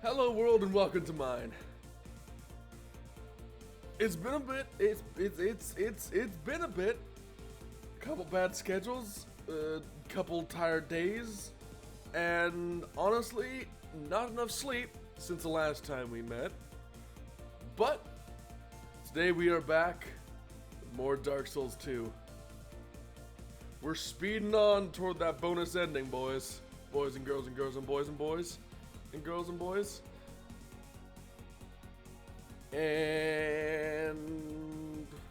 Hello world and welcome to mine. It's been a bit. It's been a bit. Couple bad schedules, couple tired days, and honestly, not enough sleep since the last time we met. But today we are back with more Dark Souls 2. We're speeding on toward that bonus ending, boys. Boys and girls and girls and boys and boys and girls and boys. And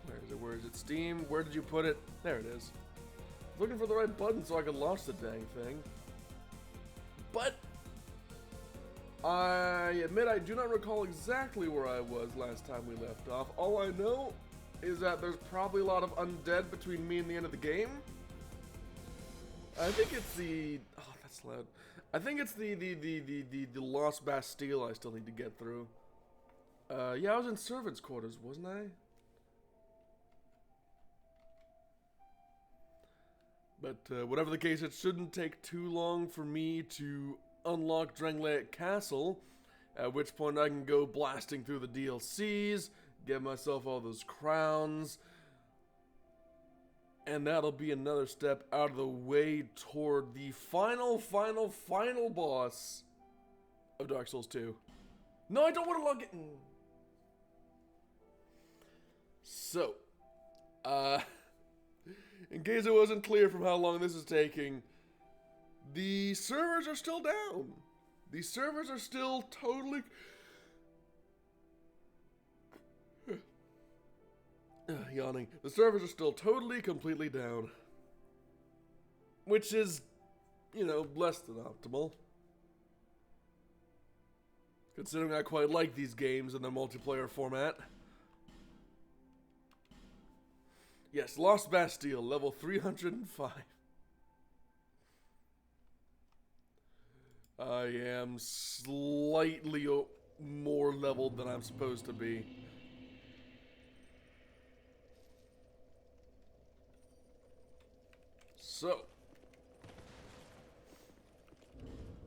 where is it? Where is it? Steam? Where did you put it? There it is. Looking for the right button so I can launch the dang thing. But I admit I do not recall exactly where I was last time we left off. All I know is that there's probably a lot of undead between me and the end of the game. I think it's the... Oh, that's loud. I think it's the Lost Bastille I still need to get through. Yeah, I was in servants' quarters, wasn't I? But whatever the case, it shouldn't take too long for me to unlock Drangleic Castle, at which point I can go blasting through the DLCs, get myself all those crowns, and that'll be another step out of the way toward the final boss of Dark Souls 2. No, I don't want to log in. So, in case it wasn't clear from how long this is taking, the servers are still down. The servers are still totally... yawning. The servers are still totally, completely down. Which is, you know, less than optimal. Considering I quite like these games in their multiplayer format. Yes, Lost Bastille, level 305. I am slightly more leveled than I'm supposed to be. So,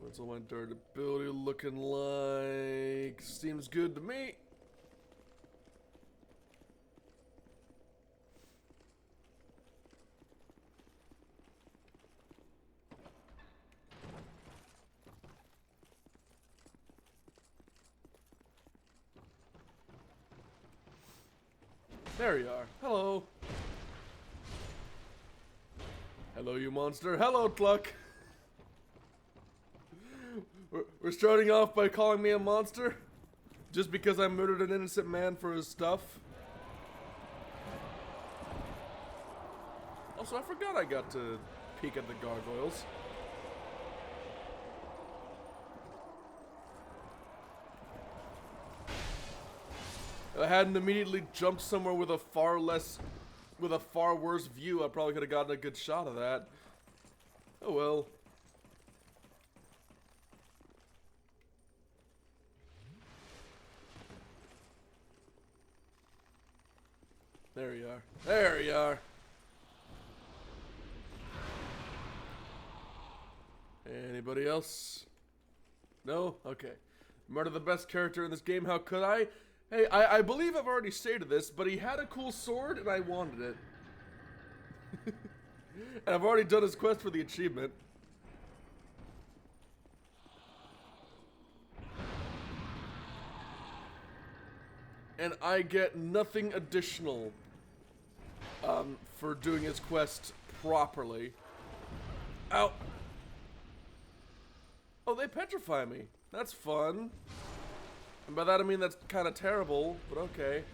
what's all my durability looking like? Seems good to me. There you are. Hello. Hello, you monster. Hello, Cluck. We're starting off by calling me a monster? Just because I murdered an innocent man for his stuff? Also, I forgot I got to peek at the gargoyles. If I hadn't immediately jumped somewhere with a far worse view, I probably could have gotten a good shot of that. Oh well. There you are. There you are. Anybody else? No? Okay. Murder the best character in this game, how could I? Hey, I believe I've already stated this, but he had a cool sword and I wanted it. And I've already done his quest for the achievement. And I get nothing additional for doing his quest properly. Ow! Oh, they petrify me. That's fun. And by that I mean that's kind of terrible, but okay.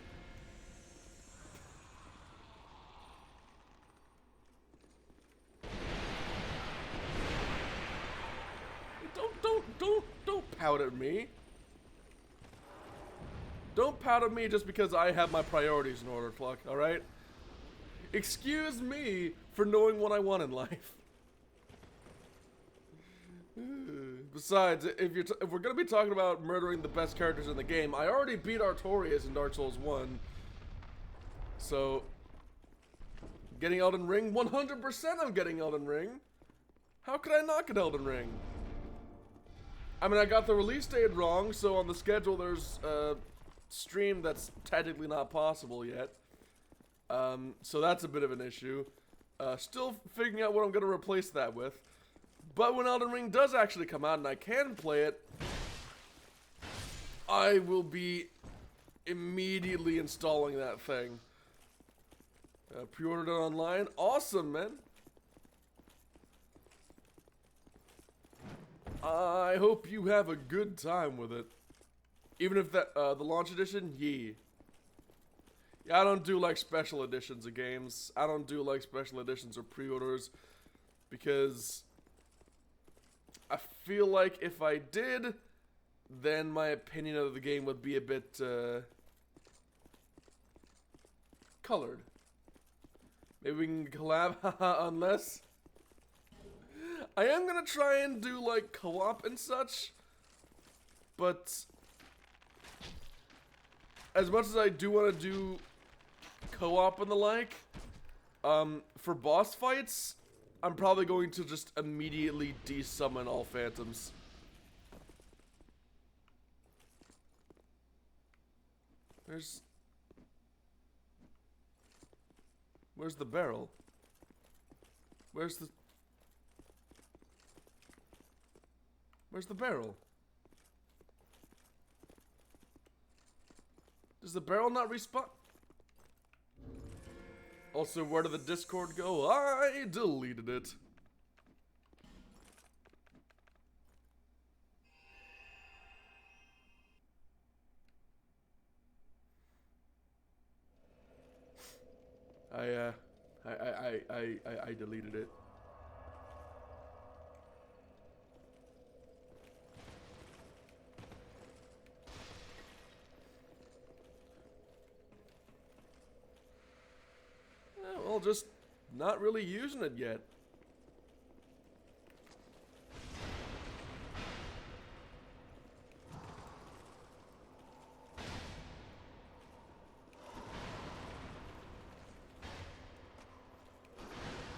Don't pout at me. Don't pout at me just because I have my priorities in order, Cluck, alright? Excuse me for knowing what I want in life. Besides, if we're gonna be talking about murdering the best characters in the game, I already beat Artorias in Dark Souls 1. So, getting Elden Ring, 100% I'm getting Elden Ring. How could I not get Elden Ring? I mean, I got the release date wrong, so on the schedule there's a stream that's technically not possible yet. So that's a bit of an issue. Still figuring out what I'm going to replace that with. But when Elden Ring does actually come out and I can play it, I will be immediately installing that thing. Pre-ordered it online. Awesome, man. I hope you have a good time with it. Even if that, the launch edition, yeah. Yeah, I don't do like special editions of games. I don't do like special editions or pre-orders because I feel like if I did, then my opinion of the game would be a bit colored. Maybe we can collab, unless I am gonna try and do like co-op and such, but as much as I do want to do co-op and the like, for boss fights, I'm probably going to just immediately desummon all phantoms. Where's the barrel? Where's the barrel? Does the barrel not respawn? Also, where did the Discord go? I deleted it. I deleted it. Well, just not really using it yet.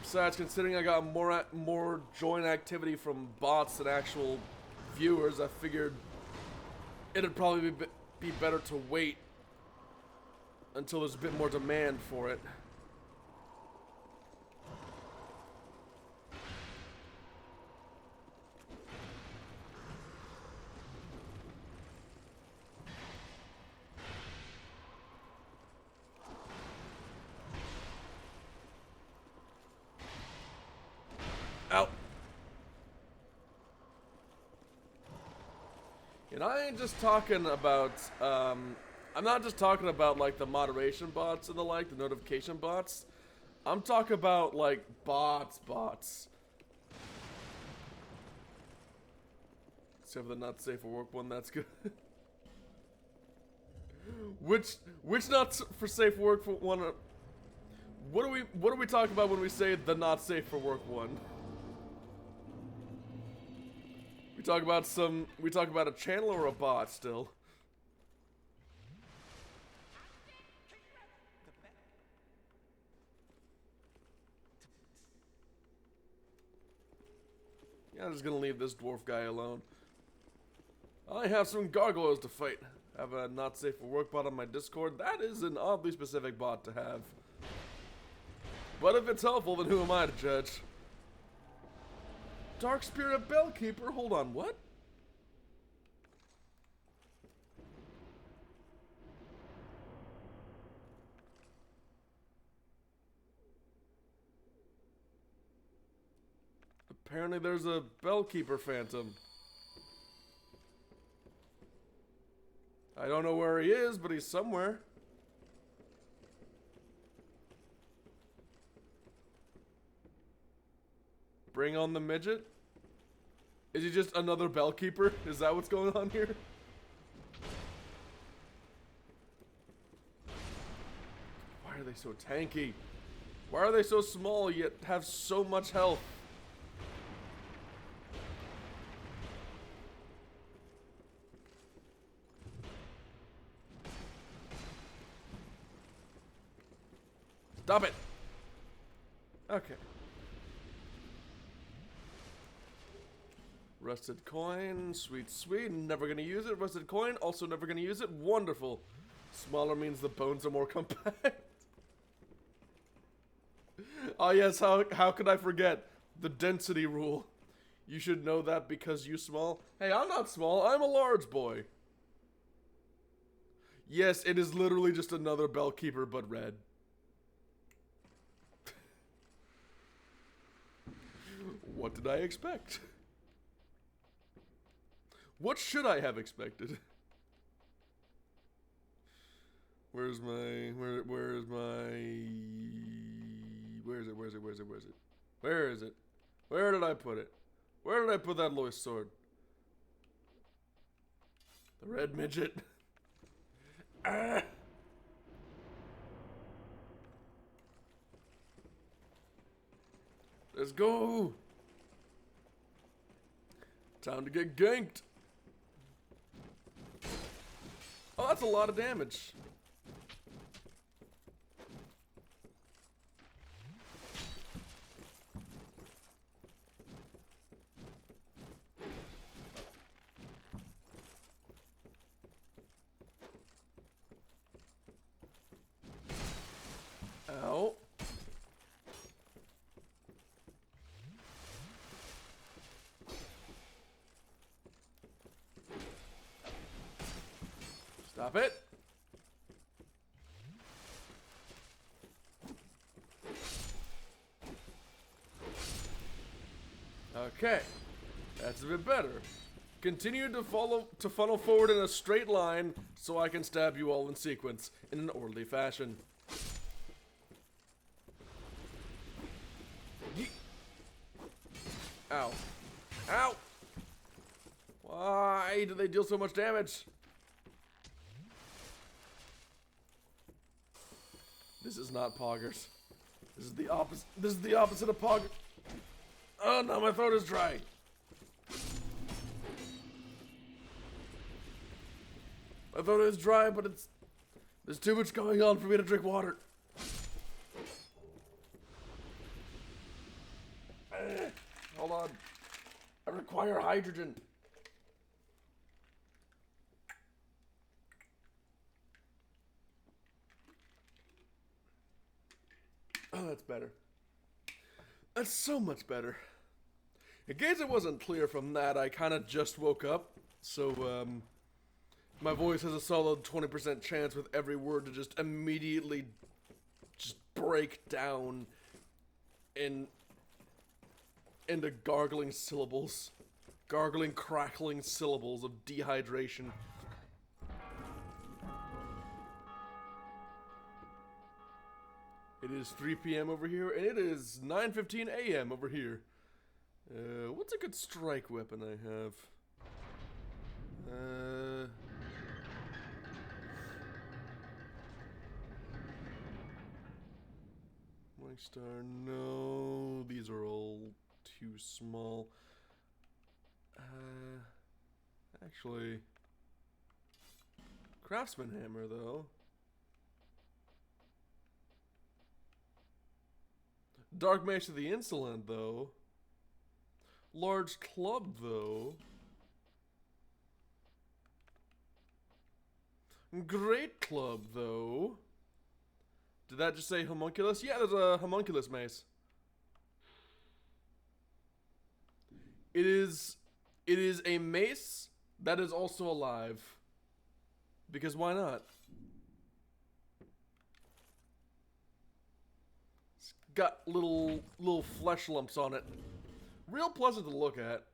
Besides, considering I got more join activity from bots than actual viewers, I figured it'd probably be better to wait until there's a bit more demand for it. Ow. And I ain't just talking about, I'm not just talking about, like, the moderation bots and the like, the notification bots. I'm talking about, like, bots. Except for the not safe for work one, that's good. Which not for safe for work one, what do we talk about when we say the not safe for work one? We talk about a channel or a bot still. Yeah, I'm just gonna leave this dwarf guy alone. I have some gargoyles to fight. I have a not safe for work bot on my Discord. That is an oddly specific bot to have. But if it's helpful, then who am I to judge? Dark Spirit Bellkeeper? Hold on, what? Apparently there's a Bellkeeper Phantom. I don't know where he is, but he's somewhere. Bring on the midget? Is he just another Bellkeeper? Is that what's going on here? Why are they so tanky? Why are they so small yet have so much health? Stop it! Okay. Rusted coin, sweet, sweet. Never gonna use it. Rusted coin, also never gonna use it. Wonderful. Smaller means the bones are more compact. Oh yes, how could I forget? The density rule. You should know that because you small. Hey, I'm not small, I'm a large boy. Yes, it is literally just another Bellkeeper, but red. What did I expect? What should I have expected? Where's my... Where is my... Where is it? Where is it? Where did I put it? Where did I put that Lois sword? The red midget. Ah! Let's go! Time to get ganked! Oh, that's a lot of damage. Ow. Stop it. Okay. That's a bit better. Continue to funnel forward in a straight line so I can stab you all in sequence in an orderly fashion. Ow. Ow! Why do they deal so much damage? This is not Poggers. This is the opposite. This is the opposite of Poggers. Oh no, my throat is dry. My throat is dry, but there's too much going on for me to drink water. Hold on. I require hydrogen. Oh, that's better. That's so much better. In case it wasn't clear from that, I kind of just woke up, so my voice has a solid 20% chance with every word to just immediately just break down into gargling syllables. Gargling, crackling syllables of dehydration. It is 3 p.m. over here, and it is 9:15 a.m. over here. What's a good strike weapon I have? Morning Star, no. These are all too small. Actually, Craftsman Hammer, though. Dark Mace of the Insolent, though. Large Club, though. Great Club, though. Did that just say homunculus? Yeah, there's a homunculus mace. It is a mace that is also alive. Because why not? It's got little flesh lumps on it. Real pleasant to look at.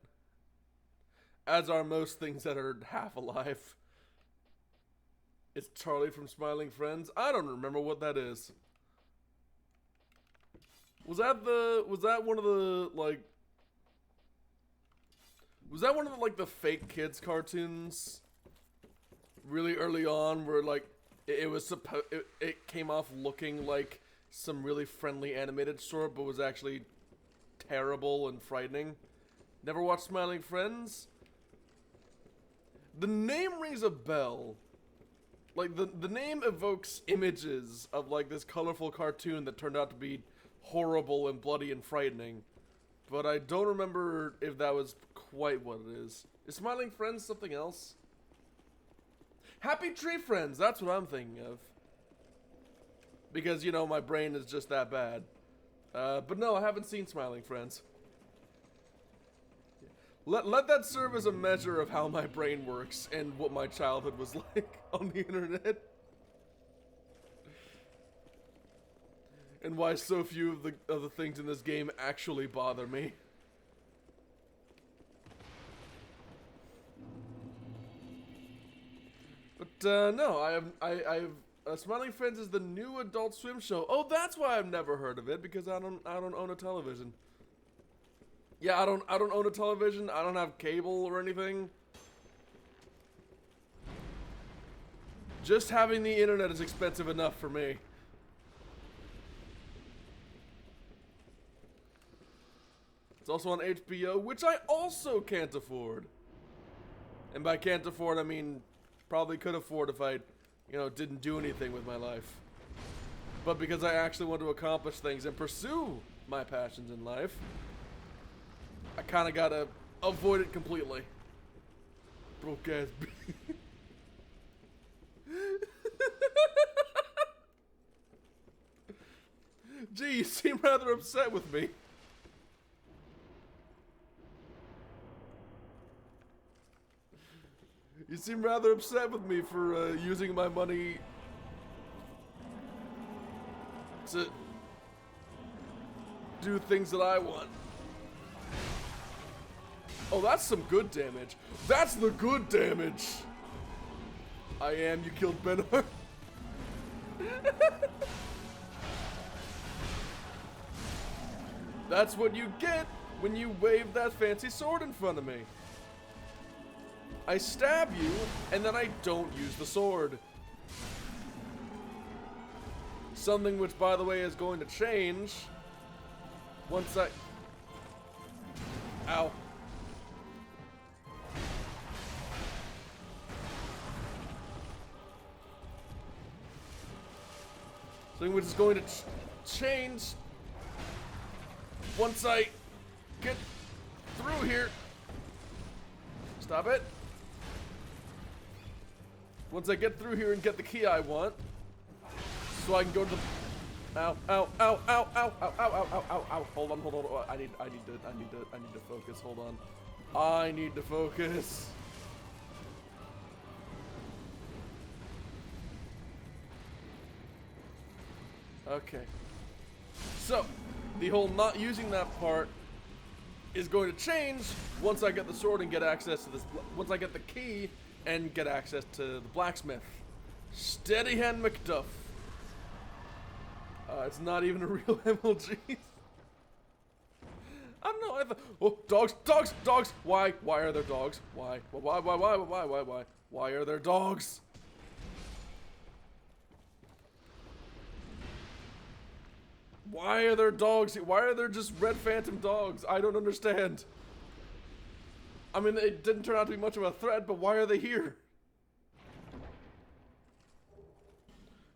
As are most things that are half alive. It's Charlie from Smiling Friends. I don't remember what that is. Was that one of the, like... Was that one of the, like, the fake kids cartoons? Really early on where, like, it came off looking like some really friendly animated sort, but was actually terrible and frightening. Never watched Smiling Friends? The name rings a bell. Like, the name evokes images of, like, this colorful cartoon that turned out to be horrible and bloody and frightening. But I don't remember if that was quite what it is. Is Smiling Friends something else? Happy Tree Friends, that's what I'm thinking of. Because, you know, my brain is just that bad. But no, I haven't seen Smiling Friends. Let that serve as a measure of how my brain works and what my childhood was like on the internet. And why so few of the things in this game actually bother me. But no, I've Smiling Friends is the new Adult Swim show. Oh, that's why I've never heard of it, because I don't own a television. Yeah, I don't own a television. I don't have cable or anything. Just having the internet is expensive enough for me. It's also on HBO, which I also can't afford. And by can't afford, I mean probably could afford if I, you know, didn't do anything with my life. But because I actually want to accomplish things and pursue my passions in life, I kind of gotta avoid it completely. Broke ass bitch. Gee, you seem rather upset with me. You seem rather upset with me for using my money to do things that I want. Oh, that's some good damage. That's the good damage. I am. You killed Ben-Hur. That's what you get when you wave that fancy sword in front of me. I stab you, and then I don't use the sword. Something which, by the way, is going to change once I... Ow. Something which is going to change once I get through here. Stop it. Once I get through here and get the key I want, so I can go to the... Ow, ow, ow, ow, ow, ow, ow, ow, ow, ow, ow. Hold on. I need to focus. Hold on. I need to focus. Okay. So, the whole not using that part is going to change once I get the sword and get access to this. Once I get the key and get access to the blacksmith. Steady Hand McDuff. It's not even a real MLG. I don't know. Oh, dogs. Why are there dogs? Why? Why are there dogs? Why are there dogs? Why are there just red phantom dogs? I don't understand. I mean, it didn't turn out to be much of a threat, but why are they here?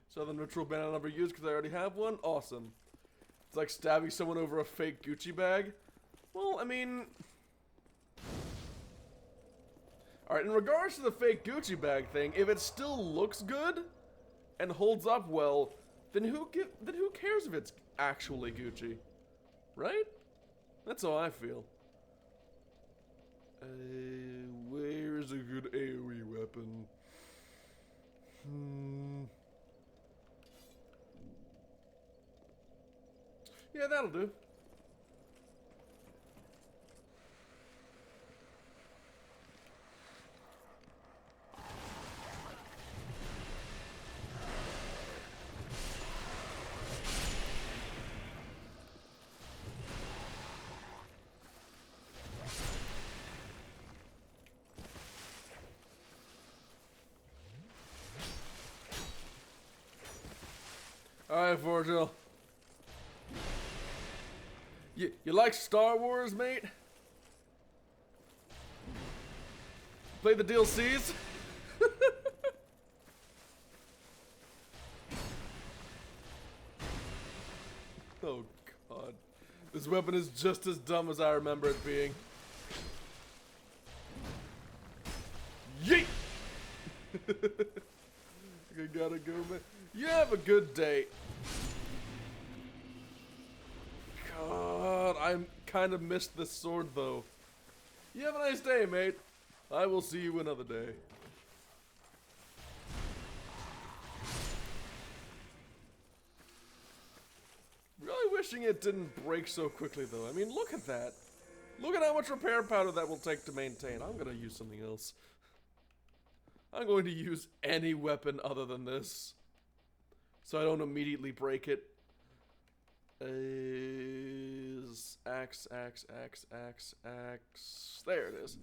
Southern ritual ban I'll never use because I already have one? Awesome. It's like stabbing someone over a fake Gucci bag. Well, I mean... Alright, in regards to the fake Gucci bag thing, if it still looks good and holds up well, then who cares if it's actually Gucci? Right? That's how I feel. Where's a good AoE weapon? Yeah, that'll do. Alright, Virgil. You like Star Wars, mate? Play the DLCs? Oh god. This weapon is just as dumb as I remember it being. I gotta go, man. You have a good day. God, I kind of missed this sword, though. You have a nice day, mate. I will see you another day. Really wishing it didn't break so quickly, though. I mean, look at that. Look at how much repair powder that will take to maintain. I'm gonna use something else. I'm going to use any weapon other than this, so I don't immediately break it. Is axe. There it is.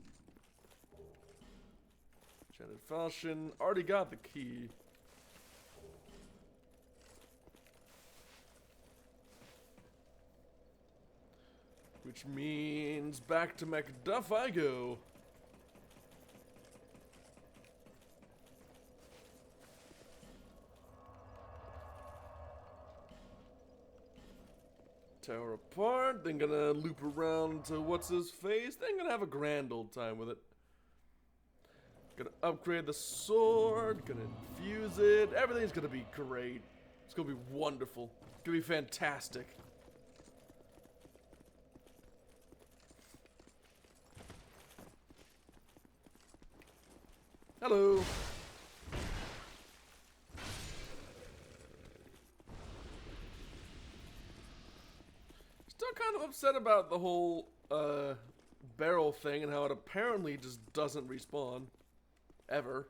Enchanted falchion. Already got the key. Which means back to Macduff I go. Tower apart, then gonna loop around to what's his face, then gonna have a grand old time with it. Gonna upgrade the sword, gonna infuse it, everything's gonna be great. It's gonna be wonderful. It's gonna be fantastic. Hello. Still kind of upset about the whole barrel thing and how it apparently just doesn't respawn. Ever.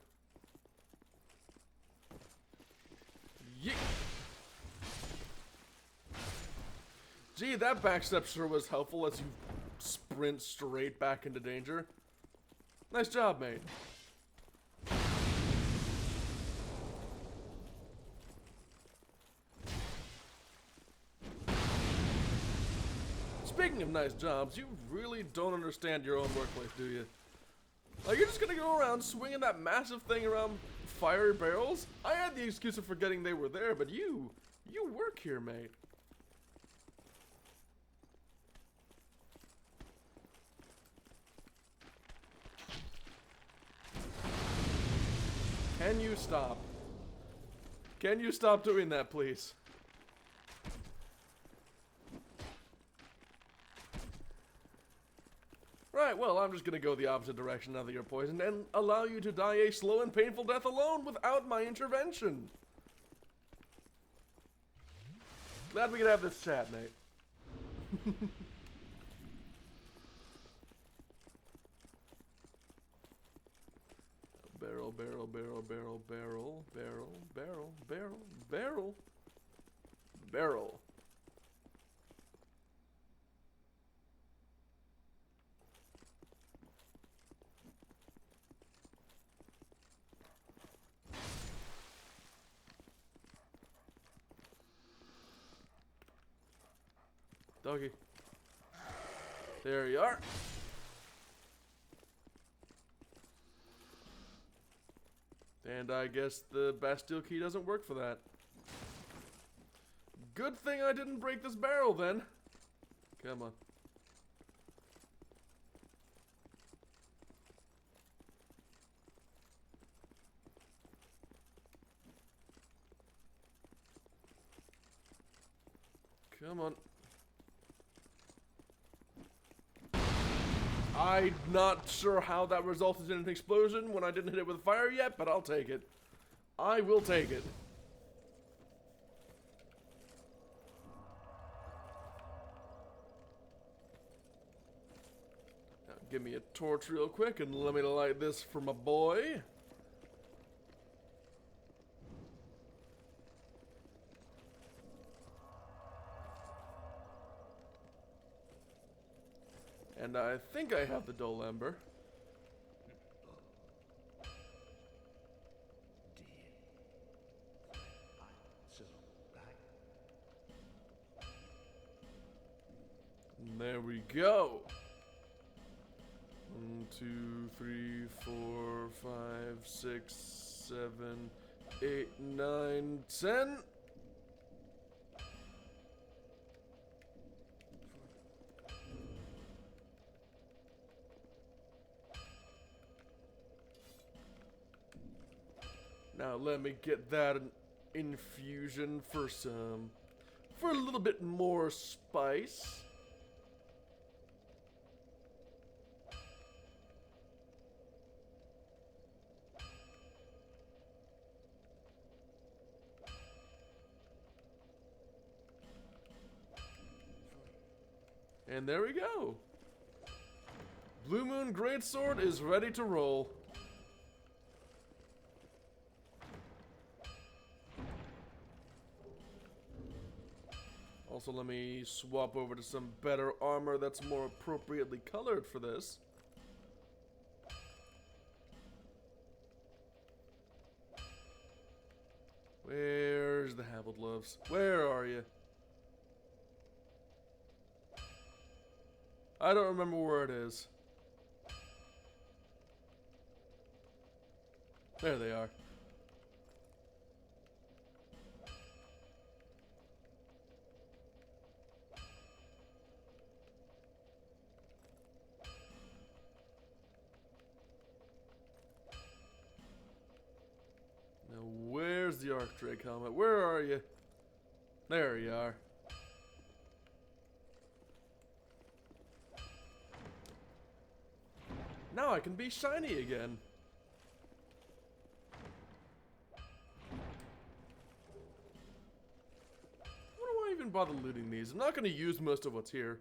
Yeet. Gee, that backstep sure was helpful as you sprint straight back into danger. Nice job, mate. Speaking of nice jobs, you really don't understand your own workplace, do you? Like, you're just gonna go around swinging that massive thing around fiery barrels? I had the excuse of forgetting they were there, but you work here, mate. Can you stop? Can you stop doing that, please? Right, well, I'm just gonna go the opposite direction now that you're poisoned and allow you to die a slow and painful death alone without my intervention. Glad we could have this chat, mate. Barrel, barrel, barrel, barrel, barrel, barrel, barrel, barrel, barrel, barrel. Doggy. There you are. And I guess the Bastille key doesn't work for that. Good thing I didn't break this barrel then. Come on. Come on. I'm not sure how that resulted in an explosion when I didn't hit it with fire yet, but I'll take it. I will take it. Now, give me a torch real quick and let me light this for my boy. And I think I have the dull ember. And there we go. 1, 2, 3, 4, 5, 6, 7, 8, 9, 10. Now let me get that infusion for a little bit more spice. And there we go. Blue Moon Greatsword is ready to roll. Also, let me swap over to some better armor that's more appropriately colored for this. Where's the Havel Gloves? Where are you? I don't remember where it is. There they are. Now where's the Archdrake helmet? Where are you? There you are. Now I can be shiny again. Why do I even bother looting these? I'm not going to use most of what's here.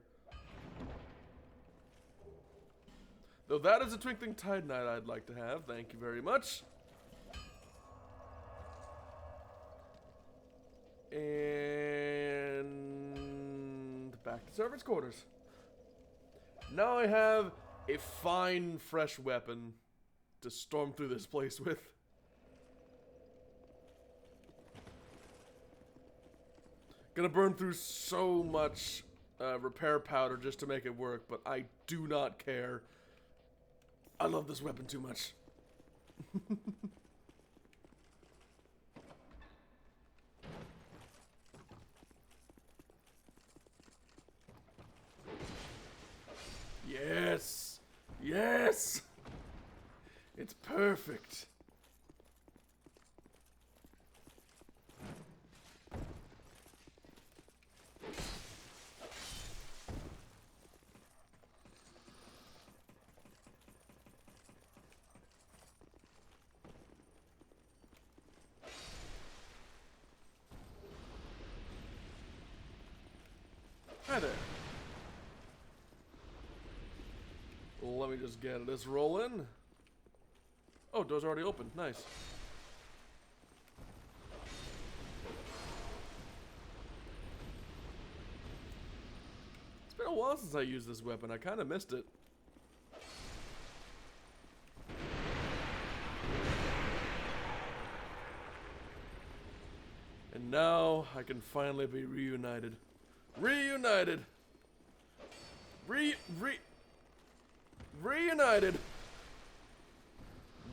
Though that is a Twinkling Titanite I'd like to have. Thank you very much. And back to servants' quarters. Now I have a fine, fresh weapon to storm through this place with. Gonna burn through so much repair powder just to make it work, but I do not care. I love this weapon too much. Yes! Yes! It's perfect. Hi there. Let me just get this rolling. Oh, door's already open. Nice. It's been a while since I used this weapon. I kind of missed it. And now I can finally be reunited. Reunited! Reunited!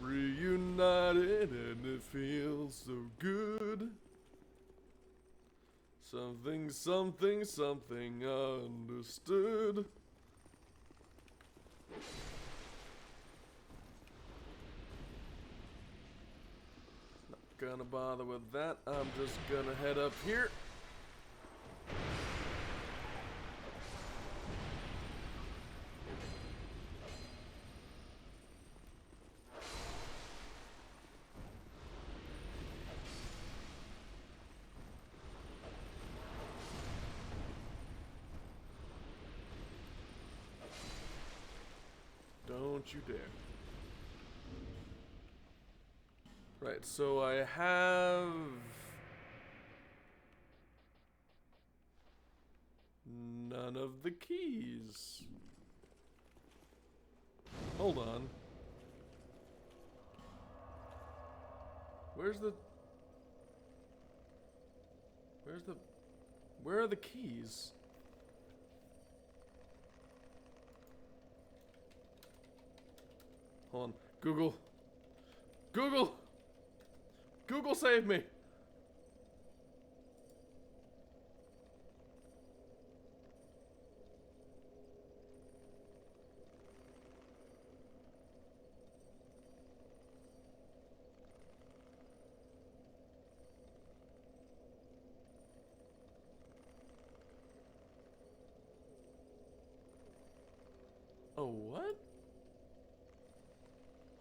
Reunited, and it feels so good. Something, something, something understood. Not gonna bother with that. I'm just gonna head up here. Don't you dare. Right, so I have none of the keys. Hold on. Where are the keys? Hold on. Google. Google! Google save me!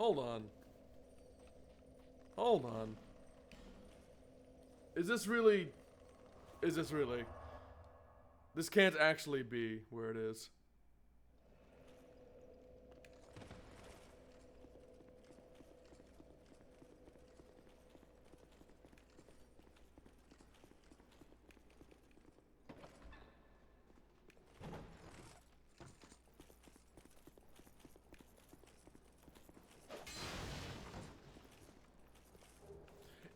Hold on. Hold on. Is this really... Is this really... This can't actually be where it is.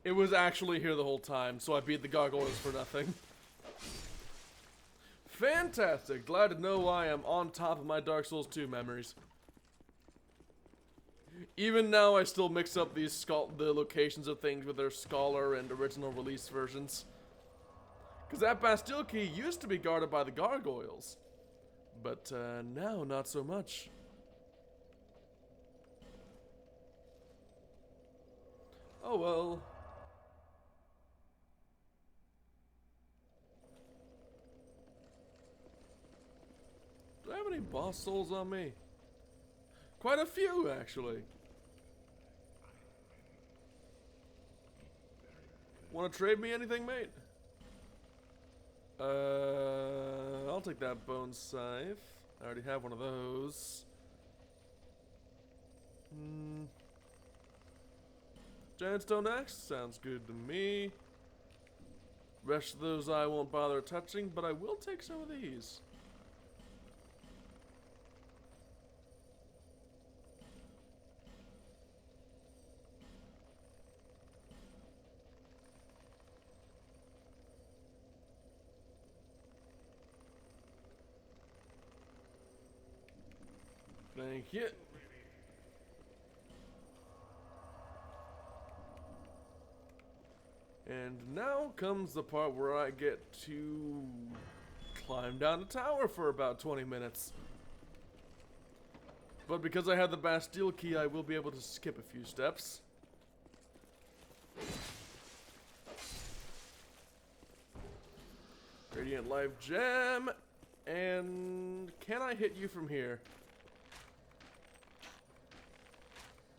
It was actually here the whole time, so I beat the gargoyles for nothing. Fantastic! Glad to know I am on top of my Dark Souls 2 memories. Even now, I still mix up the locations of things with their Scholar and original release versions. Because that Bastille Key used to be guarded by the gargoyles. But now, not so much. Oh well. Do I have any boss souls on me? Quite a few, actually. Want to trade me anything, mate? I'll take that bone scythe. I already have one of those. Giant stone axe sounds good to me. Rest of those I won't bother touching, but I will take some of these. Thank you. And now comes the part where I get to climb down the tower for about 20 minutes. But because I have the Bastille Key, I will be able to skip a few steps. Radiant Life Gem. And can I hit you from here?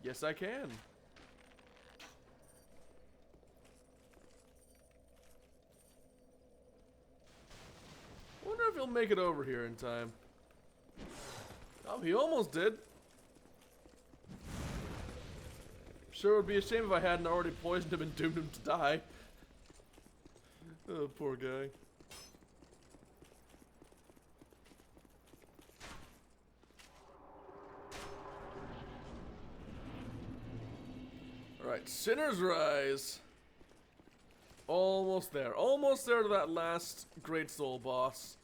Yes, I can. Wonder if he'll make it over here in time. Oh, he almost did. Sure would be a shame if I hadn't already poisoned him and doomed him to die. Oh, poor guy. Alright, Sinner's Rise. Almost there. Almost there to that last Great Soul boss.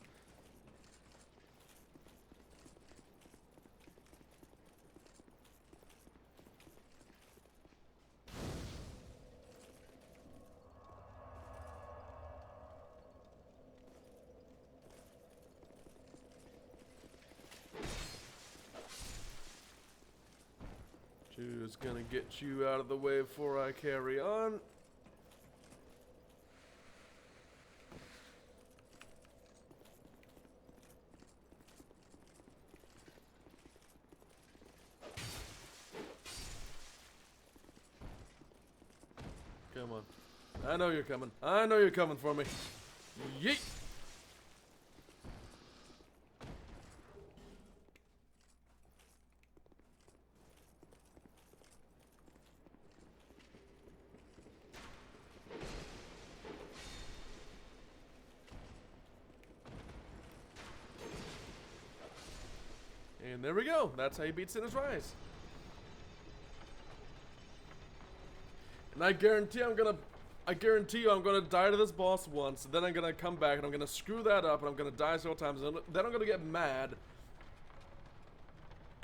Just gonna get you out of the way before I carry on. Come on. I know you're coming. I know you're coming for me. Yeet! And there we go. That's how you beat Sinner's Rise. And I guarantee you I'm gonna die to this boss once, and then I'm gonna come back and I'm gonna screw that up and I'm gonna die several times, and then I'm gonna get mad.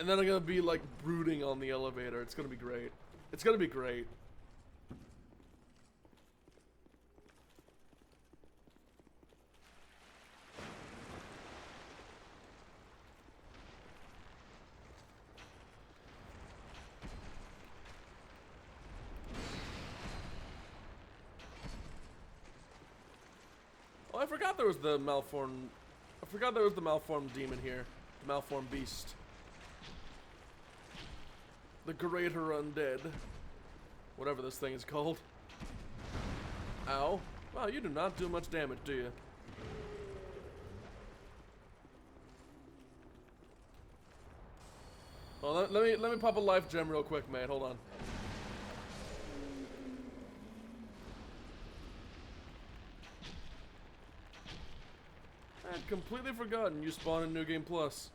And then I'm gonna be like brooding on the elevator. It's gonna be great. It's gonna be great. Oh, I forgot there was the malformed... I forgot there was the malformed demon here. The malformed beast. the greater undead. Whatever this thing is called. Ow. Wow, you do not do much damage, do you? Well, let me pop a life gem real quick, mate. Hold on. I had completely forgotten you spawn in New Game Plus.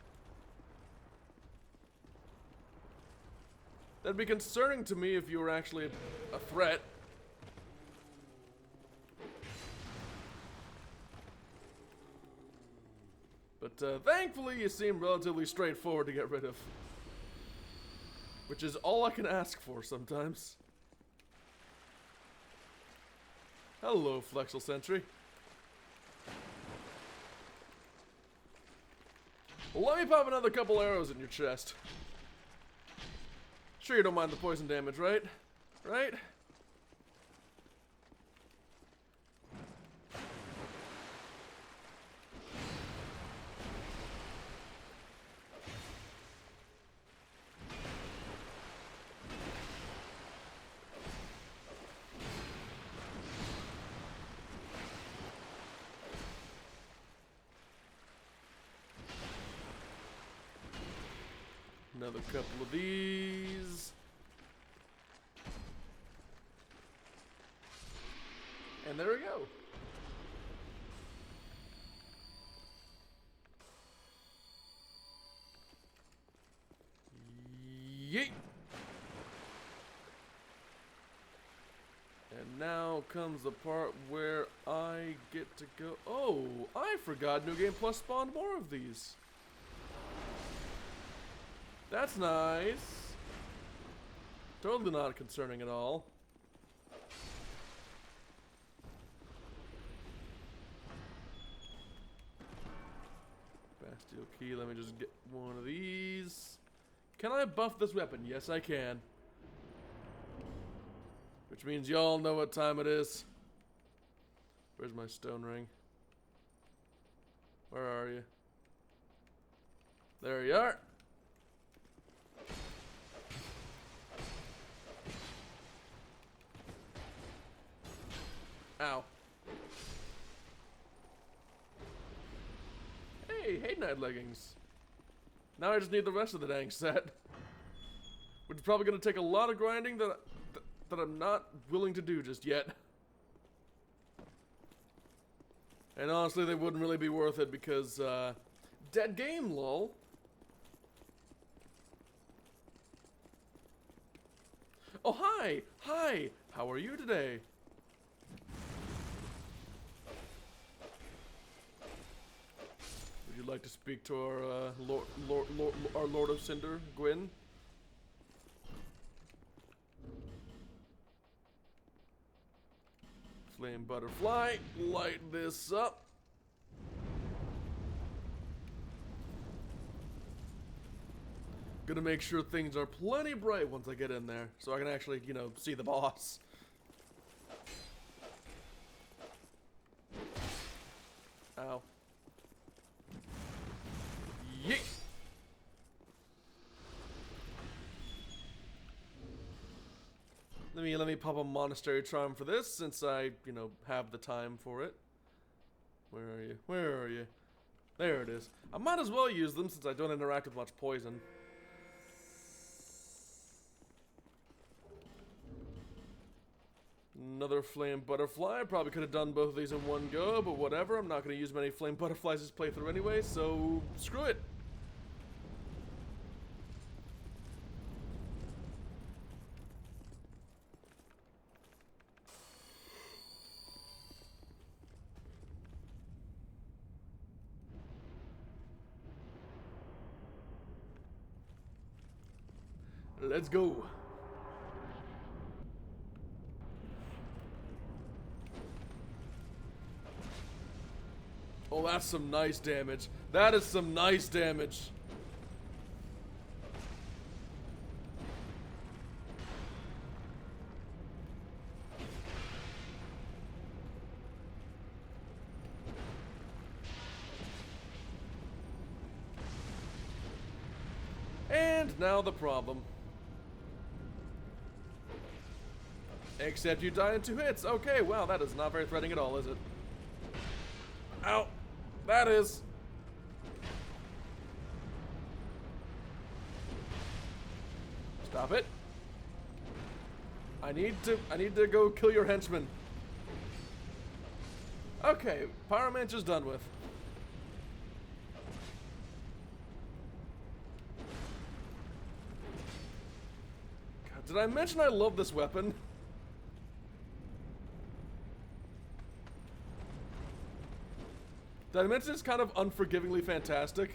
That'd be concerning to me if you were actually a threat. But thankfully you seem relatively straightforward to get rid of. Which is all I can ask for sometimes. Hello, Flexel Sentry. Well, let me pop another couple arrows in your chest. Sure you don't mind the poison damage, right? Right? Another couple of these. And there we go. Yeet. And now comes the part where I get to go. Oh, I forgot New Game Plus spawned more of these. That's nice. Totally not concerning at all. Bastille key, let me just get one of these. Can I buff this weapon? Yes, I can. Which means y'all know what time it is. Where's my stone ring? Where are you? There you are. Ow. Hey, night leggings. Now I just need the rest of the dang set. Which is probably going to take a lot of grinding that I'm not willing to do just yet. And honestly, they wouldn't really be worth it because, dead game, lol. Oh, hi! Hi! How are you today? Would you like to speak to our, our Lord of Cinder, Gwyn? Flame butterfly, light this up. Gonna make sure things are plenty bright once I get in there, so I can actually, you know, see the boss. Ow. Yeet! Let me pop a monastery charm for this, since I, you know, have the time for it. Where are you? Where are you? There it is. I might as well use them since I don't interact with much poison. Another flame butterfly. I probably could have done both of these in one go, but whatever. I'm not going to use many flame butterflies this playthrough anyway, so screw it. Let's go. Oh, that's some nice damage. That is some nice damage. And now the problem. Except you die in 2 hits. Okay, well, that is not very threatening at all, is it? Ow. That is. Stop it. I need to go kill your henchman. Okay, Pyromancer's done with. God, did I mention I love this weapon? Did I mention it's kind of unforgivingly fantastic?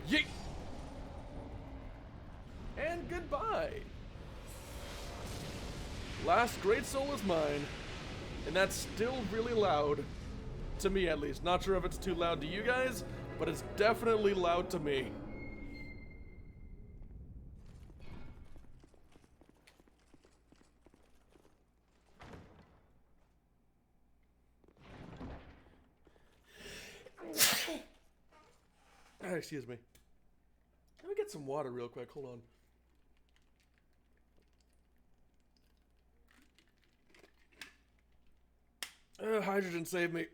Yeet! And goodbye! Last Great Soul is mine. And that's still really loud. To me, at least. Not sure if it's too loud to you guys, but it's definitely loud to me. Excuse me. Let me get some water real quick. Hold on. Hydrogen saved me.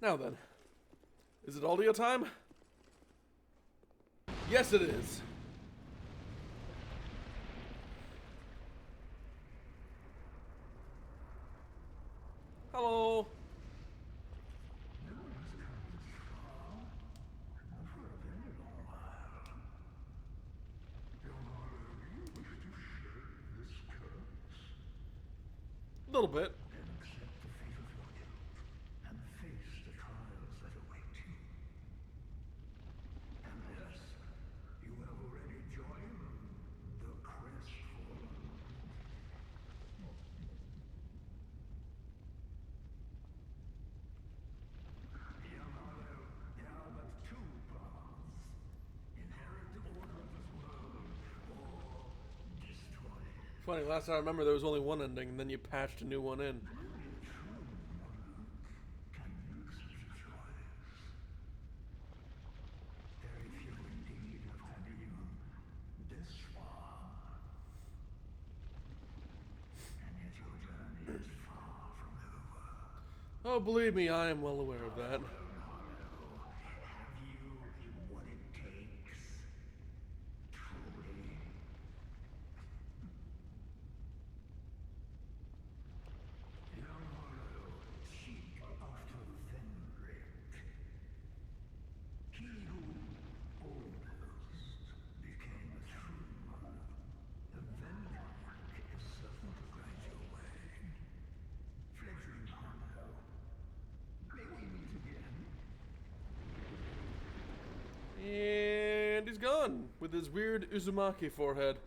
Now then. Is it all your time? Yes, it is. Hello. A little bit. And face the trials that await you. And yes, you have already joined the Crestfallen. Yamalo, there are but 2 paths. Inherit the order of this world, or destroy it. Funny, last I remember there was only one ending, and then you patched a new one in. Can make such a choice. Very few indeed have come even this far. And yet your journey is far from over. Oh, believe me, I am well aware of that. Have you what it takes? Truly? Seek after Fenric. He who almost became a true mother. The Fenric is certain to guide your way. Fledgling Hano, may we meet again? And he's gone with his weird Uzumaki forehead.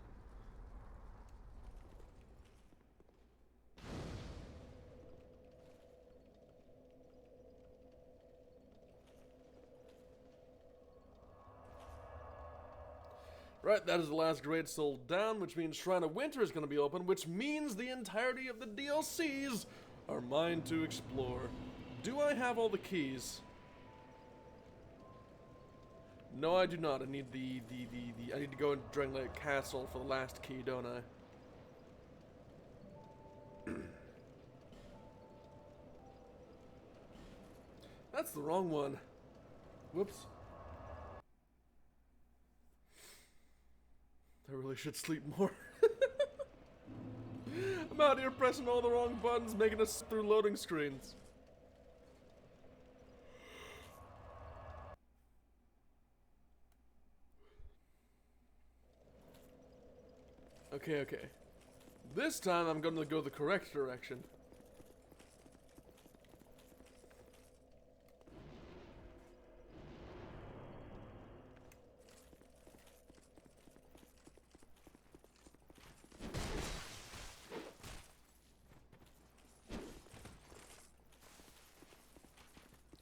Right, that is the last Great Soul down, which means Shrine of Winter is going to be open, which means the entirety of the DLCs are mine to explore. Do I have all the keys? No, I do not. I need I need to go in Drangleic Castle for the last key, don't I? That's the wrong one. Whoops. I really should sleep more. I'm out here pressing all the wrong buttons, making us through loading screens. Okay. This time I'm gonna go the correct direction.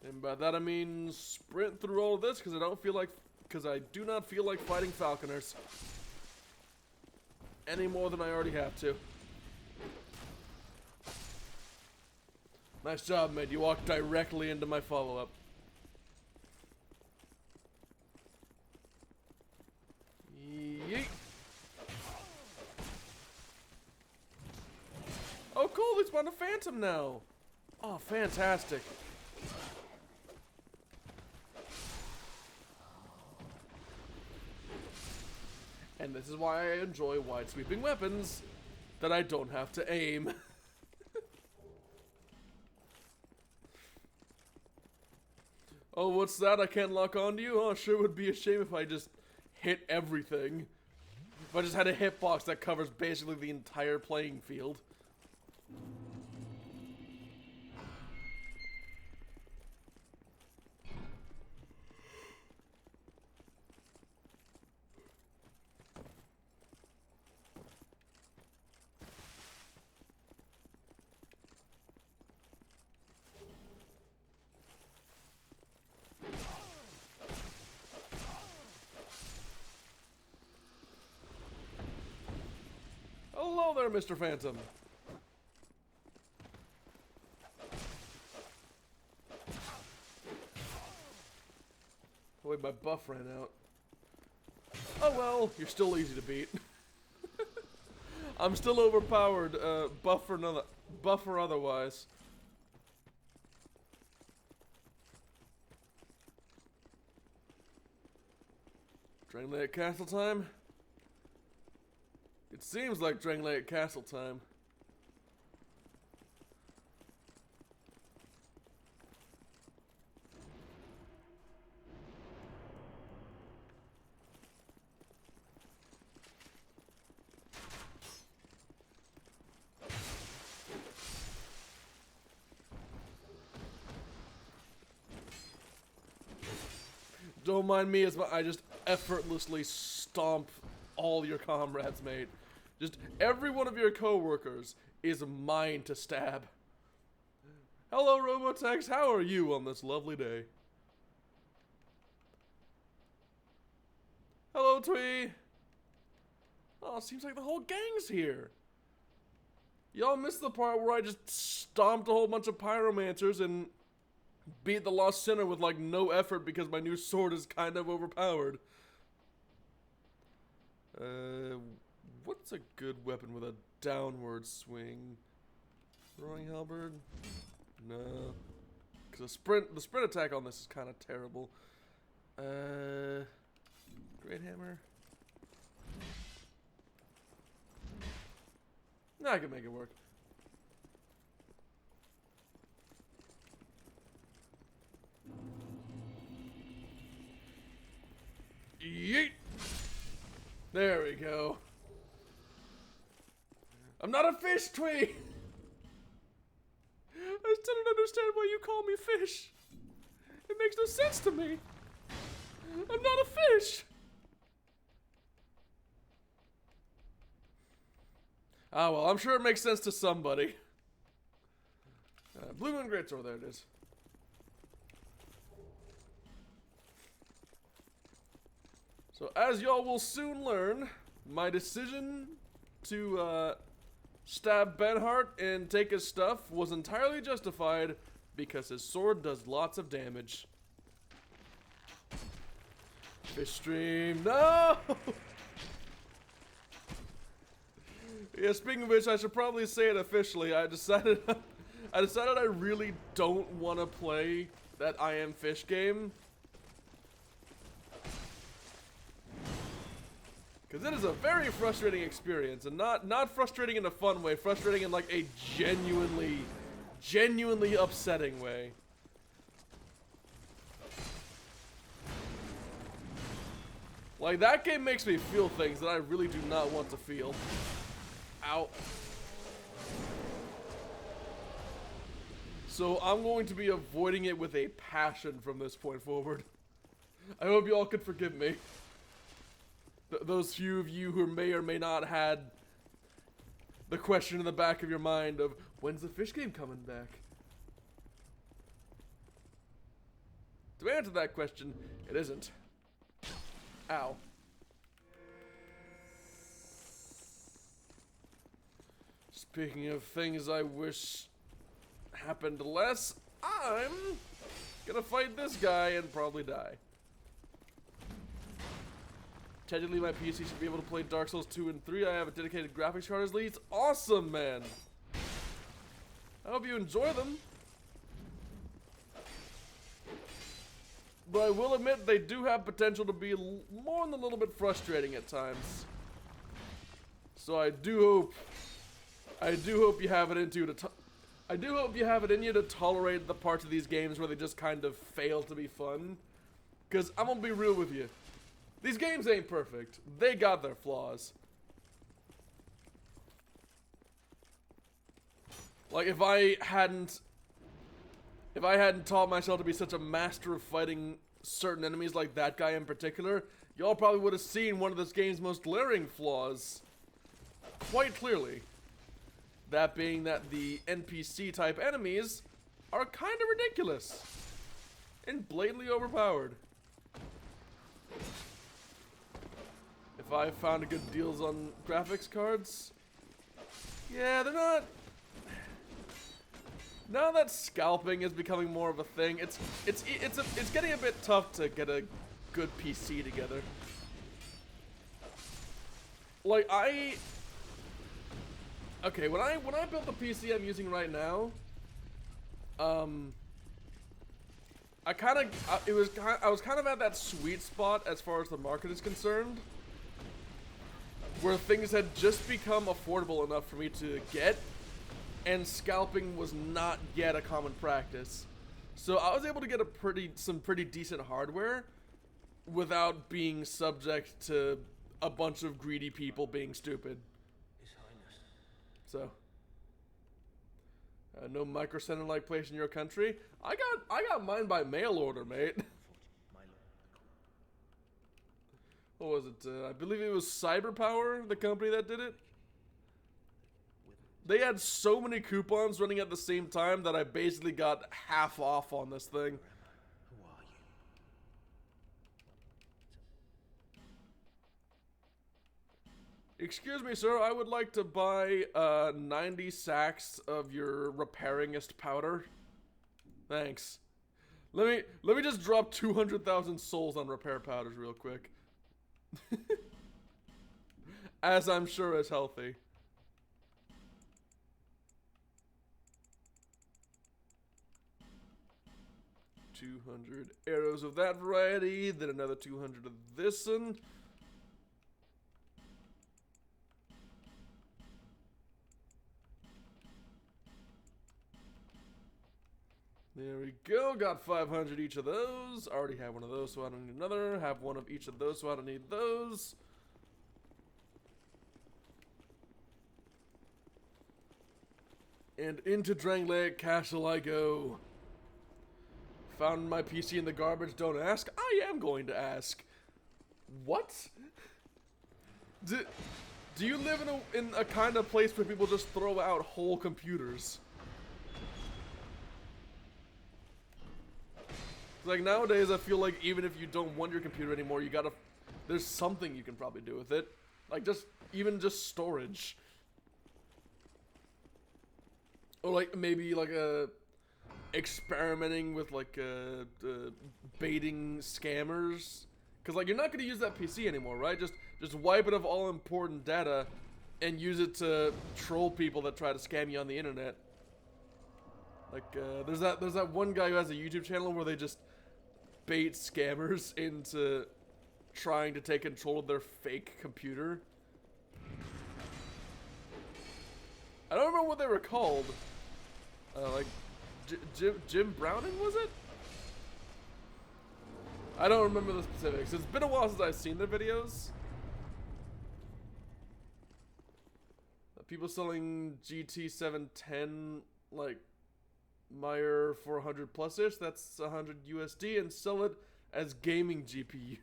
And by that I mean sprint through all of this because I do not feel like fighting falconers any more than I already have to. Nice job, mate. You walked directly into my follow-up. respawn a Phantom now. Oh, fantastic. And this is why I enjoy wide sweeping weapons that I don't have to aim. Oh, what's that? I can't lock onto you? Oh, sure would be a shame if I just hit everything. If I just had a hitbox that covers basically the entire playing field. Hello there, Mr. Phantom. Oh wait, my buff ran out. Oh well, you're still easy to beat. I'm still overpowered, buff or otherwise. Drangleic Castle time? It seems like Drangleic Castle time. Don't mind me as I just effortlessly stomp all your comrades, mate. Just every one of your co-workers is mine to stab. Hello, Robotex. How are you on this lovely day? Hello, Twee. Oh, seems like the whole gang's here. Y'all missed the part where I just stomped a whole bunch of pyromancers and beat the Lost Sinner with like no effort because my new sword is kind of overpowered. What's a good weapon with a downward swing? Throwing halberd? No. Because the sprint attack on this is kind of terrible. Great hammer. No, I can make it work. Yeet! There we go. I'm not a fish, Twee! I still don't understand why you call me fish. It makes no sense to me. I'm not a fish! Ah, well, I'm sure it makes sense to somebody. Blue Moon Greatsword, there it is. So, as y'all will soon learn, my decision to stab Benhart and take his stuff was entirely justified because his sword does lots of damage. Fish stream, no! Yeah, speaking of which, I should probably say it officially. I decided I really don't want to play that I Am Fish game. Because it is a very frustrating experience, and not frustrating in a fun way, frustrating in like a genuinely upsetting way. Like, that game makes me feel things that I really do not want to feel. Ow. So I'm going to be avoiding it with a passion from this point forward. I hope you all could forgive me. Those few of you who may or may not had the question in the back of your mind of, when's the fish game coming back? To answer that question, it isn't. Ow. Speaking of things I wish happened less, I'm gonna fight this guy and probably die. Technically, my PC should be able to play Dark Souls 2 and 3. I have a dedicated graphics card as lead. It's awesome, man! I hope you enjoy them. But I will admit they do have potential to be more than a little bit frustrating at times. So I do hope you have it into I do hope you have it in you to tolerate the parts of these games where they just kind of fail to be fun. Cause I'm gonna be real with you. These games ain't perfect. They got their flaws. Like if I hadn't taught myself to be such a master of fighting certain enemies like that guy in particular, y'all probably would have seen one of this game's most glaring flaws quite clearly. That being that the NPC type enemies are kind of ridiculous and blatantly overpowered. If I found a good deals on graphics cards, yeah, they're not. Now that scalping is becoming more of a thing, it's getting a bit tough to get a good PC together. Like okay, when I built the PC I'm using right now, I was kind of at that sweet spot as far as the market is concerned, where things had just become affordable enough for me to get, and scalping was not yet a common practice. So I was able to get some pretty decent hardware without being subject to a bunch of greedy people being stupid. His Highness. So, no Micro Center like place in your country. I got mine by mail order, mate. My lord. What was it? I believe it was CyberPower, the company that did it. They had so many coupons running at the same time that I basically got half off on this thing. Who are you? Excuse me, sir. I would like to buy 90 sacks of your repairingest powder. Thanks. Let me just drop 200,000 souls on repair powders real quick. As I'm sure is healthy. $200 arrows of that variety, then another 200 of this one. There we go, got 500 each of those. Already have one of those, so I don't need another. Have one of each of those, so I don't need those. And into Drangleic Castle I go. Found my PC in the garbage, don't ask. I am going to ask. What? Do you live in a kind of place where people just throw out whole computers? Like nowadays, I feel like even if you don't want your computer anymore, there's something you can probably do with it. Like even just storage. Or like maybe like experimenting with like baiting scammers, because like you're not going to use that PC anymore, right? Just wipe it of all important data and use it to troll people that try to scam you on the internet. Like there's that one guy who has a YouTube channel where they just bait scammers into trying to take control of their fake computer. I don't remember what they were called. Like Jim Browning, was it? I don't remember the specifics. It's been a while since I've seen their videos. People selling GT 710 like Meyer 400 plus-ish, that's 100 USD, and sell it as gaming GPU.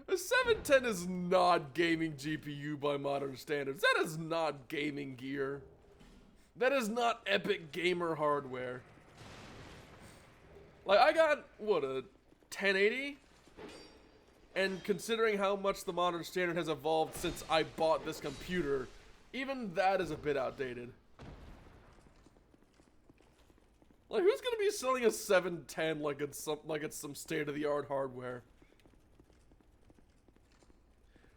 A 710 is not gaming GPU by modern standards. That is not gaming gear. That is not epic gamer hardware. Like, I got, what, a 1080? And considering how much the modern standard has evolved since I bought this computer, even that is a bit outdated. Like, who's gonna be selling a 710 like it's some state-of-the-art hardware?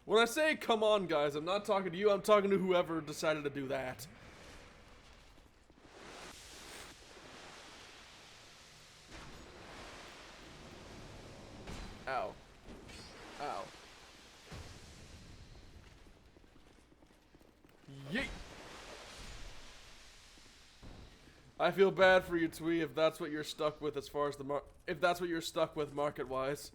When I say come on, guys, I'm not talking to you, I'm talking to whoever decided to do that. Yeet. I feel bad for you, Twee, if that's what you're stuck with as far as if that's what you're stuck with market-wise.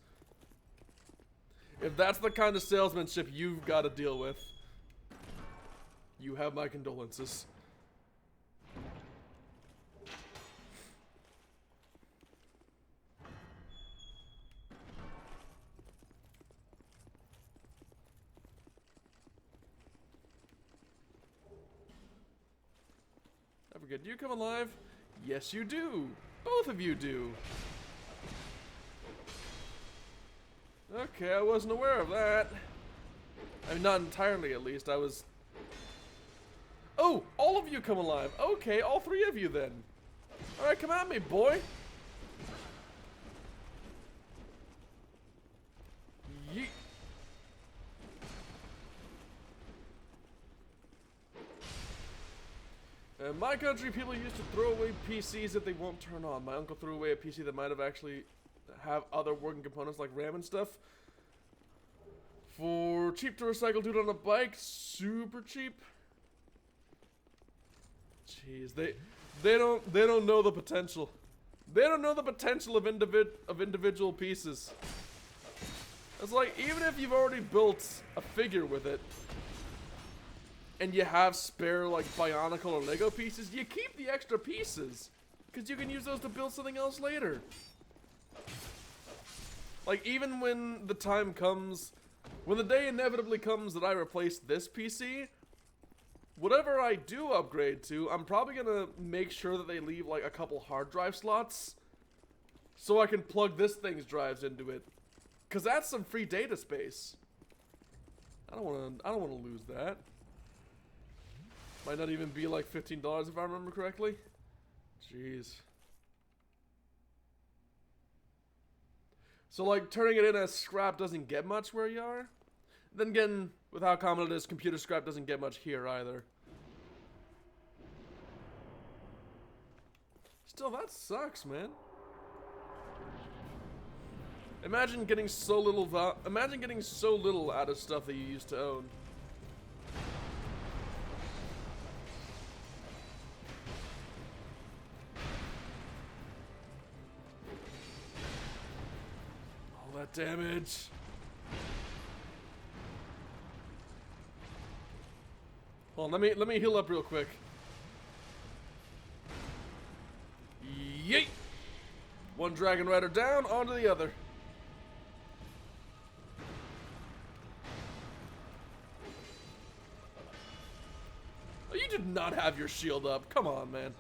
If that's the kind of salesmanship you've got to deal with, you have my condolences. I forget, do you come alive? Yes, you do. Both of you do. Okay, I wasn't aware of that. I mean, not entirely, at least. I was... Oh, all of you come alive. Okay, all three of you then. Alright, come at me, boy. Yeet. In my country, people used to throw away PCs that they won't turn on. My uncle threw away a PC that might have actually have other working components like RAM and stuff. For cheap to recycle, dude on a bike, super cheap. Jeez, they don't know the potential. They don't know the potential of individual pieces. It's like, even if you've already built a figure with it, and you have spare, like, Bionicle or Lego pieces, you keep the extra pieces, because you can use those to build something else later. Like, even when the time comes, when the day inevitably comes that I replace this PC, whatever I do upgrade to, I'm probably gonna make sure that they leave, like, a couple hard drive slots, so I can plug this thing's drives into it. Because that's some free data space. I don't wanna lose that. Might not even be like $15 if I remember correctly. Jeez. So like turning it in as scrap doesn't get much where you are. Then again, with how common it is, computer scrap doesn't get much here either. Still, that sucks, man. Imagine getting so little out of stuff that you used to own. All that damage. Hold on, let me heal up real quick. Yeet! One Dragon Rider down, onto the other. Oh, you did not have your shield up. Come on, man.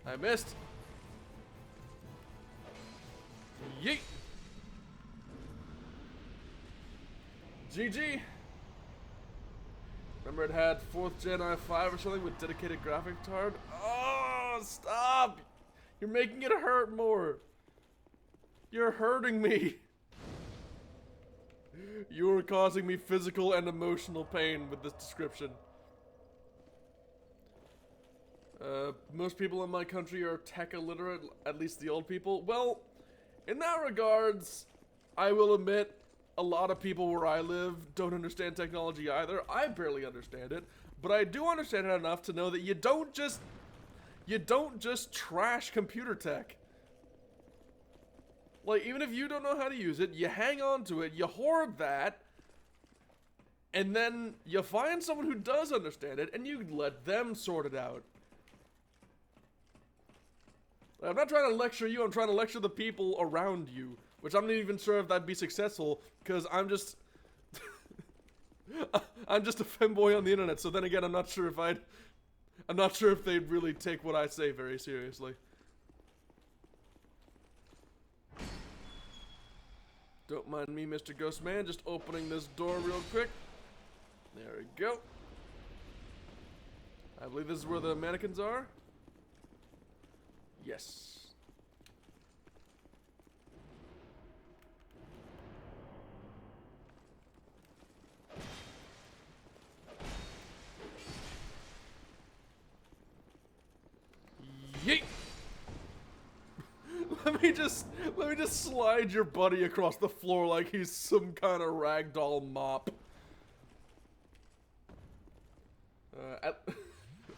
I missed. Yeet. GG. Remember it had 4th Gen i5 or something with dedicated graphic card? Oh, stop. You're making it hurt more. You're hurting me. You are causing me physical and emotional pain with this description. Most people in my country are tech illiterate, at least the old people. Well, in that regards, I will admit, a lot of people where I live don't understand technology either. I barely understand it, but I do understand it enough to know that you don't just trash computer tech. Like, even if you don't know how to use it, you hang on to it, you hoard that, and then you find someone who does understand it, and you let them sort it out. I'm not trying to lecture you, I'm trying to lecture the people around you. Which I'm not even sure if that'd be successful, because I'm just... I'm just a femboy on the internet, so then again, I'm not sure if they'd really take what I say very seriously. Don't mind me, Mr. Ghostman, just opening this door real quick. There we go. I believe this is where the mannequins are. Yes. let me just slide your buddy across the floor like he's some kind of ragdoll mop.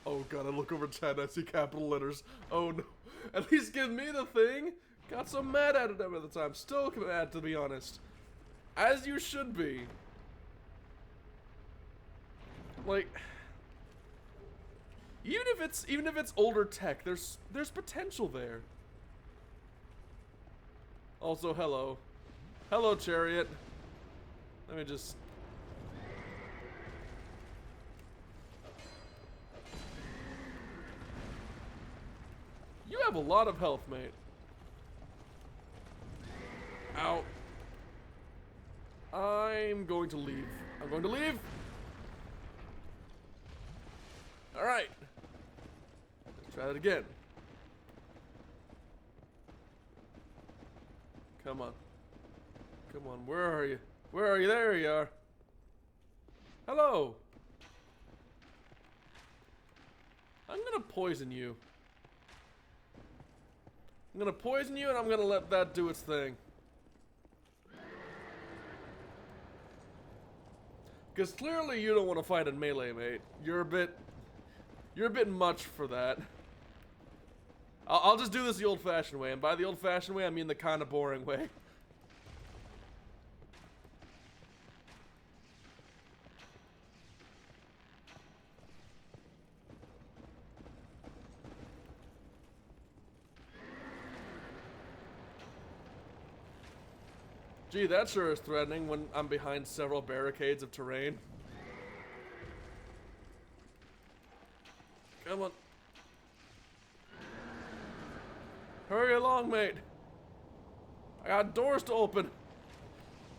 Oh god, I look over chat and I see capital letters. Oh no. At least give me the thing. Got so mad at it at the time. Still mad, to be honest. As you should be. Like, even if it's older tech, there's potential there. Also, hello. Hello, Chariot. Let me just... You have a lot of health, mate. Ow. I'm going to leave. I'm going to leave. Alright. Let's try that again. Come on. Come on, where are you? Where are you? There you are. Hello. I'm gonna poison you. I'm gonna poison you and I'm gonna let that do its thing. Because clearly you don't want to fight in melee, mate. You're a bit much for that. I'll just do this the old-fashioned way, and by the old-fashioned way, I mean the kind of boring way. Gee, that sure is threatening when I'm behind several barricades of terrain. Come on. Hurry along, mate. I got doors to open.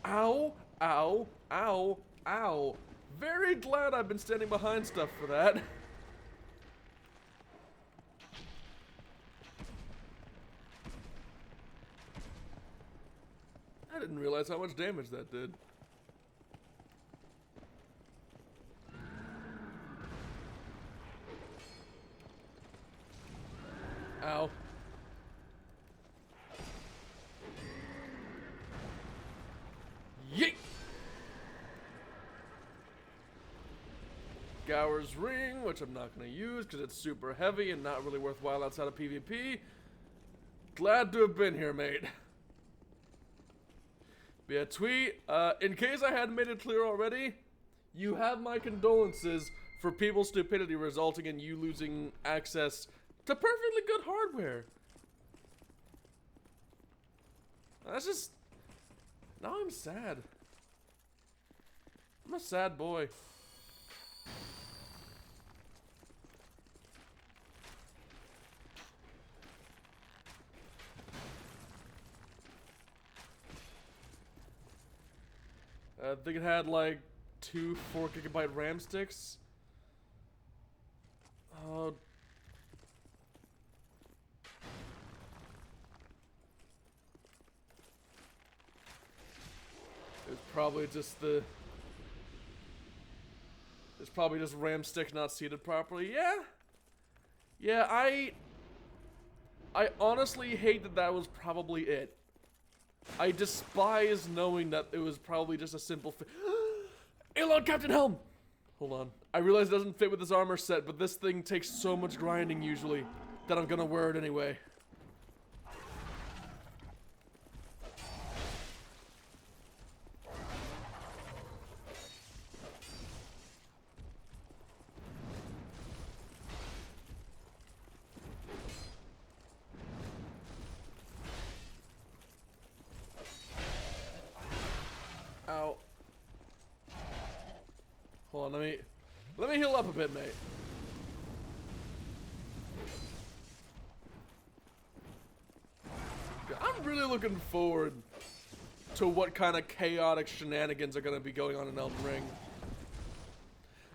Ow, ow, ow, ow. Very glad I've been standing behind stuff for that. I didn't realize how much damage that did. Ow. Yeet! Gower's Ring, which I'm not going to use because it's super heavy and not really worthwhile outside of PvP. Glad to have been here, mate. But yeah, tweet, in case I hadn't made it clear already, you have my condolences for people's stupidity resulting in you losing access to perfectly good hardware. That's just... Now I'm sad. I'm a sad boy. I think it had like 2 4GB RAM sticks. Oh. It's probably just the... It's probably just RAM stick not seated properly. Yeah. Yeah, I honestly hate that that was probably it. I despise knowing that it was probably just a simple Alon Captain Helm! Hold on. I realize it doesn't fit with this armor set, but this thing takes so much grinding usually that I'm gonna wear it anyway. Ow. Hold on, let me heal up a bit, mate. I'm really looking forward to what kind of chaotic shenanigans are gonna be going on in Elden Ring.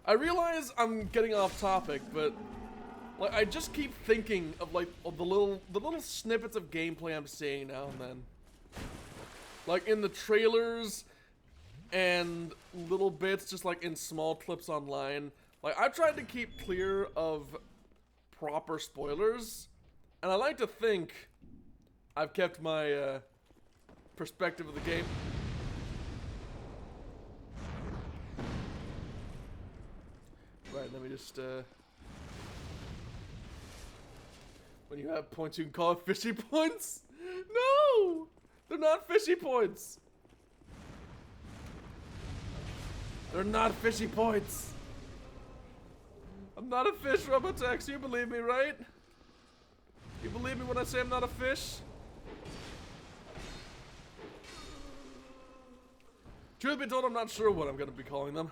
I realize I'm getting off topic, but like I just keep thinking of like the little snippets of gameplay I'm seeing now and then. Like in the trailers and little bits just like in small clips online. Like I've tried to keep clear of proper spoilers, and I like to think I've kept my perspective of the game. Right, let me just when you have points, you can call it fishy points? No! They're not fishy points! They're not fishy points! I'm not a fish, Robotex. You believe me, right? You believe me when I say I'm not a fish? Truth be told, I'm not sure what I'm gonna be calling them.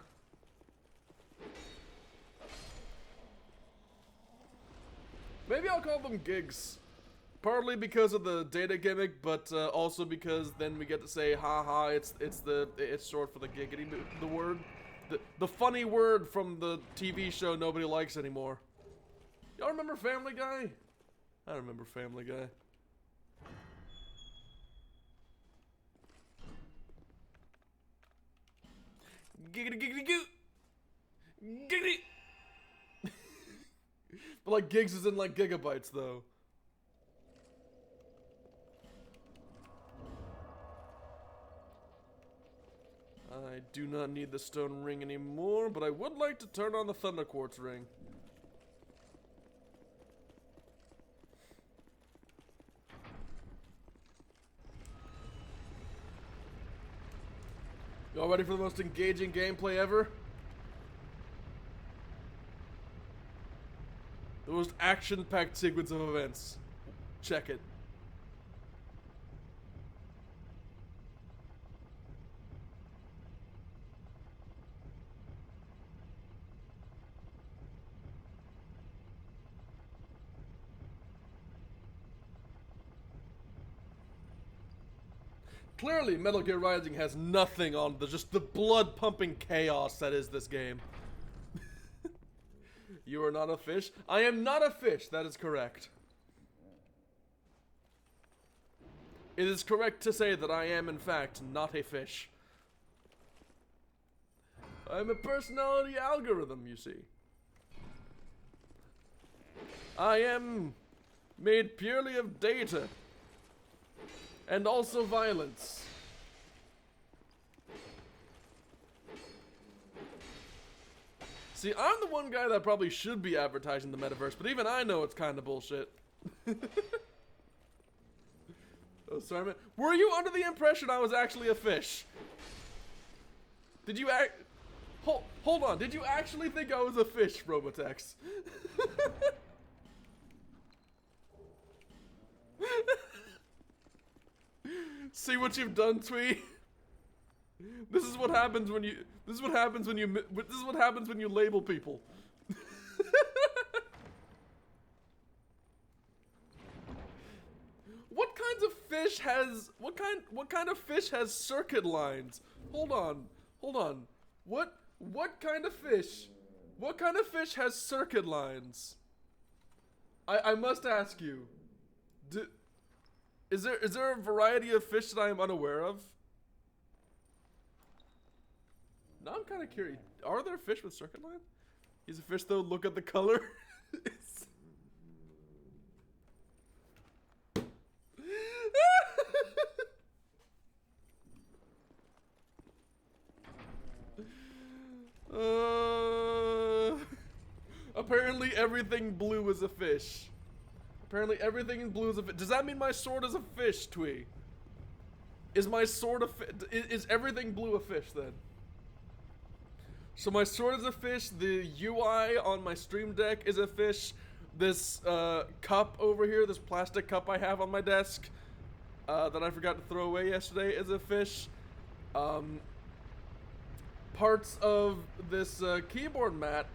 Maybe I'll call them gigs. Partly because of the data gimmick, but also because then we get to say, haha, it's short for the giggity, the word. The funny word from the TV show nobody likes anymore. Y'all remember Family Guy? I remember Family Guy. Giggity giggity goo! Giggity! But like gigs is in like gigabytes though. I do not need the stone ring anymore, but I would like to turn on the thunder quartz ring. Y'all ready for the most engaging gameplay ever? The most action-packed sequence of events. Check it. Clearly, Metal Gear Rising has nothing on just the blood-pumping chaos that is this game. You are not a fish? I am not a fish, that is correct. It is correct to say that I am, in fact, not a fish. I'm a personality algorithm, you see. I am made purely of data. And also violence. See, I'm the one guy that probably should be advertising the metaverse, but even I know it's kind of bullshit. Oh, sorry, man. Were you under the impression I was actually a fish? Did you hold on, did you actually think I was a fish, Robotex? See what you've done, Twee? This is what happens when you label people. What kind of fish has circuit lines? Hold on. What kind of fish? What kind of fish has circuit lines? I must ask you. Is there a variety of fish that I am unaware of? No, I'm kind of curious. Are there fish with circuit line? He's a fish though. Look at the color. Apparently everything blue is a fish. Apparently everything in blue is a fish. Does that mean my sword is a fish, Twee? Is my sword a fish? Is everything blue a fish then? So my sword is a fish, the UI on my stream deck is a fish, this cup over here, this plastic cup I have on my desk that I forgot to throw away yesterday is a fish. Parts of this keyboard mat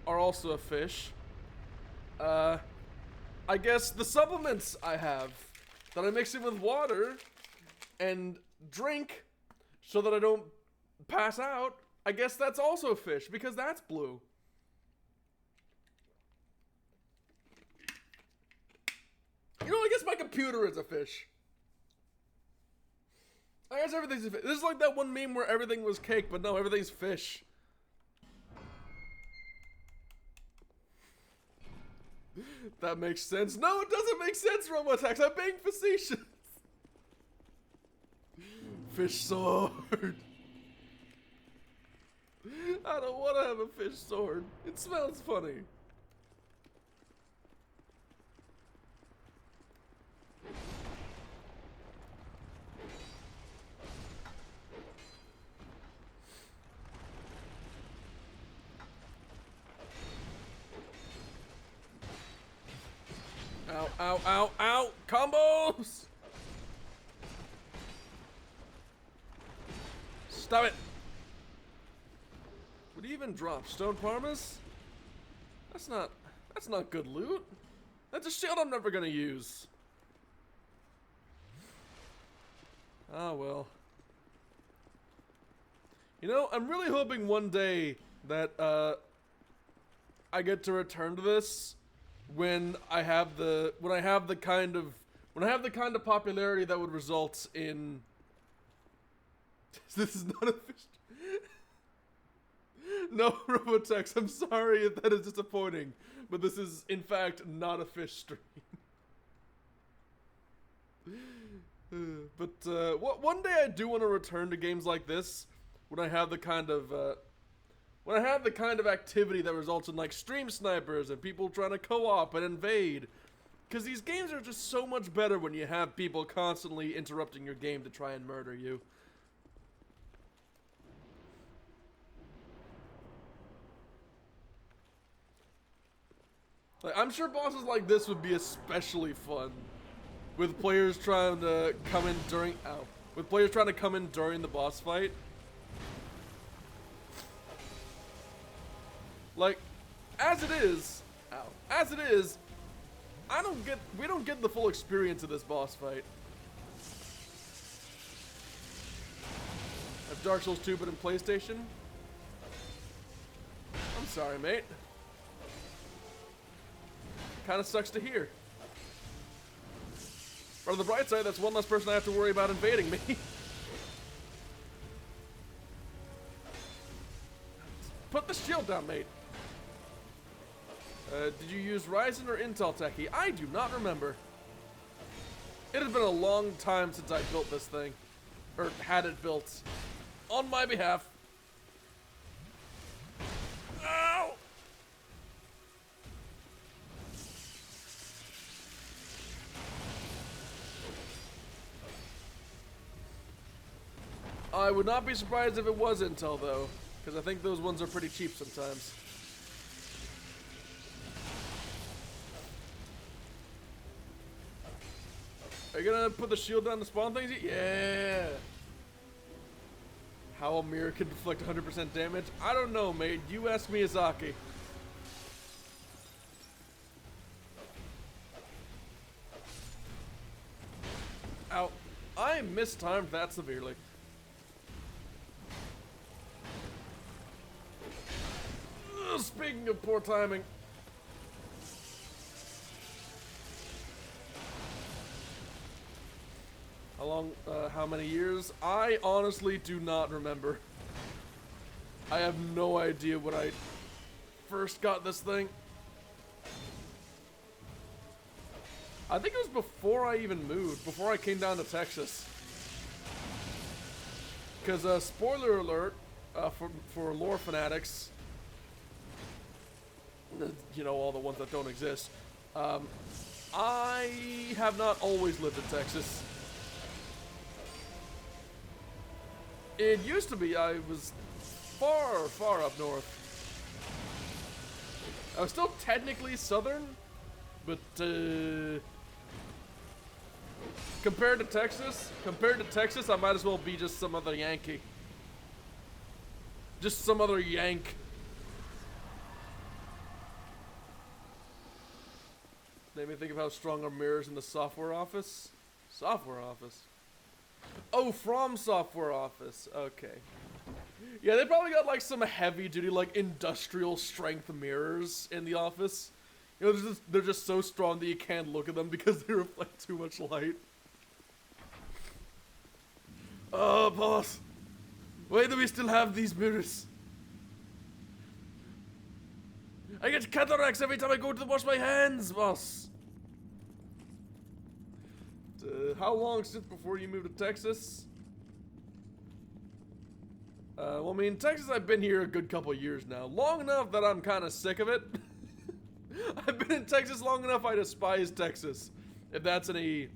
are also a fish. I guess the supplements I have that I mix in with water and drink so that I don't pass out, I guess that's also fish because that's blue. You know, I guess my computer is a fish. I guess everything's a fish. This is like that one meme where everything was cake, but no, everything's fish. That makes sense. No, it doesn't make sense, Robotax. I'm being facetious. Fish sword. I don't want to have a fish sword. It smells funny. Ow, ow, ow, ow! Combos! Stop it! Would he even drop stone parmas? That's not good loot. That's a shield I'm never gonna use. Ah, well. You know, I'm really hoping one day that, I get to return to this when I have the kind of popularity that would result in this is not a fish. No, Robotex, I'm sorry if that is disappointing, but this is in fact not a fish stream. But one day I do want to return to games like this when I have the kind of activity that results in like stream snipers and people trying to co-op and invade. Because these games are just so much better when you have people constantly interrupting your game to try and murder you. Like, I'm sure bosses like this would be especially fun with players trying to come in during the boss fight. Like, as it is, we don't get the full experience of this boss fight. Of Dark Souls 2 but in PlayStation? I'm sorry, mate. Kinda sucks to hear. But on the bright side, that's one less person I have to worry about invading me. Put the shield down, mate. Did you use Ryzen or Intel Techie? I do not remember. It has been a long time since I built this thing. Or had it built. On my behalf. Ow! I would not be surprised if it was Intel, though. Because I think those ones are pretty cheap sometimes. Are you gonna put the shield down to spawn things? Yeah! How a mirror can deflect 100% damage? I don't know, mate. You ask Miyazaki. Ow. I mistimed that severely. Ugh, speaking of poor timing. How many years? I honestly do not remember. I have no idea when I first got this thing. I think it was before I even moved, before I came down to Texas. Because, spoiler alert, for lore fanatics, you know, all the ones that don't exist, I have not always lived in Texas. It used to be I was far, far up north. I was still technically southern, but compared to Texas, I might as well be just some other Yankee. Just some other Yank. Made me think of how strong are mirrors in the software office. Software office. Oh, from Software Office. Okay. Yeah, they probably got like some heavy duty, like industrial strength mirrors in the office. You know, they're just so strong that you can't look at them because they reflect too much light. Oh, boss. Why do we still have these mirrors? I get cataracts every time I go to wash my hands, boss. How long since before you moved to Texas? Well, I mean, Texas, I've been here a good couple years now. Long enough that I'm kind of sick of it. I've been in Texas long enough I despise Texas. If that's any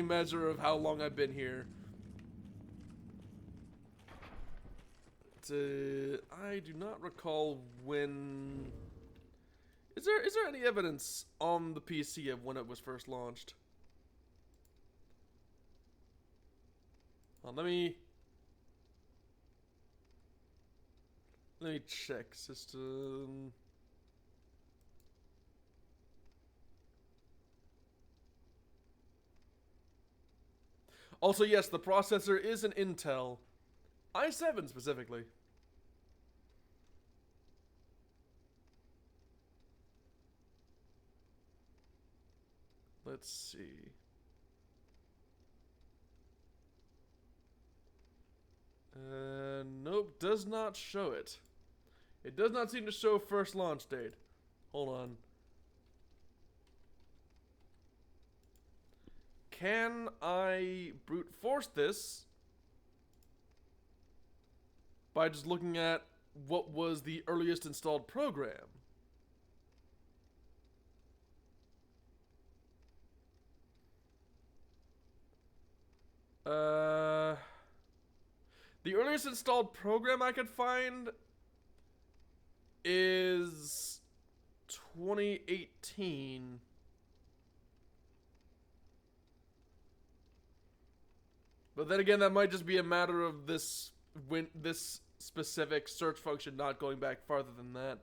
measure of how long I've been here. I do not recall when. Is there any evidence on the PC of when it was first launched? Let me check system. Also, yes, the processor is an Intel i7 specifically. Let's see. Nope, does not show it. It does not seem to show first launch date. Hold on. Can I brute force this by just looking at what was the earliest installed program? The earliest installed program I could find is 2018. But then again, that might just be a matter of this specific search function not going back farther than that.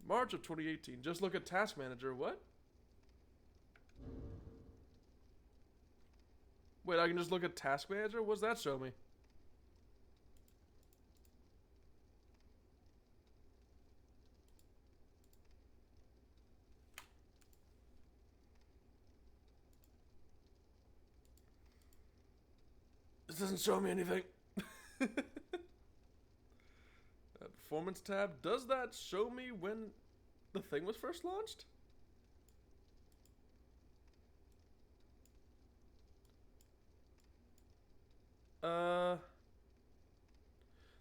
March of 2018. Just look at Task Manager. What? Wait, I can just look at Task Manager? What does that show me? This doesn't show me anything. Performance tab. Does that show me when the thing was first launched?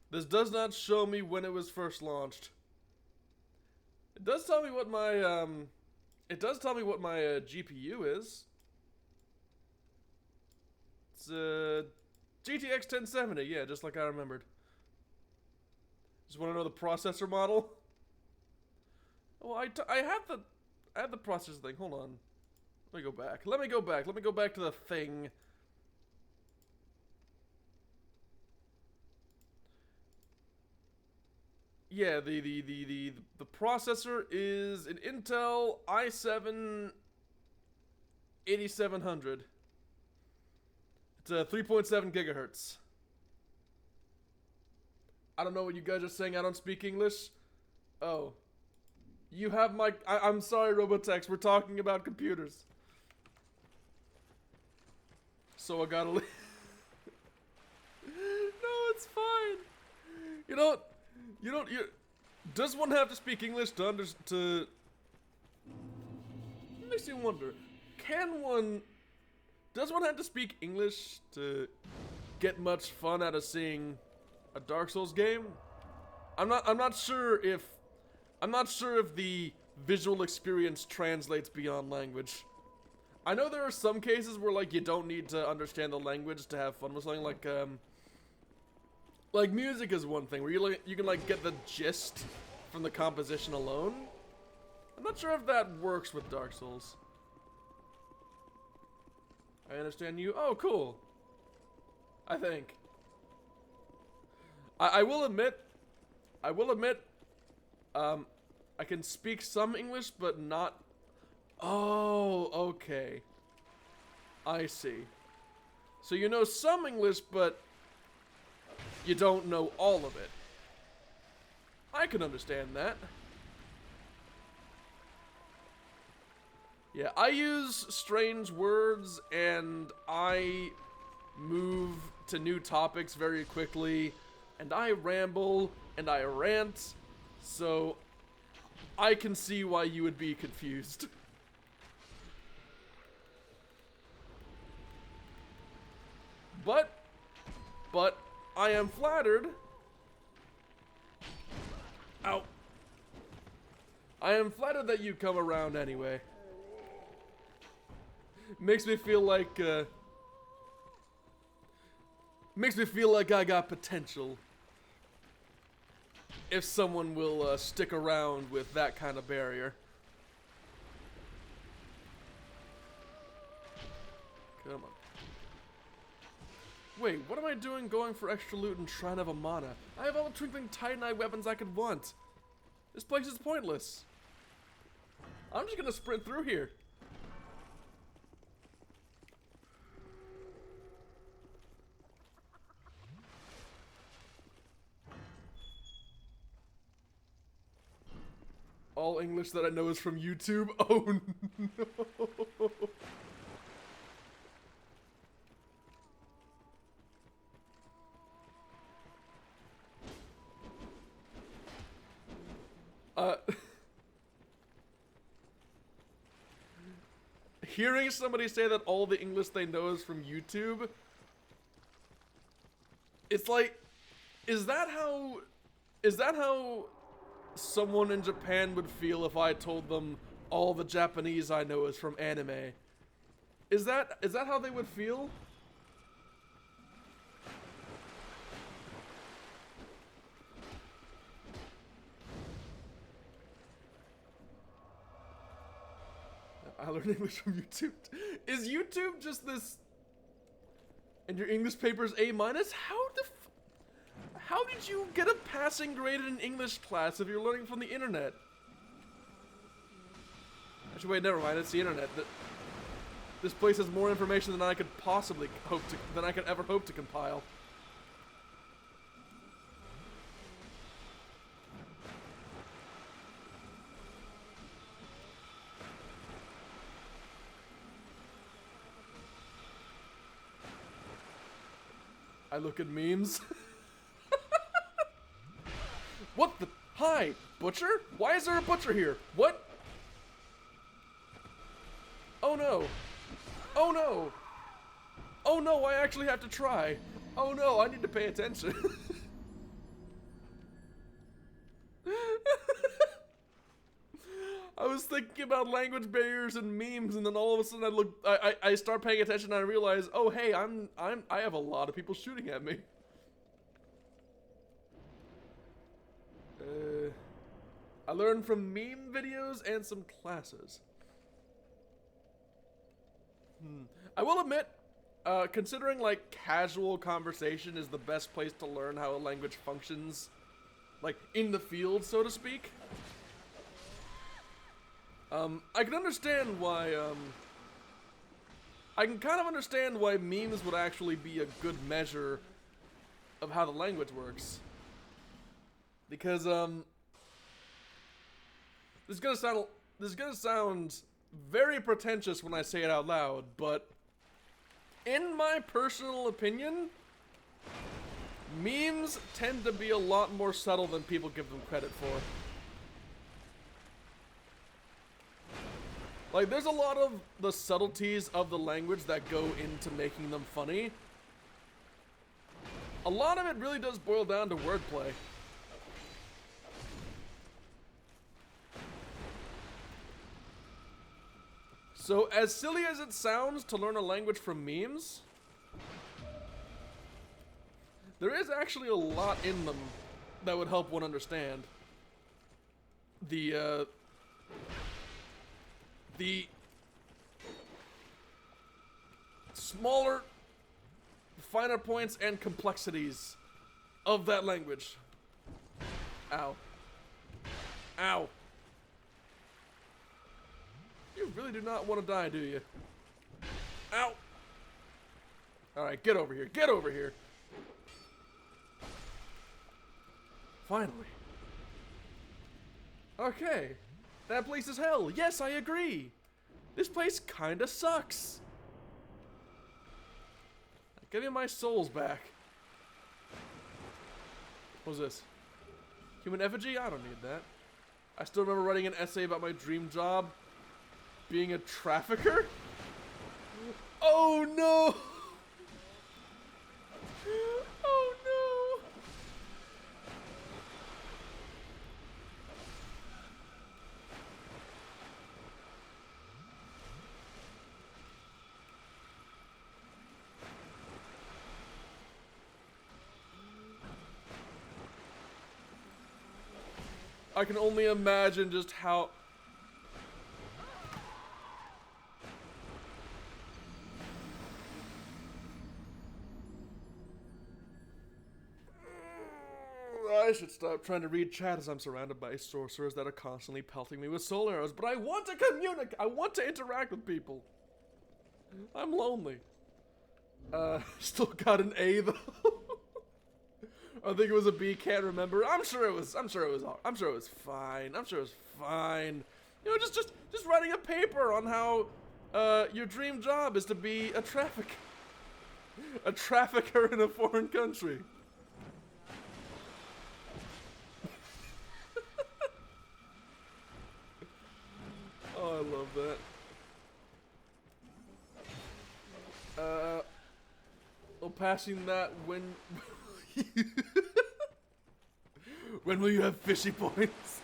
This does not show me when it was first launched. It does tell me what my GPU is. It's GTX 1070, yeah, just like I remembered. Just want to know the processor model? Well, I have the processor thing. Hold on. Let me go back. Let me go back to the thing. Yeah, the processor is an Intel i7 8700. It's a 3.7 gigahertz. I don't know what you guys are saying. I don't speak English. Oh. You have my... I'm sorry, Robotex. We're talking about computers. So I gotta leave. No, it's fine. You don't... Does one have to speak English to understand? Makes you wonder. Does one have to speak English to get much fun out of seeing a Dark Souls game? I'm not sure if the visual experience translates beyond language. I know there are some cases where like you don't need to understand the language to have fun with something, like music is one thing where you can like get the gist from the composition alone. I'm not sure if that works with Dark Souls. I understand you. Oh, cool. I think. I will admit, I can speak some English, but not... Oh, okay. I see. So you know some English, but you don't know all of it. I can understand that. Yeah, I use strange words, and I move to new topics very quickly, and I ramble, and I rant, So, I can see why you would be confused. But I am flattered. Ow. I am flattered that you come around anyway. Makes me feel like I got potential. If someone will stick around with that kind of barrier. Come on. Wait, what am I doing going for extra loot in Shrine of Amana? I have all the twinkling titanite weapons I could want. This place is pointless. I'm just gonna sprint through here. All English that I know is from YouTube. Oh no. Hearing somebody say that all the English they know is from YouTube, it's like, is that how someone in Japan would feel if I told them all the Japanese I know is from anime? Is that how they would feel? I learned English from YouTube. Is YouTube just this? And your English paper's A-? How did you get a passing grade in English class if you're learning from the internet? Actually, wait, never mind. It's the internet. This place has more information than I could possibly ever hope to compile. I look at memes. What the? Hi, butcher? Why is there a butcher here? What? Oh no. Oh no. Oh no, I actually have to try. Oh no, I need to pay attention. I was thinking about language barriers and memes, and then all of a sudden I start paying attention and I realize, oh hey, I have a lot of people shooting at me. I learned from meme videos and some classes. I will admit, considering like casual conversation is the best place to learn how a language functions, like in the field, so to speak. I can understand why, I can kind of understand why memes would actually be a good measure of how the language works. Because, this is gonna sound very pretentious when I say it out loud, but in my personal opinion, memes tend to be a lot more subtle than people give them credit for. Like, there's a lot of the subtleties of the language that go into making them funny. A lot of it really does boil down to wordplay. So, as silly as it sounds to learn a language from memes, there is actually a lot in them that would help one understand. The smaller, finer points and complexities of that language. Ow. Ow. You really do not want to die, do you? Ow. Alright, get over here. Get over here. Finally. Okay. That place is hell. Yes, I agree. This place kinda sucks. Give me my souls back. What's this? Human effigy? I don't need that. I still remember writing an essay about my dream job being a trafficker. Oh no! Oh no! I can only imagine just how... I should stop trying to read chat as I'm surrounded by sorcerers that are constantly pelting me with soul arrows, but I want to communicate! I want to interact with people! I'm lonely. Still got an A though. I think it was a B, can't remember. I'm sure it was fine. I'm sure it was fine. You know, just writing a paper on how your dream job is to be a trafficker in a foreign country. Oh, I love that. Well, passing that, when when will you have fishy points?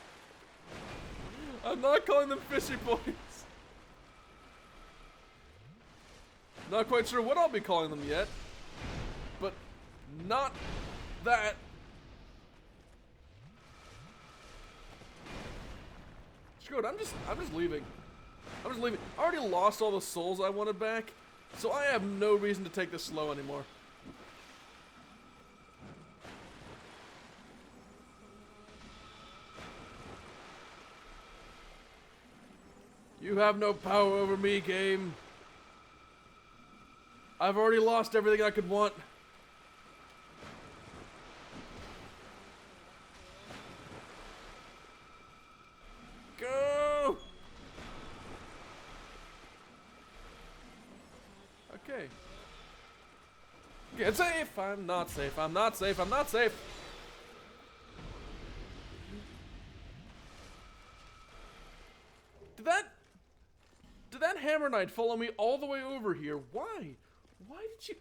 I'm not calling them fishy points. Not quite sure what I'll be calling them yet, but not that. Screw it, I'm just leaving. I'm just leaving. I already lost all the souls I wanted back, so I have no reason to take this slow anymore. You have no power over me, game. I've already lost everything I could want. Go! Okay. Get safe! I'm not safe. I'm not safe. I'm not safe. Did that Hammer Knight follow me all the way over here? Why? Why did you...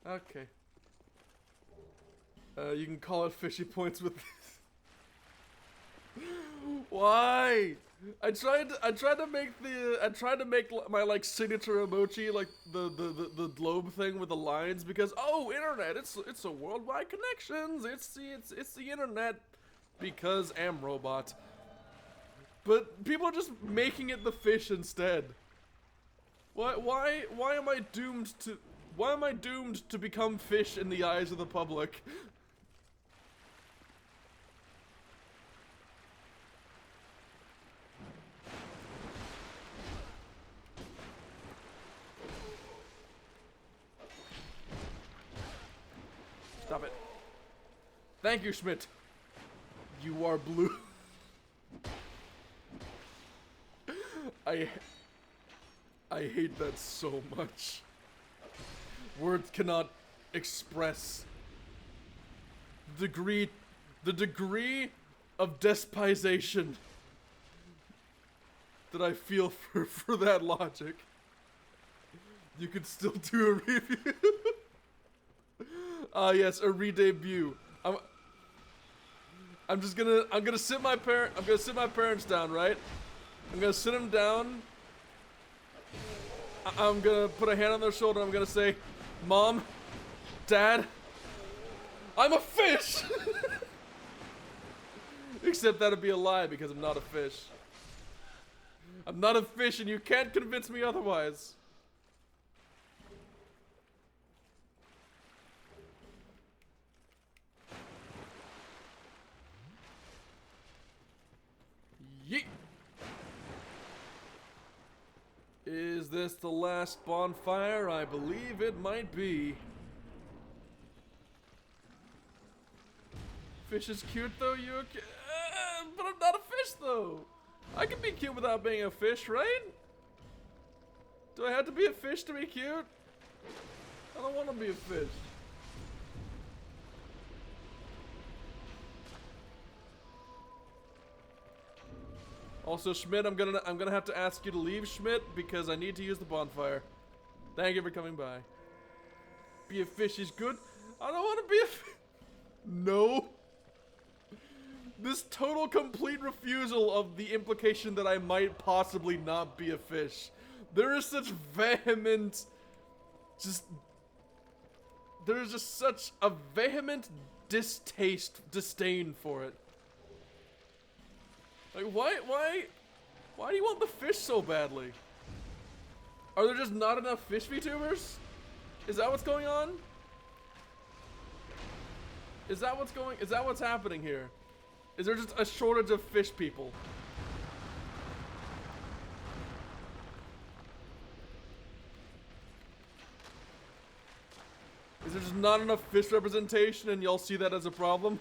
Okay. You can call it fishy points with this. Why? I tried to make my like signature emoji, like the globe thing with the lines, because oh, internet, it's a worldwide connections. It's the internet because I'm robot. But people are just making it the fish instead. Why am I doomed to become fish in the eyes of the public? Stop it. Thank you, Schmidt. You are blue. I hate that so much. Words cannot express the degree of despisation that I feel for that logic. You could still do a review. Yes, a re-debut. I'm gonna sit my parents down, right? I'm gonna sit them down. I'm gonna put a hand on their shoulder. I'm gonna say, Mom, Dad, I'm a fish! Except that'd be a lie because I'm not a fish. I'm not a fish and you can't convince me otherwise. Yeet! Is this the last bonfire? I believe it might be. Fish is cute though, you okay? But I'm not a fish though. I can be cute without being a fish, right? Do I have to be a fish to be cute? I don't want to be a fish. Also, Schmidt, I'm gonna have to ask you to leave, Schmidt, because I need to use the bonfire. Thank you for coming by. Be a fish is good. I don't want to be a fish. No. This total complete refusal of the implication that I might possibly not be a fish. There is such vehement, there is just such a vehement disdain for it. Like, why do you want the fish so badly? Are there just not enough fish VTubers? Is that what's going on? Is that what's happening here? Is there just a shortage of fish people? Is there just not enough fish representation and y'all see that as a problem?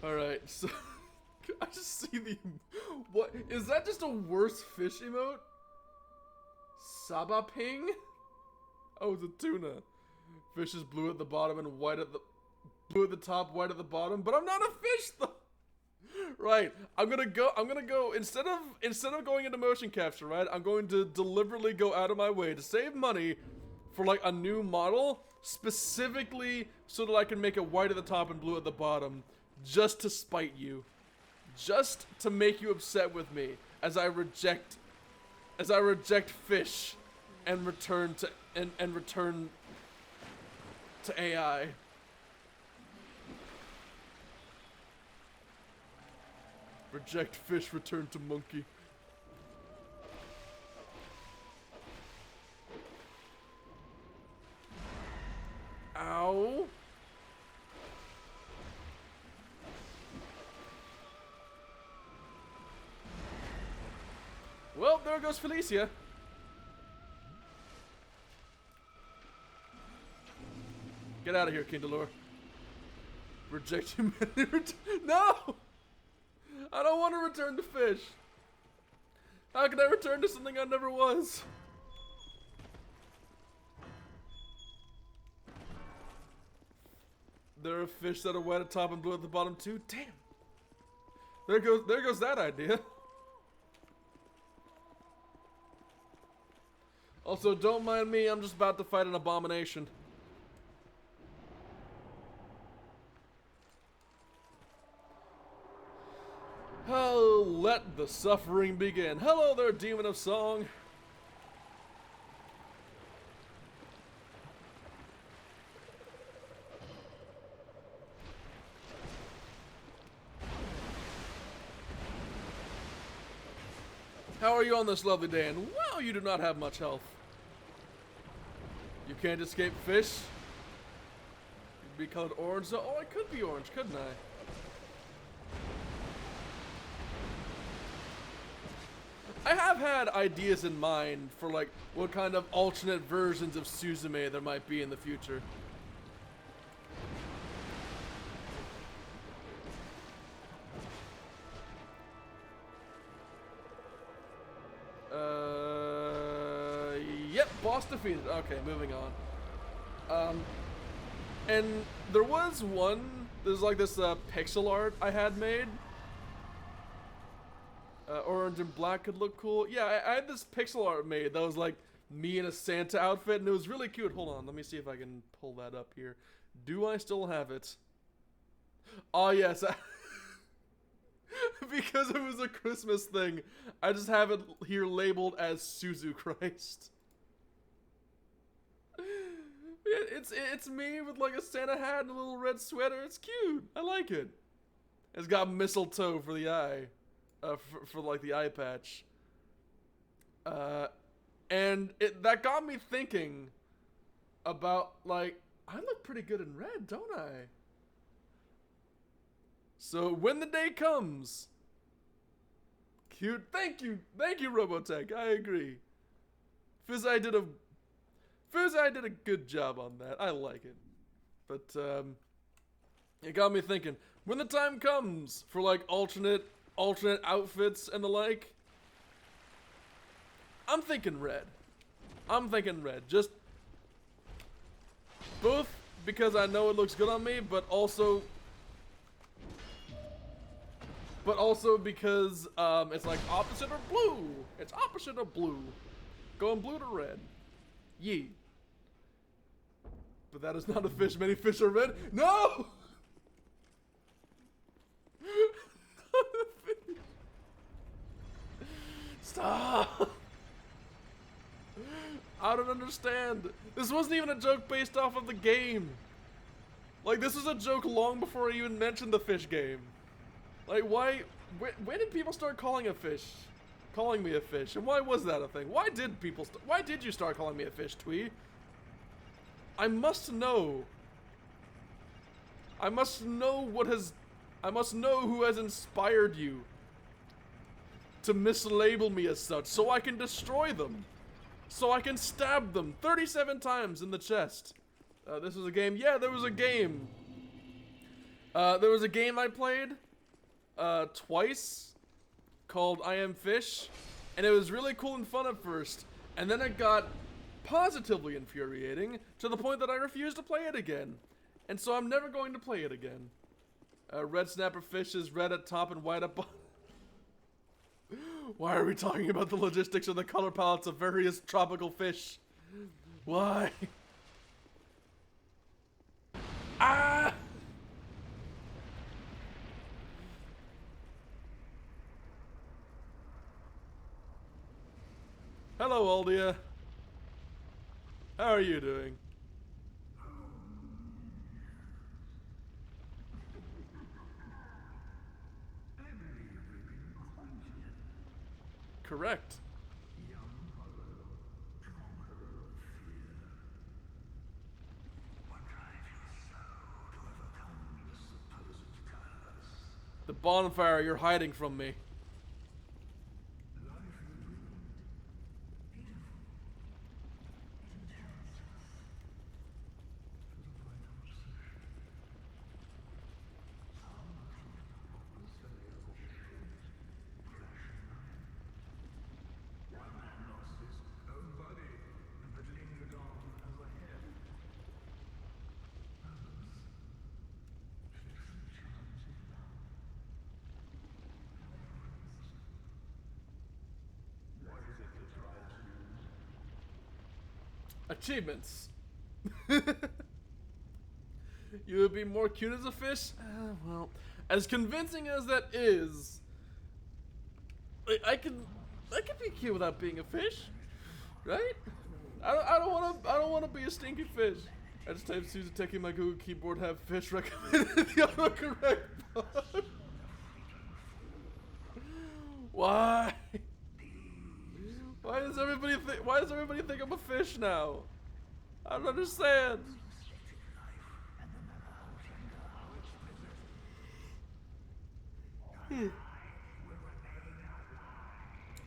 Alright, so I just see the what is that just a worse fish emote? Saba ping? Oh, it's a tuna. Fish is blue at the bottom and white at the blue at the top, white at the bottom, but I'm not a fish though. Right. I'm gonna go instead of going into motion capture, right? I'm going to deliberately go out of my way to save money for like a new model, specifically so that I can make it white at the top and blue at the bottom, just to spite you. Just to make you upset with me as I reject fish and return to return to AI. Reject fish, return to monkey. Ow. Well, there goes Felicia. Get out of here, Kindalore. Reject humanity. No! I don't want to return to fish. How can I return to something I never was? There are fish that are white at top and blue at the bottom too. Damn. There goes that idea. Also, don't mind me. I'm just about to fight an abomination. Oh, let the suffering begin. Hello there, demon of song. How are you on this lovely day? And wow, you do not have much health. You can't escape fish? You'd be colored orange. Oh, I could be orange, couldn't I? I have had ideas in mind for like what kind of alternate versions of Suzume there might be in the future. Yep, boss defeated. Okay, moving on. And there was one, there's like this pixel art I had made. Orange and black could look cool. Yeah, I had this pixel art made that was like me in a Santa outfit, and it was really cute. Hold on, let me see if I can pull that up here. Do I still have it? Oh, yes. Because it was a Christmas thing, I just have it here labeled as Suzu Christ. It's me with like a Santa hat and a little red sweater. It's cute. I like it. It's got mistletoe for the eye. For like the eye patch. And that got me thinking about like, I look pretty good in red, don't I? So when the day comes, cute. Thank you, Robotech. I agree. Fizz-Eye did a good job on that. I like it, but it got me thinking. When the time comes for like alternate outfits and the like, I'm thinking red. Just both because I know it looks good on me, but also because it's like opposite of blue. It's opposite of blue. Going blue to red. Yee. But that is not a fish. Many fish are red. No! Stop! I don't understand. This wasn't even a joke based off of the game. Like, this was a joke long before I even mentioned the fish game. Like, why? When did people start calling me a fish? And why was that a thing? Why did you start calling me a fish, Twee? I must know. I must know who has inspired you to mislabel me as such, so I can destroy them. So I can stab them 37 times in the chest. This was a game. Yeah, there was a game. There was a game I played twice called I Am Fish, and it was really cool and fun at first, and then it got positively infuriating to the point that I refused to play it again, and so I'm never going to play it again. Red snapper fish is red at top and white at bottom. Why are we talking about the logistics of the color palettes of various tropical fish? Why? Ah! Hello, Aldia. How are you doing? Correct. The bonfire, you're hiding from me. Achievements. You would be more cute as a fish? Well, as convincing as that is, I can be cute without being a fish, right? I don't wanna be a stinky fish. I just typed Susan taking my Google keyboard, have fish recommended the autocorrect button. Why? Why does everybody think I'm a fish now? I don't understand.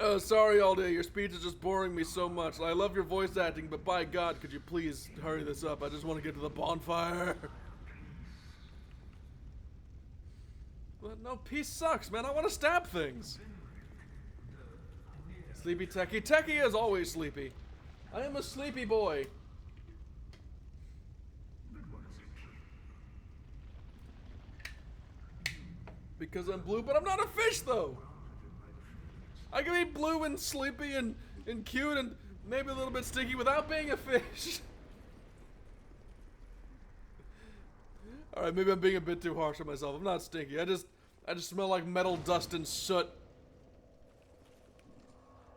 Oh, sorry, Aldia. Your speech is just boring me so much. I love your voice acting, but by God, could you please hurry this up? I just want to get to the bonfire. But no, peace sucks, man. I want to stab things. Sleepy Techie. Techie is always sleepy. I am a sleepy boy. Because I'm blue, but I'm not a fish, though. I can be blue and sleepy and cute and maybe a little bit stinky without being a fish. Alright, maybe I'm being a bit too harsh on myself. I'm not stinky. I just smell like metal dust and soot.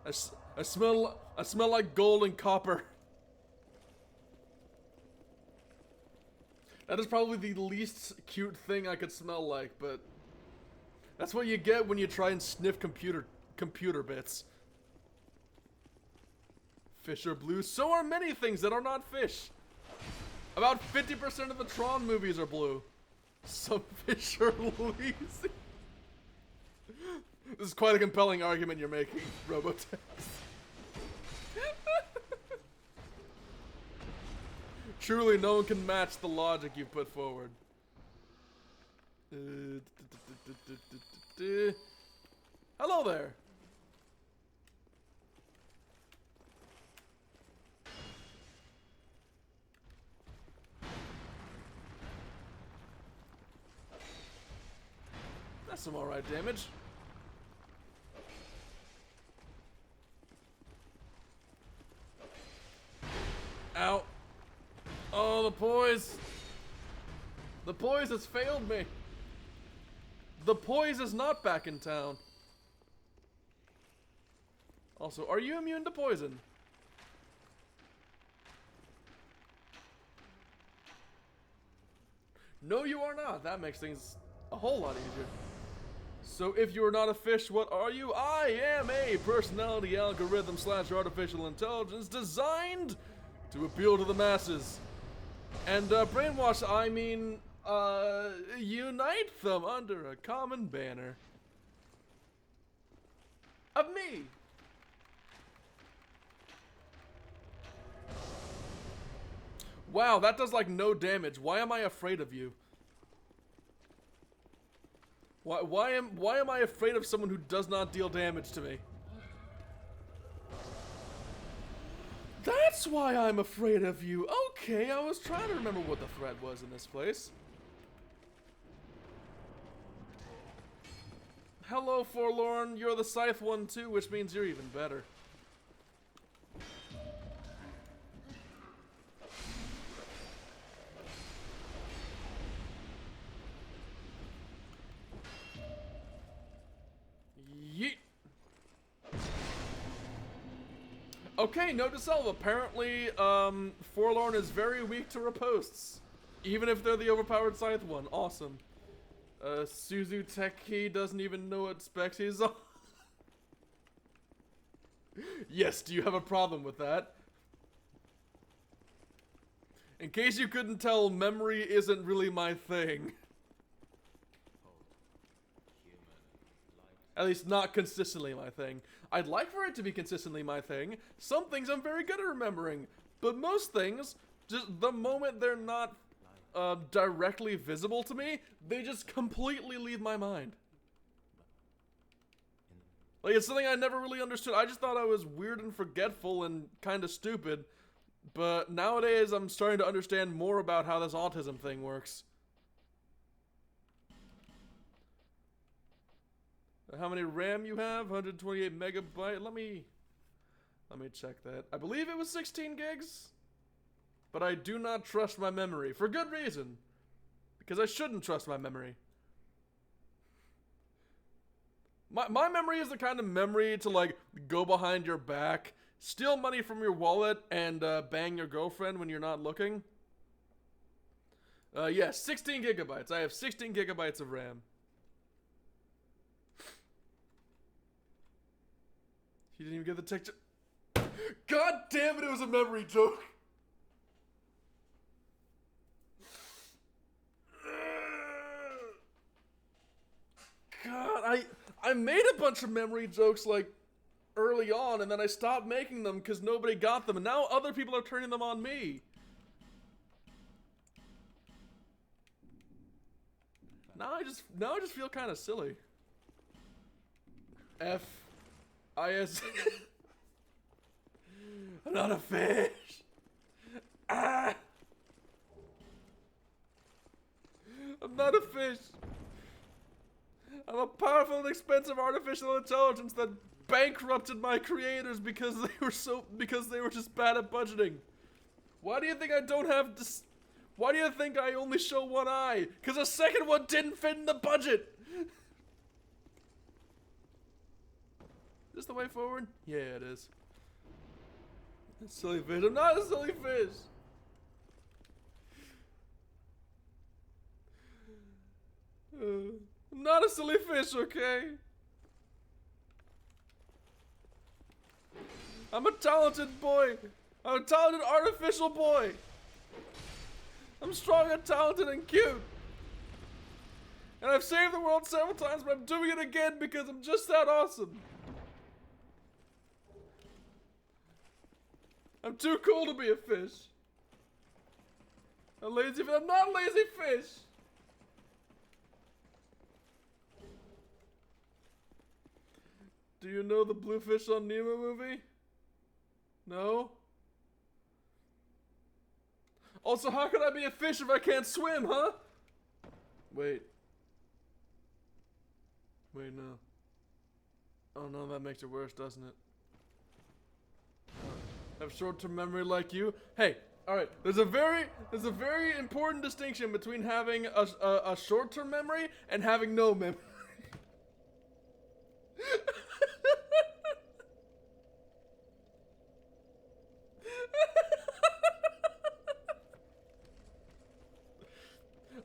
I smell like gold and copper. That is probably the least cute thing I could smell like, but that's what you get when you try and sniff computer bits. Fish are blue. So are many things that are not fish. About 50% of the Tron movies are blue. Some fish are lazy. This is quite a compelling argument you're making, Robotex. Truly, no one can match the logic you put forward. Hello there. That's some alright damage. Ow. Oh, the poise. The poise has failed me. The poise is not back in town. Also, are you immune to poison? No, you are not. That makes things a whole lot easier. So if you are not a fish, what are you? I am a personality algorithm / artificial intelligence designed to appeal to the masses. And brainwash, I mean, unite them under a common banner of me. Wow, that does like no damage. Why am I afraid of you? Why am I afraid of someone who does not deal damage to me? That's why I'm afraid of you. Okay, I was trying to remember what the threat was in this place. Hello, Forlorn. You're the Scythe one too, which means you're even better. Yeet. Okay, note to self. Apparently, Forlorn is very weak to riposts. Even if they're the overpowered Scythe one. Awesome. Suzu Teki doesn't even know what specs he's on. Yes, do you have a problem with that? In case you couldn't tell, memory isn't really my thing. At least not consistently my thing. I'd like for it to be consistently my thing. Some things I'm very good at remembering. But most things, just the moment they're not directly visible to me, they just completely leave my mind. Like, it's something I never really understood. I just thought I was weird and forgetful and kind of stupid. But nowadays, I'm starting to understand more about how this autism thing works. How many RAM you have? 128 megabyte. Let me check that. I believe it was 16 gigs. But I do not trust my memory for good reason. Because I shouldn't trust my memory. My memory is the kind of memory to like go behind your back, steal money from your wallet, and bang your girlfriend when you're not looking. Yeah, 16 gigabytes. I have 16 gigabytes of RAM. He didn't even get the texture. God damn it, it was a memory joke. God, I made a bunch of memory jokes like early on, and then I stopped making them because nobody got them, and now other people are turning them on me. Now I just feel kind of silly. F-I-S. I'm not a fish. Ah. I'm not a fish. I'm a powerful and expensive artificial intelligence that bankrupted my creators because they were just bad at budgeting. Why do you think I don't have this? Why do you think I only show one eye? Because the second one didn't fit in the budget. Is this the way forward? Yeah, it is. Silly fish. I'm not a silly fish. I'm not a silly fish, okay? I'm a talented boy. I'm a talented artificial boy. I'm strong and talented and cute. And I've saved the world several times, but I'm doing it again because I'm just that awesome. I'm too cool to be a fish. I'm lazy, but I'm not a lazy fish. Do you know the Bluefish on Nemo movie? No? Also, how could I be a fish if I can't swim, huh? Wait. Wait, no. Oh no, that makes it worse, doesn't it? Have short-term memory like you? Hey, alright, there's a very important distinction between having a short-term memory and having no memory.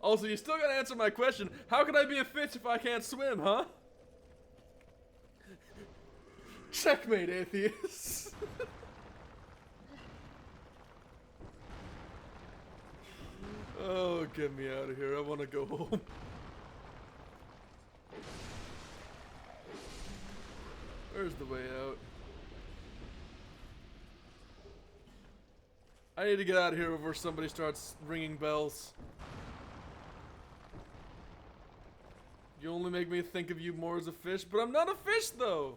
Also, you still gotta answer my question. How can I be a fish if I can't swim, huh? Checkmate, atheists. Oh, get me out of here. I want to go home. Where's the way out? I need to get out of here before somebody starts ringing bells. You only make me think of you more as a fish, but I'm not a fish, though!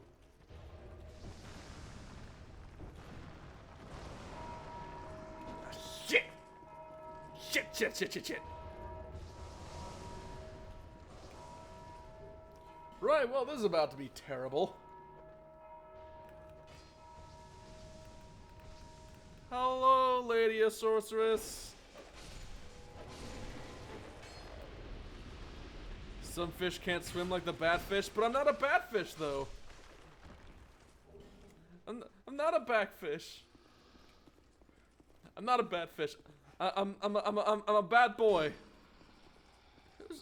Shit! Shit! Right, well, this is about to be terrible. Hello, lady a sorceress. Some fish can't swim like the batfish, but I'm not a batfish, though. I'm not a backfish. I'm not a batfish. I'm a bad boy.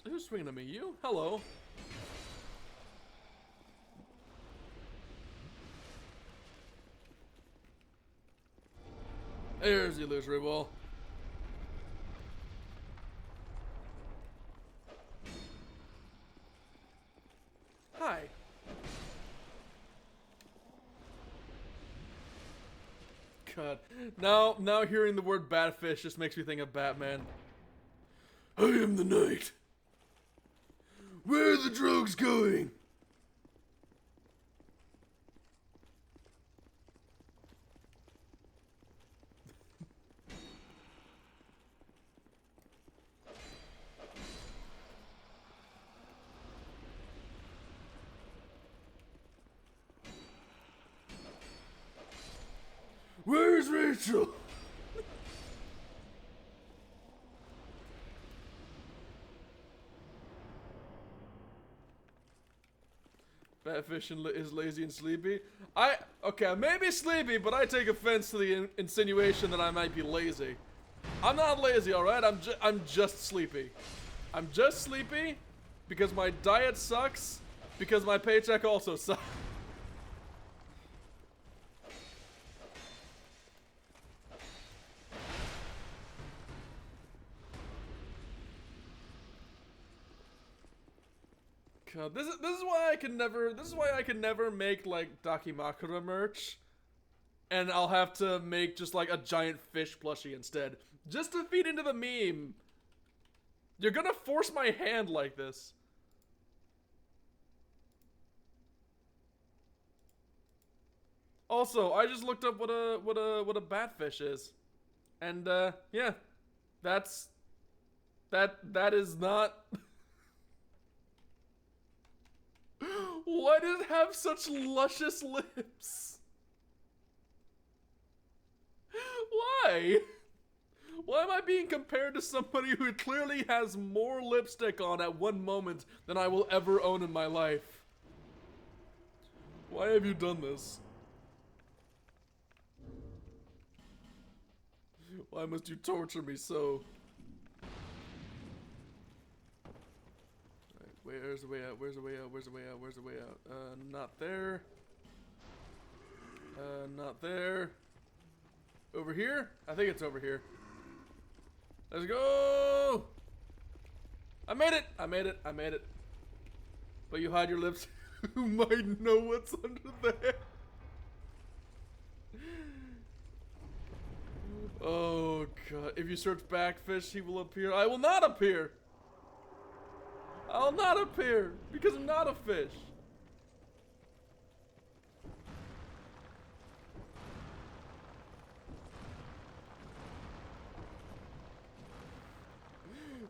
Who's swinging at me? You? Hello. There's the illusory wall. Hi. God. Now hearing the word batfish just makes me think of Batman. I am the night. Where are the drugs going? Where's Rachel? Batfish is lazy and sleepy. Okay, I may be sleepy, but I take offense to the insinuation that I might be lazy. I'm not lazy, all right? I'm just sleepy. I'm just sleepy because my diet sucks, because my paycheck also sucks. God, this is why I can never make like Dakimakura merch, and I'll have to make just like a giant fish plushie instead, just to feed into the meme. You're gonna force my hand like this. Also, I just looked up what a batfish is, and yeah, that is not. Why does it have such luscious lips? Why? Why am I being compared to somebody who clearly has more lipstick on at one moment than I will ever own in my life? Why have you done this? Why must you torture me so? Where's the way out? Where's the way out? Where's the way out? Where's the way out? Not there. Not there. Over here? I think it's over here. Let's go! I made it! I made it! I made it. But you hide your lips. Who might know what's under there? Oh god. If you search backfish, he will appear. I will not appear! I'll not appear, because I'm not a fish.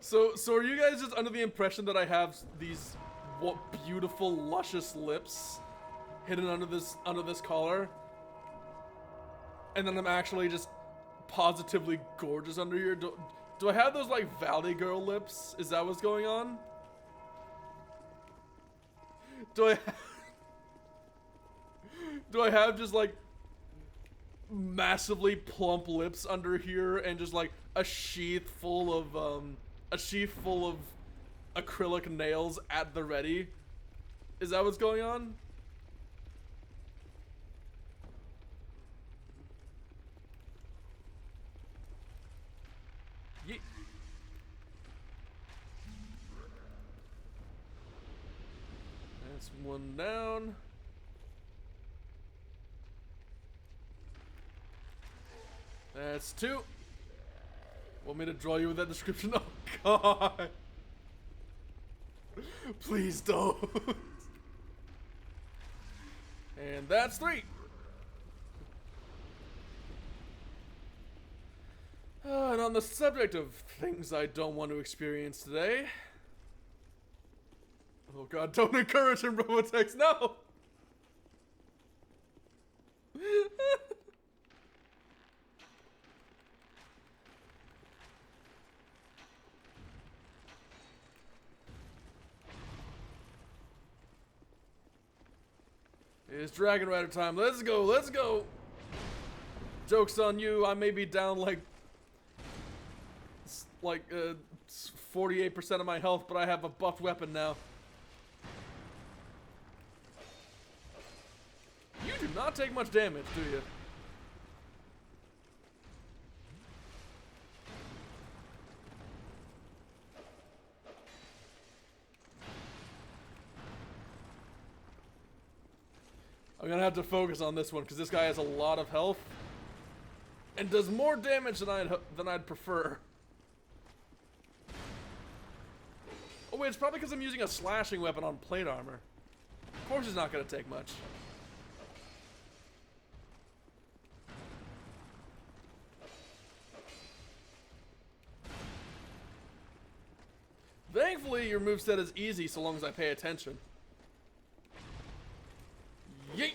So are you guys just under the impression that I have these what beautiful, luscious lips hidden under this collar. And then I'm actually just positively gorgeous under here. Do I have those like Valley Girl lips? Is that what's going on? Do I have just like massively plump lips under here and just like a sheath full of acrylic nails at the ready? Is that what's going on? Yeet. That's one down. That's two. Want me to draw you with that description? Oh god. Please don't. And that's three. And on the subject of things I don't want to experience today. Oh god, don't encourage him, Robotex, no! It's Dragon Rider time. Let's go, let's go! Joke's on you, I may be down like 48% of my health, but I have a buffed weapon now. You do not take much damage, do you? I'm gonna have to focus on this one because this guy has a lot of health and does more damage than I'd prefer. Oh wait, it's probably because I'm using a slashing weapon on plate armor. Of course it's not gonna take much. Thankfully, your moveset is easy so long as I pay attention. Yeet!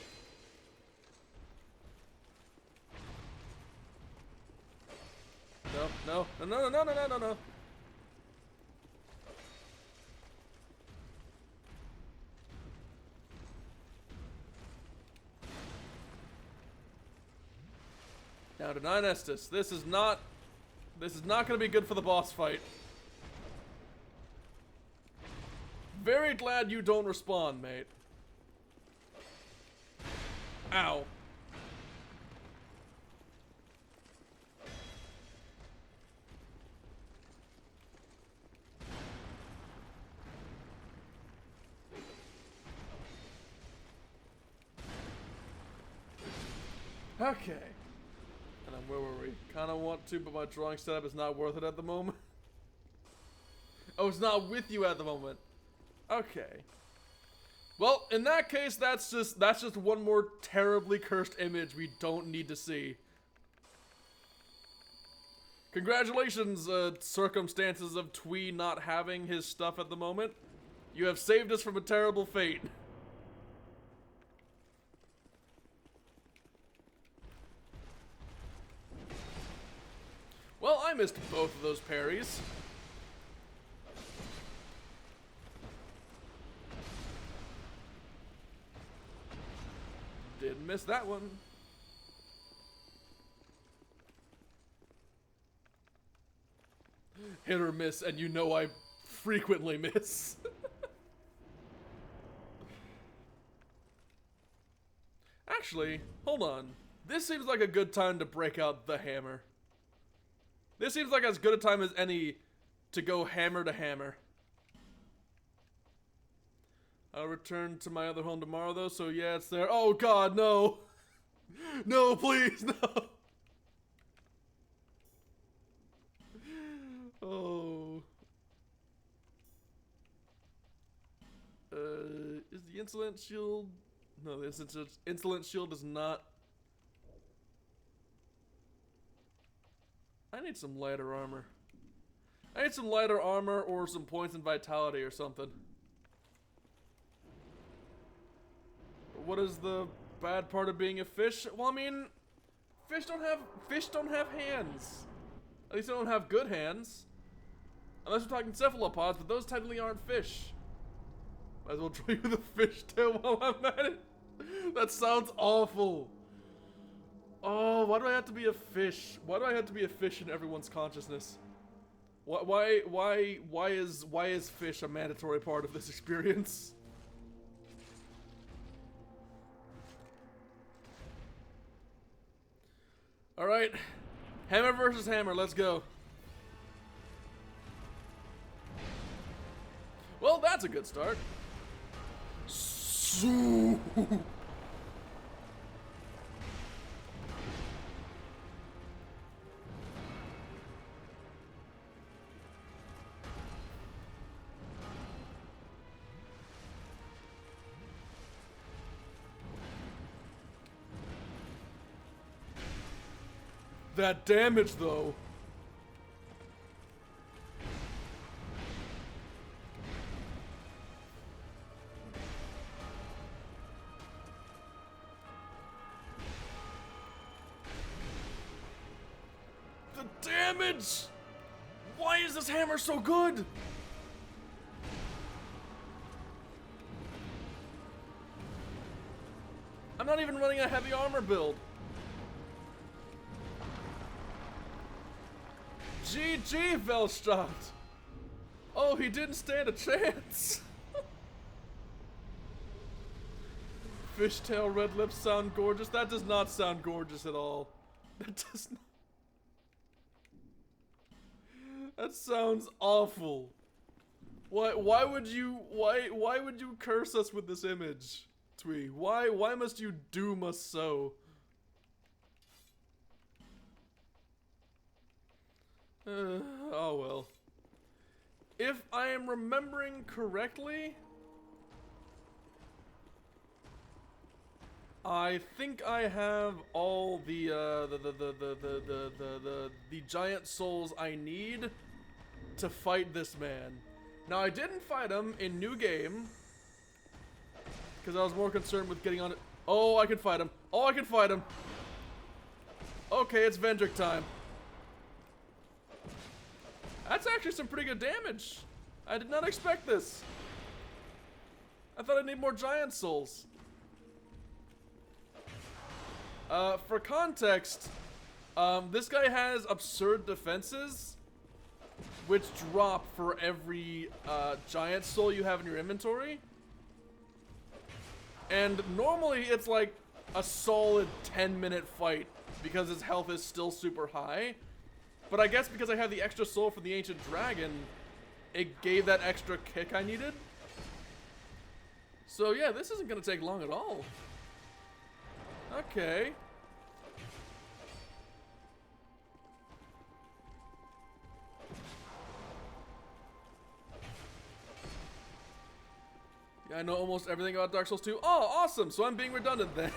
No. Now to 9 Estus. This is not gonna be good for the boss fight. Very glad you don't respond, mate. Ow. Okay. And then where were we? Kinda want to, but my drawing setup is not worth it at the moment. Oh, it's not with you at the moment. Okay. Well, in that case, that's just one more terribly cursed image we don't need to see. Congratulations, circumstances of Twee not having his stuff at the moment. You have saved us from a terrible fate. Well, I missed both of those parries. Didn't miss that one. Hit or miss, and you know I frequently miss. Actually, hold on. This seems like a good time to break out the hammer. This seems like as good a time as any to go hammer to hammer. I'll return to my other home tomorrow, though, so yeah, it's there. Oh, God, no. No, please, no. Oh. Is the insolent shield... No, the insolent shield is not... I need some lighter armor. I need some lighter armor or some points in vitality or something. what is the bad part of being a fish? Well, I mean, fish don't have hands. At least they don't have good hands. Unless we're talking cephalopods, but those technically aren't fish. Might as well draw you the fish tail while I'm at it. That sounds awful. Oh, why do I have to be a fish? Why do I have to be a fish in everyone's consciousness? Why is fish a mandatory part of this experience? All right, hammer versus hammer. Let's go. Well, that's a good start. So that damage, though. The damage! Why is this hammer so good? I'm not even running a heavy armor build. GG, Velstadt! Oh, he didn't stand a chance. Fishtail red lips sound gorgeous. That does not sound gorgeous at all. That does not. That sounds awful. Why would you curse us with this image, Twee? Why must you doom us so? Oh well. If I am remembering correctly, I think I have all the giant souls I need to fight this man. Now I didn't fight him in New Game because I was more concerned with getting on it. Oh, I can fight him. Oh, I can fight him. Okay, it's Vendrick time. That's actually some pretty good damage. I did not expect this. I thought I'd need more giant souls. For context, this guy has absurd defenses, which drop for every giant soul you have in your inventory. And normally it's like a solid 10-minute fight because his health is still super high. But I guess because I have the extra soul for the Ancient Dragon, it gave that extra kick I needed. So yeah, this isn't gonna take long at all. Okay. Yeah, I know almost everything about Dark Souls 2. Oh, awesome! So I'm being redundant then.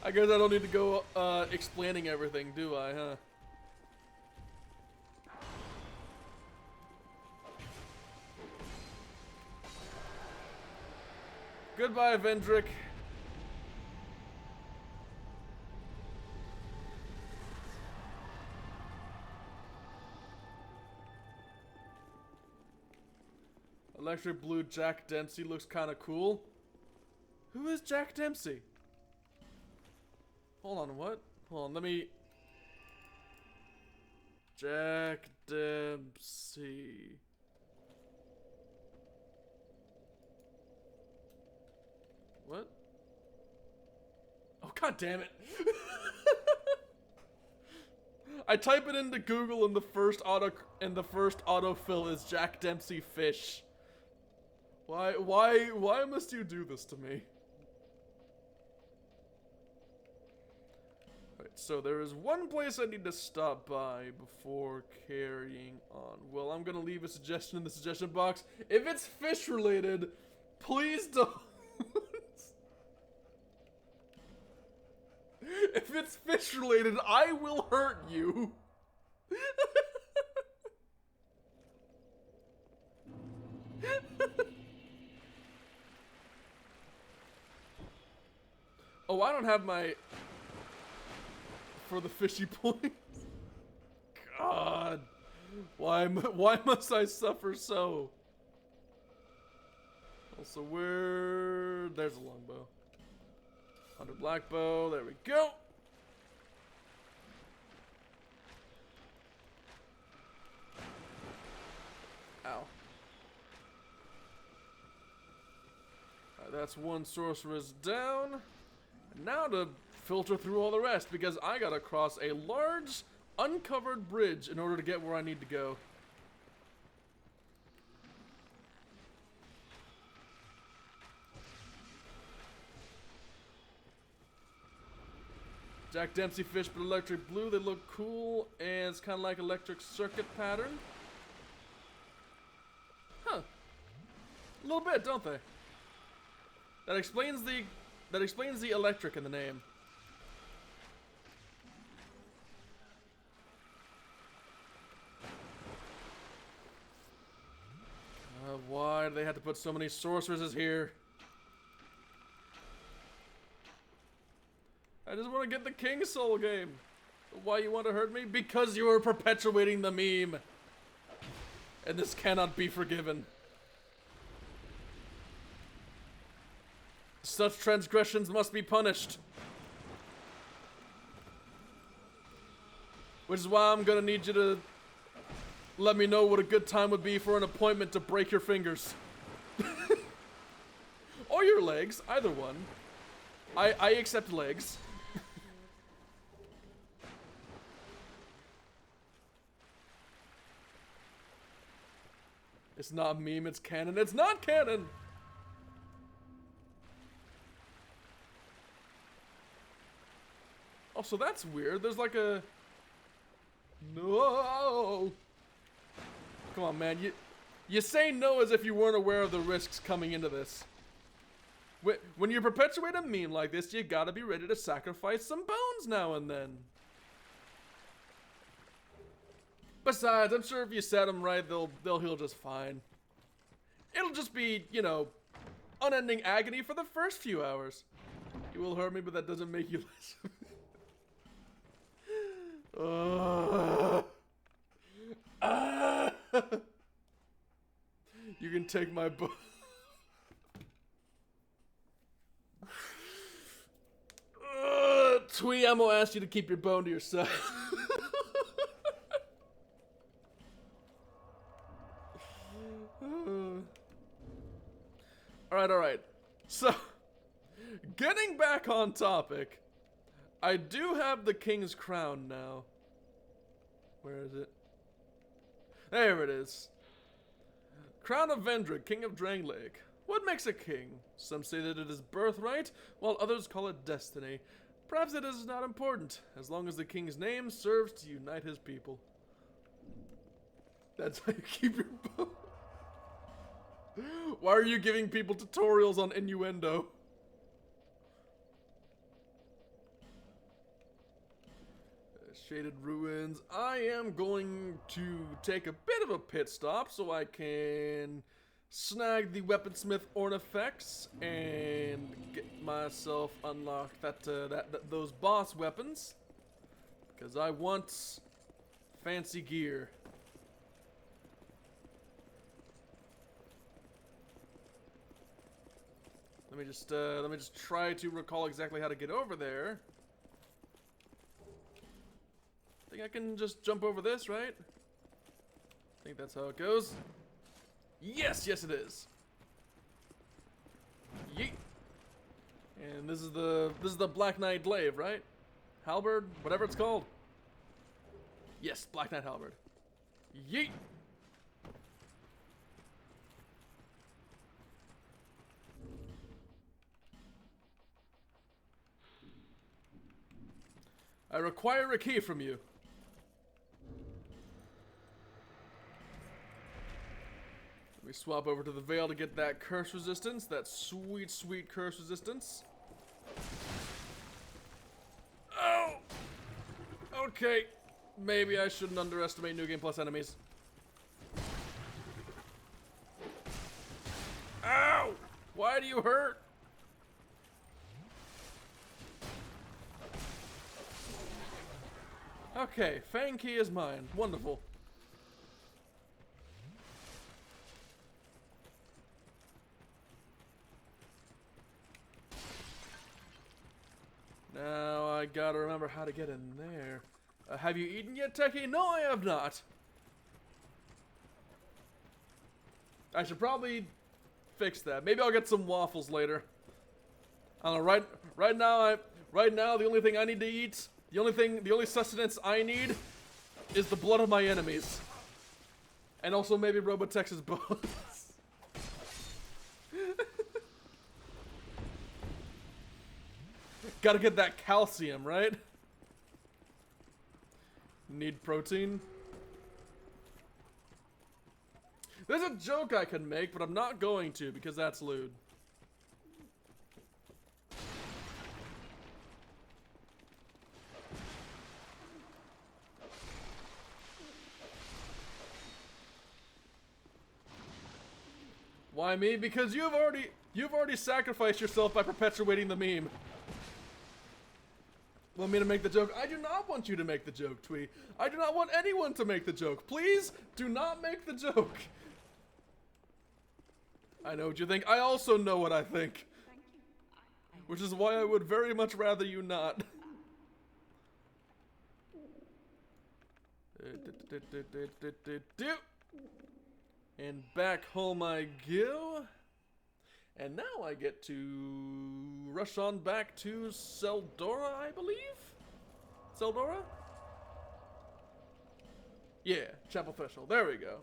I guess I don't need to go explaining everything, do I, huh? Goodbye, Vendrick. Electric Blue Jack Dempsey looks kind of cool. Who is Jack Dempsey? Hold on, what? Hold on, let me... Jack Dempsey. What? Oh, god damn it. I type it into Google and the first autofill is Jack Dempsey fish. Why must you do this to me? Alright, so there is one place I need to stop by before carrying on. Well, I'm gonna leave a suggestion in the suggestion box. If it's fish related, please don't. If it's fish related, I will hurt you. Oh, I don't have my... For the fishy points. God. Why must I suffer so? Also, where... There's a longbow. 100 black bow. There we go. Ow. Alright, that's one sorceress down. And now to filter through all the rest, because I gotta cross a large, uncovered bridge in order to get where I need to go. Jack Dempsey fish, but electric blue. They look cool, and it's kind of like electric circuit pattern. Huh. A little bit, don't they? That explains the electric in the name. Why do they have to put so many sorceresses here? I just want to get the King Soul game. Why you want to hurt me? Because you are perpetuating the meme. And this cannot be forgiven. Such transgressions must be punished. Which is why I'm gonna need you to let me know what a good time would be for an appointment to break your fingers. Or your legs, either one. I accept legs. It's not a meme, it's canon. It's not canon! Oh, so that's weird. There's like a... No! Come on, man. You say no as if you weren't aware of the risks coming into this. When you perpetuate a meme like this, you gotta be ready to sacrifice some bones now and then. Besides, I'm sure if you set them right, they'll heal just fine. It'll just be, you know, unending agony for the first few hours. You will hurt me, but that doesn't make you less. You can take my bone. Twee, I'm gonna ask you to keep your bone to yourself. Alright. So, getting back on topic, I do have the King's Crown now. Where is it? There it is. Crown of Vendrick, King of Drangleic. What makes a king? Some say that it is birthright, while others call it destiny. Perhaps it is not important, as long as the king's name serves to unite his people. That's how you keep your bone. Why are you giving people tutorials on innuendo? Shaded Ruins. I am going to take a bit of a pit stop so I can snag the Weaponsmith Ornifex and get myself unlocked those boss weapons, because I want fancy gear. Let me just try to recall exactly how to get over there. I think I can just jump over this, right? I think that's how it goes. Yes, it is. Yeet. And this is the Black Knight glaive, right? Halberd, whatever it's called. Yes, Black Knight halberd. Yeet. I require a key from you. Let me swap over to the Veil to get that curse resistance. That sweet, sweet curse resistance. Oh! Okay. Maybe I shouldn't underestimate New Game Plus enemies. Why do you hurt? Okay, Fang Key is mine. Wonderful. Now I gotta remember how to get in there. Have you eaten yet, Techie? No, I have not. I should probably fix that. Maybe I'll get some waffles later. I don't know. Right now, the only thing I need to eat, the only sustenance I need, is the blood of my enemies, and also maybe Robotex's bones. Gotta get that calcium, right? Need protein. There's a joke I can make, but I'm not going to because that's lewd. Why me? Because you've already sacrificed yourself by perpetuating the meme. Want me to make the joke? I do not want you to make the joke, Twee. I do not want anyone to make the joke. Please do not make the joke. I know what you think. I also know what I think. Which is why I would very much rather you not. And back home I go. And now I get to rush on back to Seldora, I believe? Seldora? Yeah, Chapel Threshold. There we go.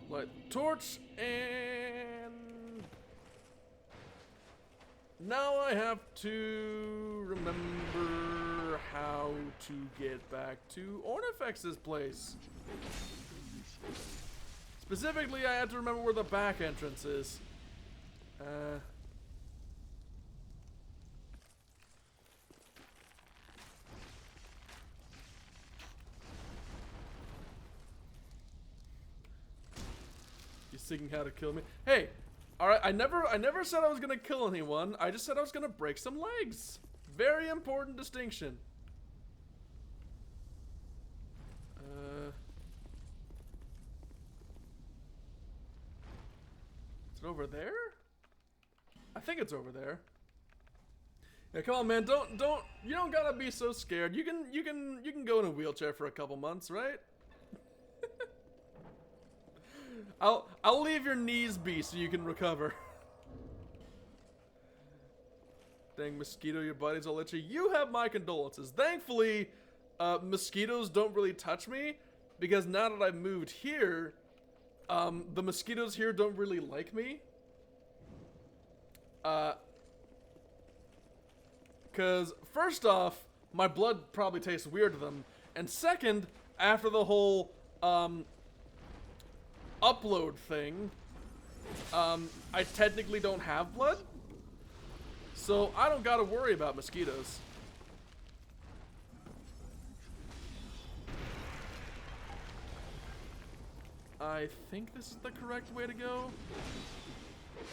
Light torch, and now I have to remember how to get back to Ornifex's place. Specifically, I had to remember where the back entrance is. He's seeking how to kill me. Hey, all right. I never said I was gonna kill anyone. I just said I was gonna break some legs. Very important distinction. Is it over there? I think it's over there. Yeah, come on, man. You don't gotta be so scared. You can go in a wheelchair for a couple months, right? I'll leave your knees be so you can recover. Dang, mosquito, your buddies will let you. You have my condolences. Thankfully, mosquitoes don't really touch me because now that I've moved here, the mosquitoes here don't really like me. Cause first off, my blood probably tastes weird to them, and second, after the whole upload thing, I technically don't have blood, so I don't gotta worry about mosquitoes. I think this is the correct way to go.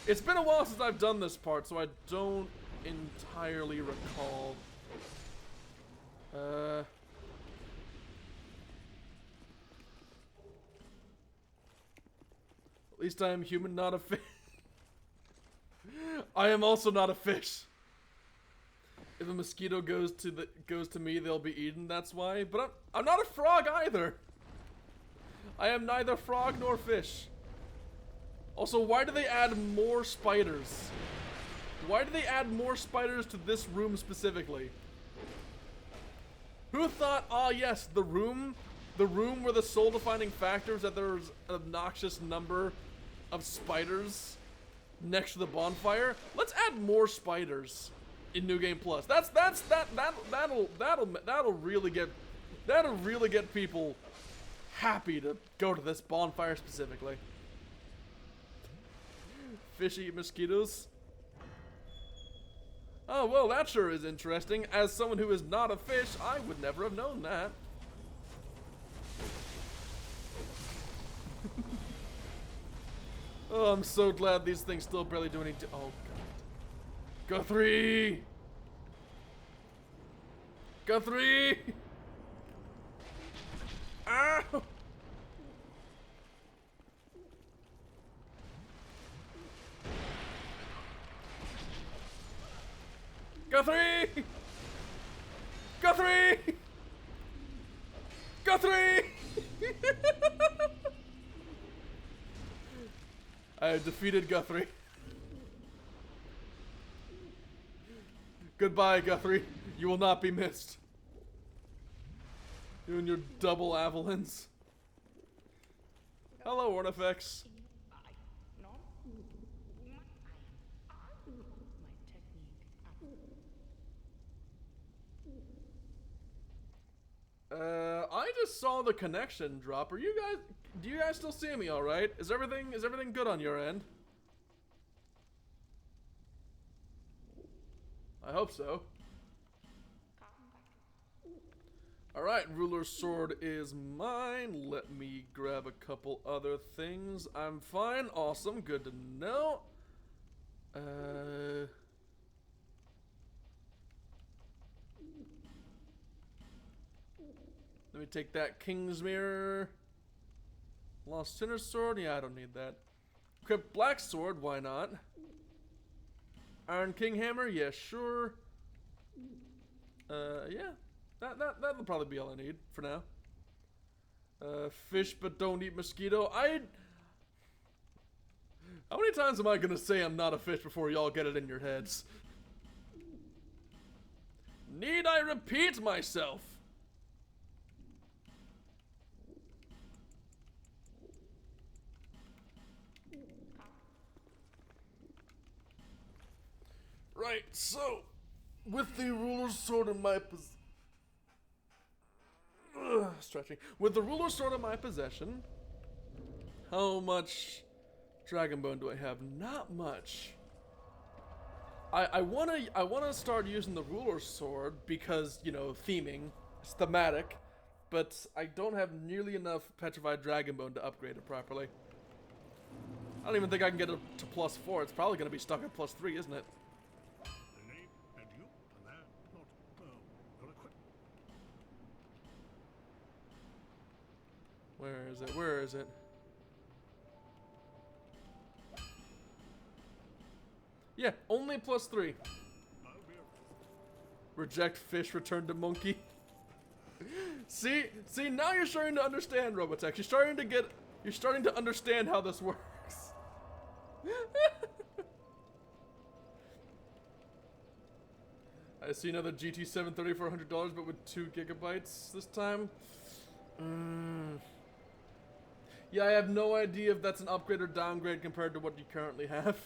It's been a while since I've done this part, so I don't entirely recall. At least I am human, not a fish. I am also not a fish. If a mosquito goes to me, they'll be eaten. That's why. But I'm not a frog either. I am neither frog nor fish. Also, why do they add more spiders? Why do they add more spiders to this room specifically? Who thought, ah yes, the room where the soul-defining factor is that there's an obnoxious number of spiders next to the bonfire? Let's add more spiders in New Game Plus. That'll really get people happy to go to this bonfire specifically. Fish eat mosquitoes. Oh, well, that sure is interesting. As someone who is not a fish, I would never have known that. Oh, I'm so glad these things still barely do any. Oh god. Guthrie! Guthrie! Ow! Guthrie! Guthrie! Guthrie! I have defeated Guthrie. Goodbye, Guthrie. You will not be missed. You and your double Avalons. Hello, Ornifex. I just saw the connection drop. Are you guys? Do you guys still see me? All right? Is everything good on your end? I hope so. All right, Ruler's Sword is mine. Let me grab a couple other things. I'm fine. Awesome. Good to know. Let me take that King's Mirror. Lost Sinner's Sword? Yeah, I don't need that. Crypt Black Sword, why not? Iron King Hammer? Yeah, sure. Yeah. That'll probably be all I need for now. Fish but don't eat mosquito. How many times am I gonna say I'm not a fish before y'all get it in your heads? Need I repeat myself? Right, so, with the Ruler's Sword in my stretching. With the Ruler's Sword in my possession, how much Dragon Bone do I have? Not much. I wanna start using the Ruler's Sword because, you know, theming, it's thematic, but I don't have nearly enough Petrified Dragon Bone to upgrade it properly. I don't even think I can get it to +4. It's probably gonna be stuck at +3, isn't it? Where is it? Where is it? Yeah, only +3. Reject fish, return to monkey. See, now you're starting to understand, Robotech. You're starting to understand how this works. I see another GT 730 for $100, but with 2 gigabytes this time. Yeah, I have no idea if that's an upgrade or downgrade compared to what you currently have.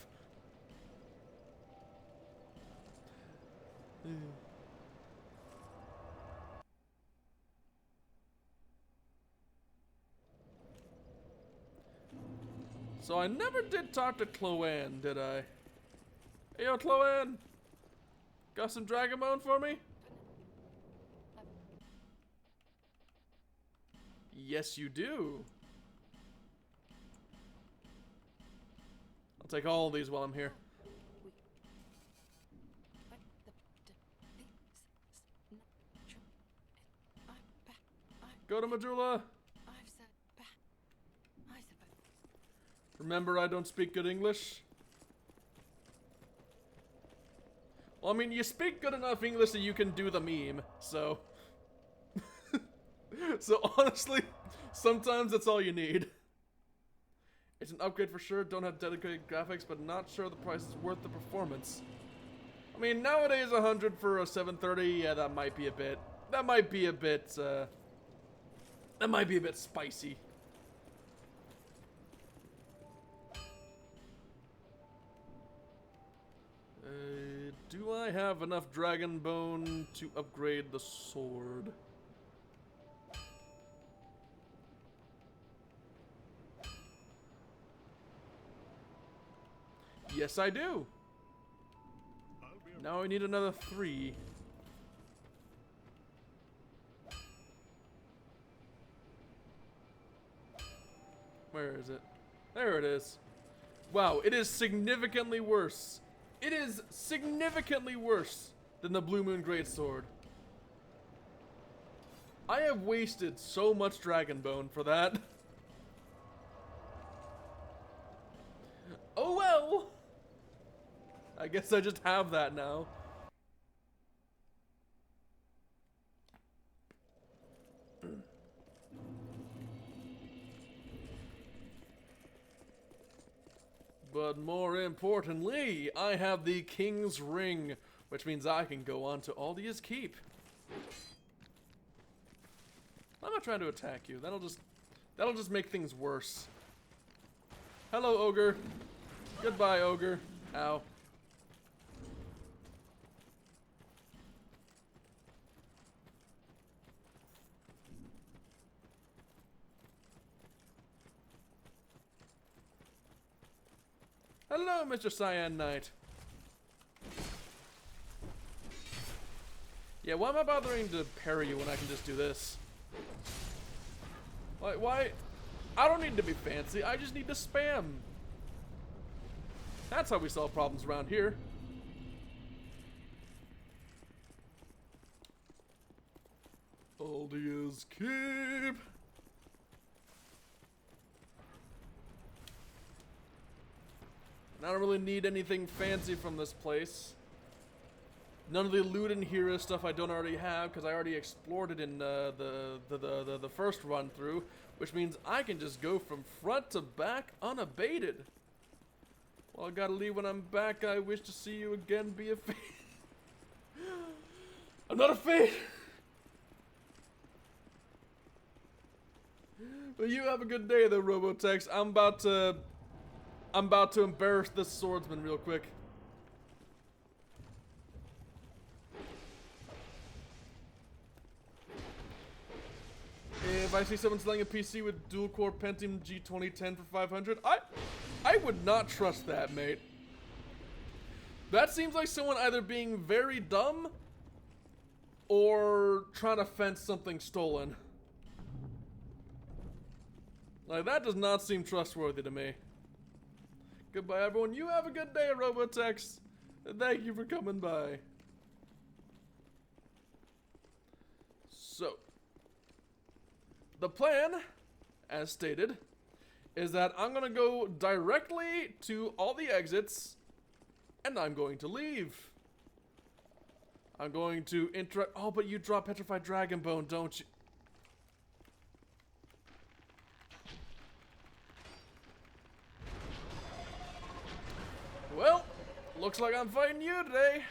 So I never did talk to Chloanne, did I? Hey, yo, Chloanne! Got some Dragon Bone for me? Yes, you do. I'll take all of these while I'm here. Go to Majula! Remember, I don't speak good English. Well, I mean, you speak good enough English that you can do the meme, so... So honestly, sometimes that's all you need. It's an upgrade for sure, don't have dedicated graphics, but not sure the price is worth the performance. I mean, nowadays 100 for a 730, yeah, that might be a bit spicy. Do I have enough Dragon Bone to upgrade the sword? Yes, I do. Now I need another 3. Where is it? There it is. Wow, it is significantly worse. It is significantly worse than the Blue Moon Greatsword. I have wasted so much Dragon Bone for that. Oh well! I guess I just have that now. But more importantly, I have the King's Ring, which means I can go on to Aldia's Keep. I'm not trying to attack you. That'll just make things worse. Hello, Ogre. Goodbye, Ogre. Ow. Hello, Mr. Cyan Knight. Yeah, why am I bothering to parry you when I can just do this? Why? I don't need to be fancy, I just need to spam. That's how we solve problems around here. Aldia's Keep. I don't really need anything fancy from this place. None of the loot in here is stuff I don't already have because I already explored it in the first run through, which means I can just go from front to back unabated. Well, I gotta leave when I'm back. I wish to see you again. Be a fate. I'm not a fate. Well, you have a good day, though, Robotex. I'm about to embarrass this swordsman real quick. If I see someone selling a PC with dual-core Pentium G2010 for 500, I would not trust that, mate. That seems like someone either being very dumb or trying to fence something stolen. Like, that does not seem trustworthy to me. Goodbye, everyone. You have a good day, Robotex. Thank you for coming by. So, the plan, as stated, is that I'm going to go directly to all the exits, and I'm going to leave. I'm going to interact. Oh, but you drop Petrified Dragon Bone, don't you? Well, looks like I'm fighting you today.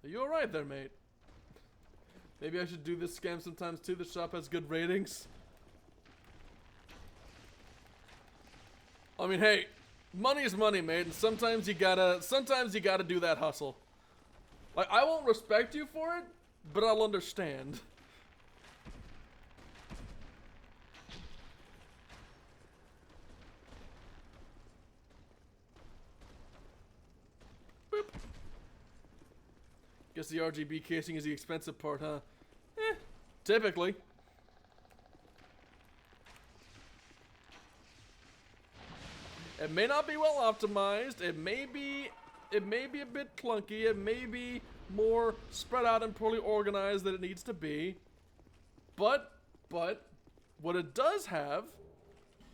Are you alright there, mate? Maybe I should do this scam sometimes too. The shop has good ratings. I mean, hey, money is money, mate, and sometimes you gotta do that hustle. Like, I won't respect you for it, but I'll understand. Boop. Guess the RGB casing is the expensive part, huh? Typically. It may not be well optimized. It may be a bit clunky. It may be more spread out and poorly organized than it needs to be. But what it does have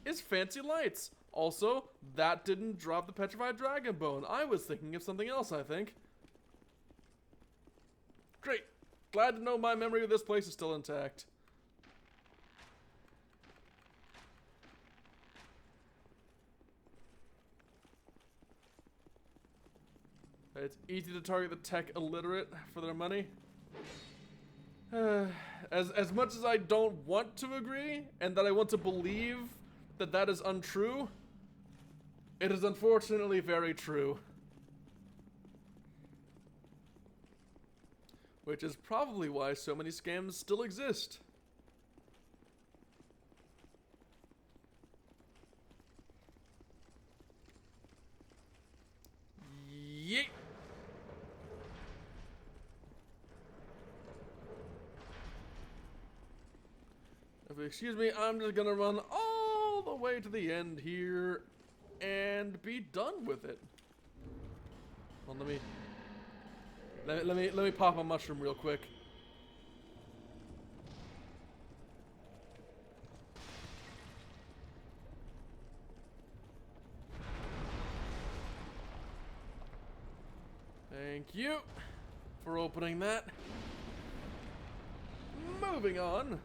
is fancy lights. Also, that didn't drop the Petrified Dragon Bone. I was thinking of something else, I think. Great. Glad to know my memory of this place is still intact. It's easy to target the tech illiterate for their money. As much as I don't want to agree, and that I want to believe that that is untrue, it is unfortunately very true. Which is probably why so many scams still exist. Yeet. excuse me, I'm just gonna run all the way to the end here and be done with it. Well, let me pop a mushroom real quick. Thank you for opening that. Moving on.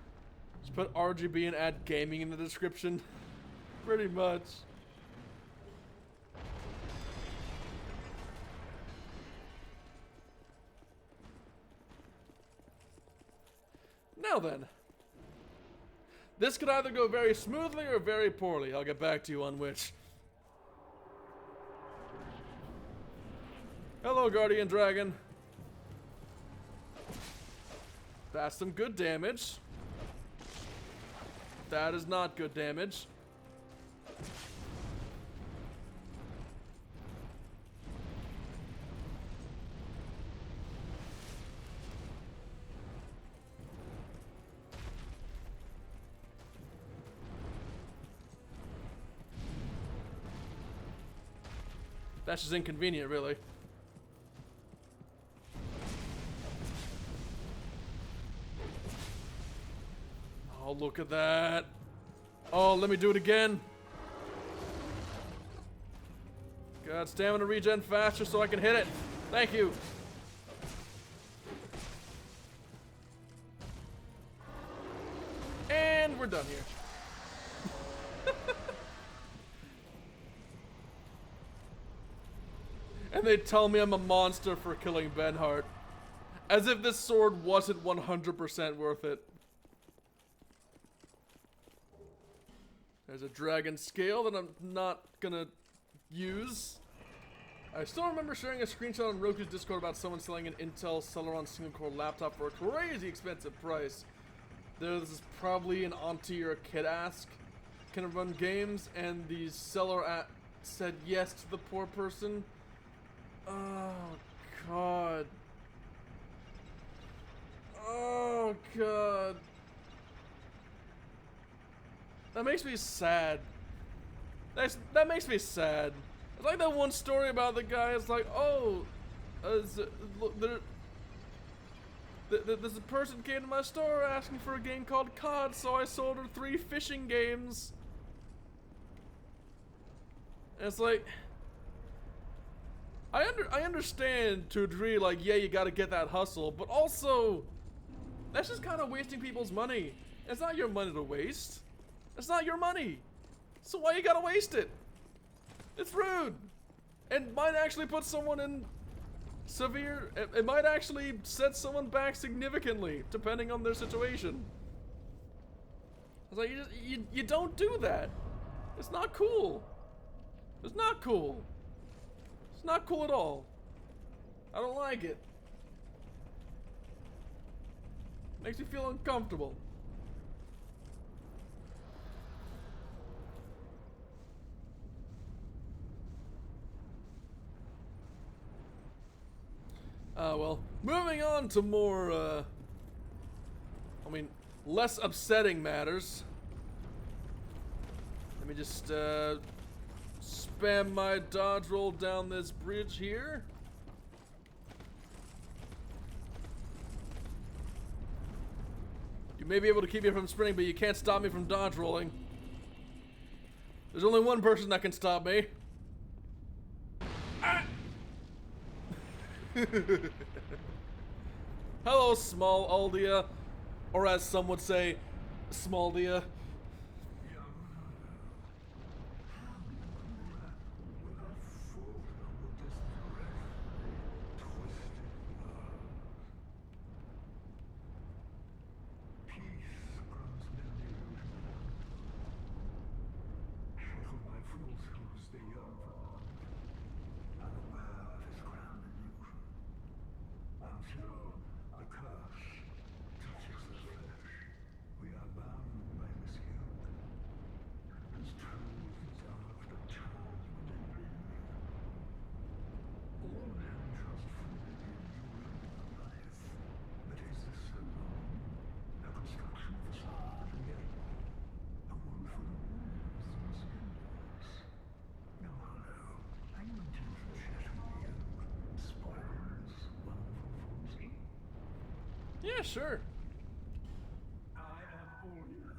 Just put RGB and add gaming in the description. Pretty much. Now then. This could either go very smoothly or very poorly. I'll get back to you on which. Hello, Guardian Dragon. That's some good damage. That is not good damage. That's just inconvenient, really. Oh, look at that. Oh, let me do it again. God, stamina regen faster so I can hit it. Thank you. And we're done here. And they tell me I'm a monster for killing Benhart. As if this sword wasn't 100% worth it. There's a dragon scale that I'm not gonna use. I still remember sharing a screenshot on Roku's Discord about someone selling an Intel Celeron single-core laptop for a crazy expensive price. This is probably an auntie or a kid ask. Can it run games? And the seller said yes to the poor person. Oh, God. Oh, God. That makes me sad. That makes me sad. It's like that one story about the guy. It's like, oh, there's a person came to my store asking for a game called COD, so I sold her 3 fishing games. And it's like, I understand to a degree, like, yeah, you gotta get that hustle, but also, that's just kind of wasting people's money. It's not your money to waste. It's not your money. So why you gotta waste it? It's rude. And might actually put someone in severe, it might actually set someone back significantly, depending on their situation. It's like, you don't do that. It's not cool. It's not cool. It's not cool at all. I don't like it. Makes me feel uncomfortable. Well, moving on to more, less upsetting matters. Let me just, spam my dodge roll down this bridge here. You may be able to keep me from sprinting, but you can't stop me from dodge rolling. There's only one person that can stop me. Ah! Hello, small Aldia, or as some would say, Smaldia. Until a curse touches the flesh, we are bound by this Yeah, sure. I am Ulrich.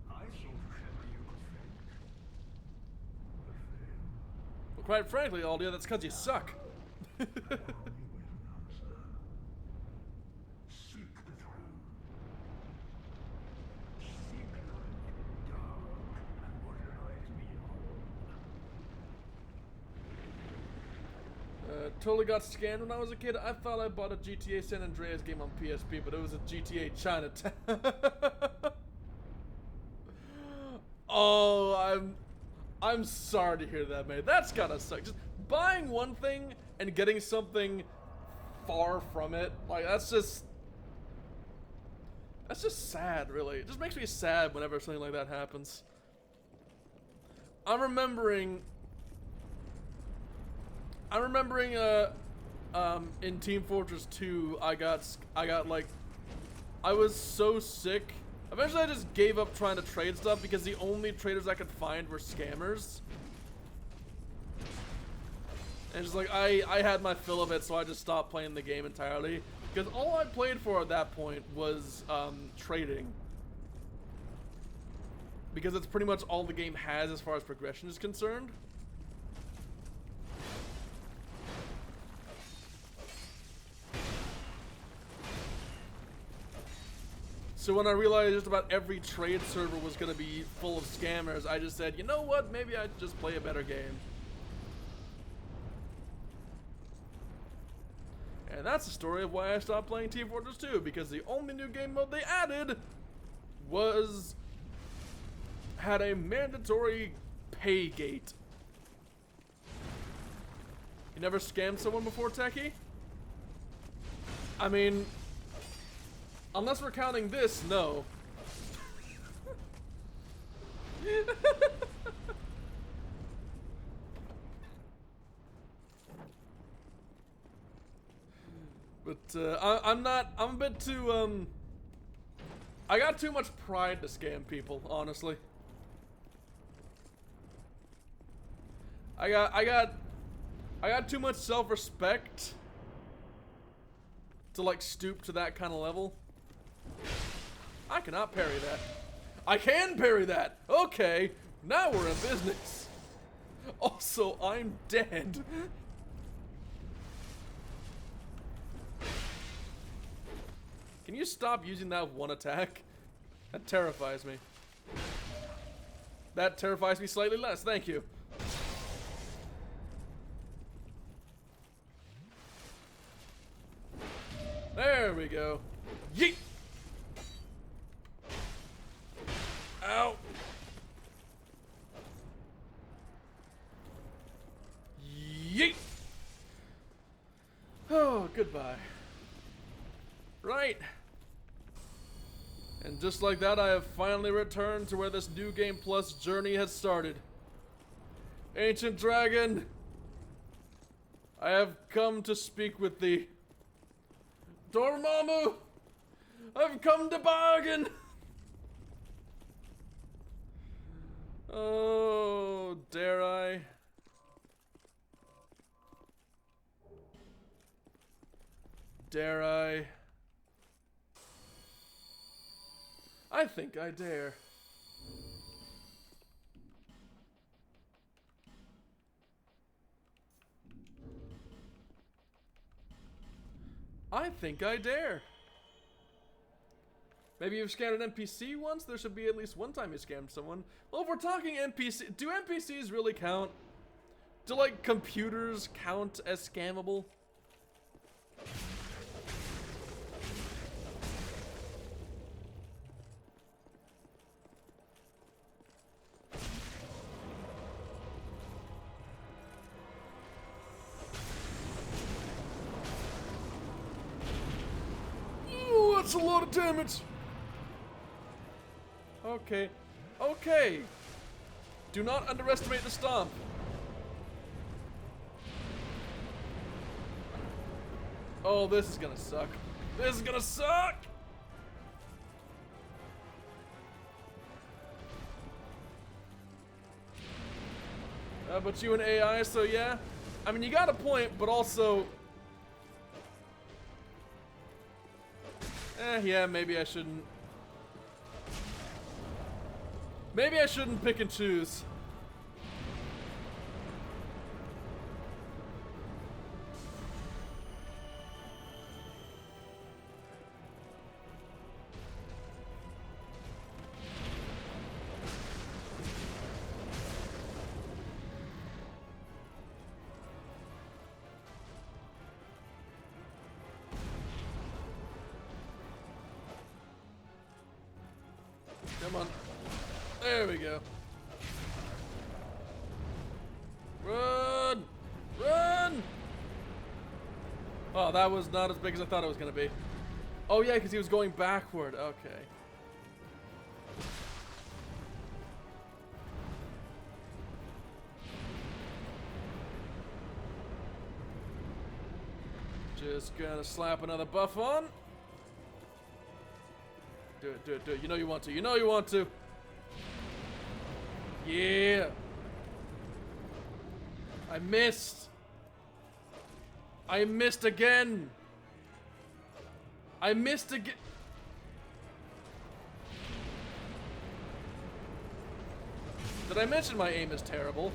I thought you had me a good friend. But then, Well, quite frankly, Aldia, that's because you suck. only with an answer. Seek the truth. Seek light, dark, and what lies beyond. Totally got scammed when I was a kid. I thought I bought a GTA San Andreas game on PSP, but it was a GTA Chinatown. Oh, I'm sorry to hear that, man. That's gotta suck. Just buying one thing and getting something far from it, like that's just sad, really. It just makes me sad whenever something like that happens. I'm remembering in Team Fortress 2, I was so sick. Eventually I just gave up trying to trade stuff because the only traders I could find were scammers. And just like, I had my fill of it, so I just stopped playing the game entirely. Because all I played for at that point was trading. Because it's pretty much all the game has as far as progression is concerned. So when I realized just about every trade server was going to be full of scammers, I just said, you know what, maybe I'd just play a better game. And that's the story of why I stopped playing Team Fortress 2, because the only new game mode they added had a mandatory pay gate. You never scammed someone before, Techie? I mean, unless we're counting this, no. But I'm a bit too I got too much pride to scam people, honestly. I got too much self-respect to like stoop to that kind of level. I cannot parry that. I can parry that. Okay, now we're in business. Also, I'm dead. Can you stop using that one attack? That terrifies me. That terrifies me slightly less, thank you. There we go. Yeet! Ow! Yeet! Oh, goodbye. Right. And just like that, I have finally returned to where this New Game Plus journey has started. Ancient Dragon, I have come to speak with thee. Dormammu, I've come to bargain. Oh, dare I? Dare I? I think I dare. I think I dare. Maybe you've scammed an NPC once? There should be at least one time you scammed someone. Well, if we're talking NPC, do NPCs really count? Do, like, computers count as scammable? Ooh, that's a lot of damage. Okay. Okay. Do not underestimate the stomp. Oh, this is gonna suck. This is gonna suck! But you and AI, so yeah. I mean, you got a point, but also... Yeah, maybe I shouldn't. Maybe I shouldn't pick and choose. Come on. There we go. Run! Run! Oh, that was not as big as I thought it was going to be. Oh, yeah, because he was going backward. Okay. Just gonna slap another buff on. Do it, do it, do it. You know you want to. You know you want to. Yeah. I missed. I missed again. I missed again. Did I mention my aim is terrible?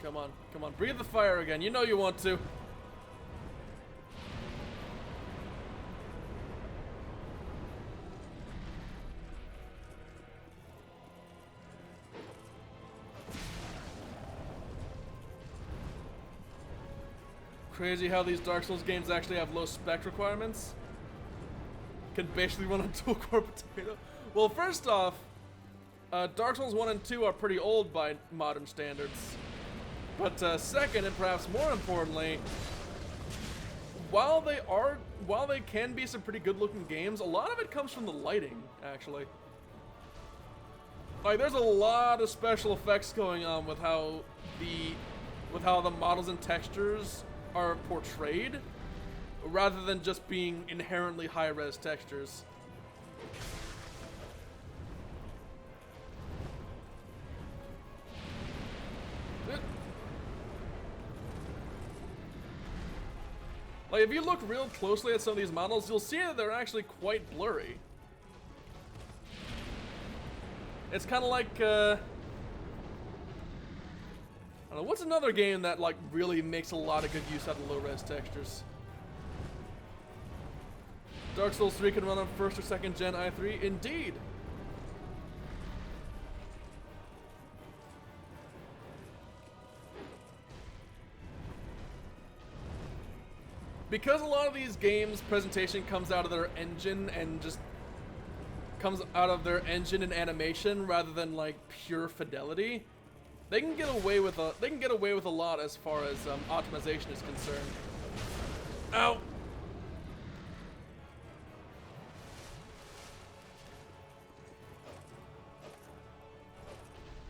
Come on, come on. Breathe the fire again. You know you want to. Crazy how these Dark Souls games actually have low spec requirements. Can basically run on dual core potato. Well, first off, Dark Souls 1 and 2 are pretty old by modern standards. But second, and perhaps more importantly, while they can be some pretty good-looking games, a lot of it comes from the lighting, actually. Like, there's a lot of special effects going on with how the models and textures are portrayed, rather than just being inherently high-res textures. Like, if you look real closely at some of these models, you'll see that they're actually quite blurry. It's kind of like, I don't know, what's another game that, like, really makes a lot of good use out of low-res textures? Dark Souls 3 can run on 1st or 2nd gen i3? Indeed! Because a lot of these games' presentation comes out of their engine and just comes out of their engine and animation rather than like pure fidelity, they can get away with a lot as far as optimization is concerned. Ow!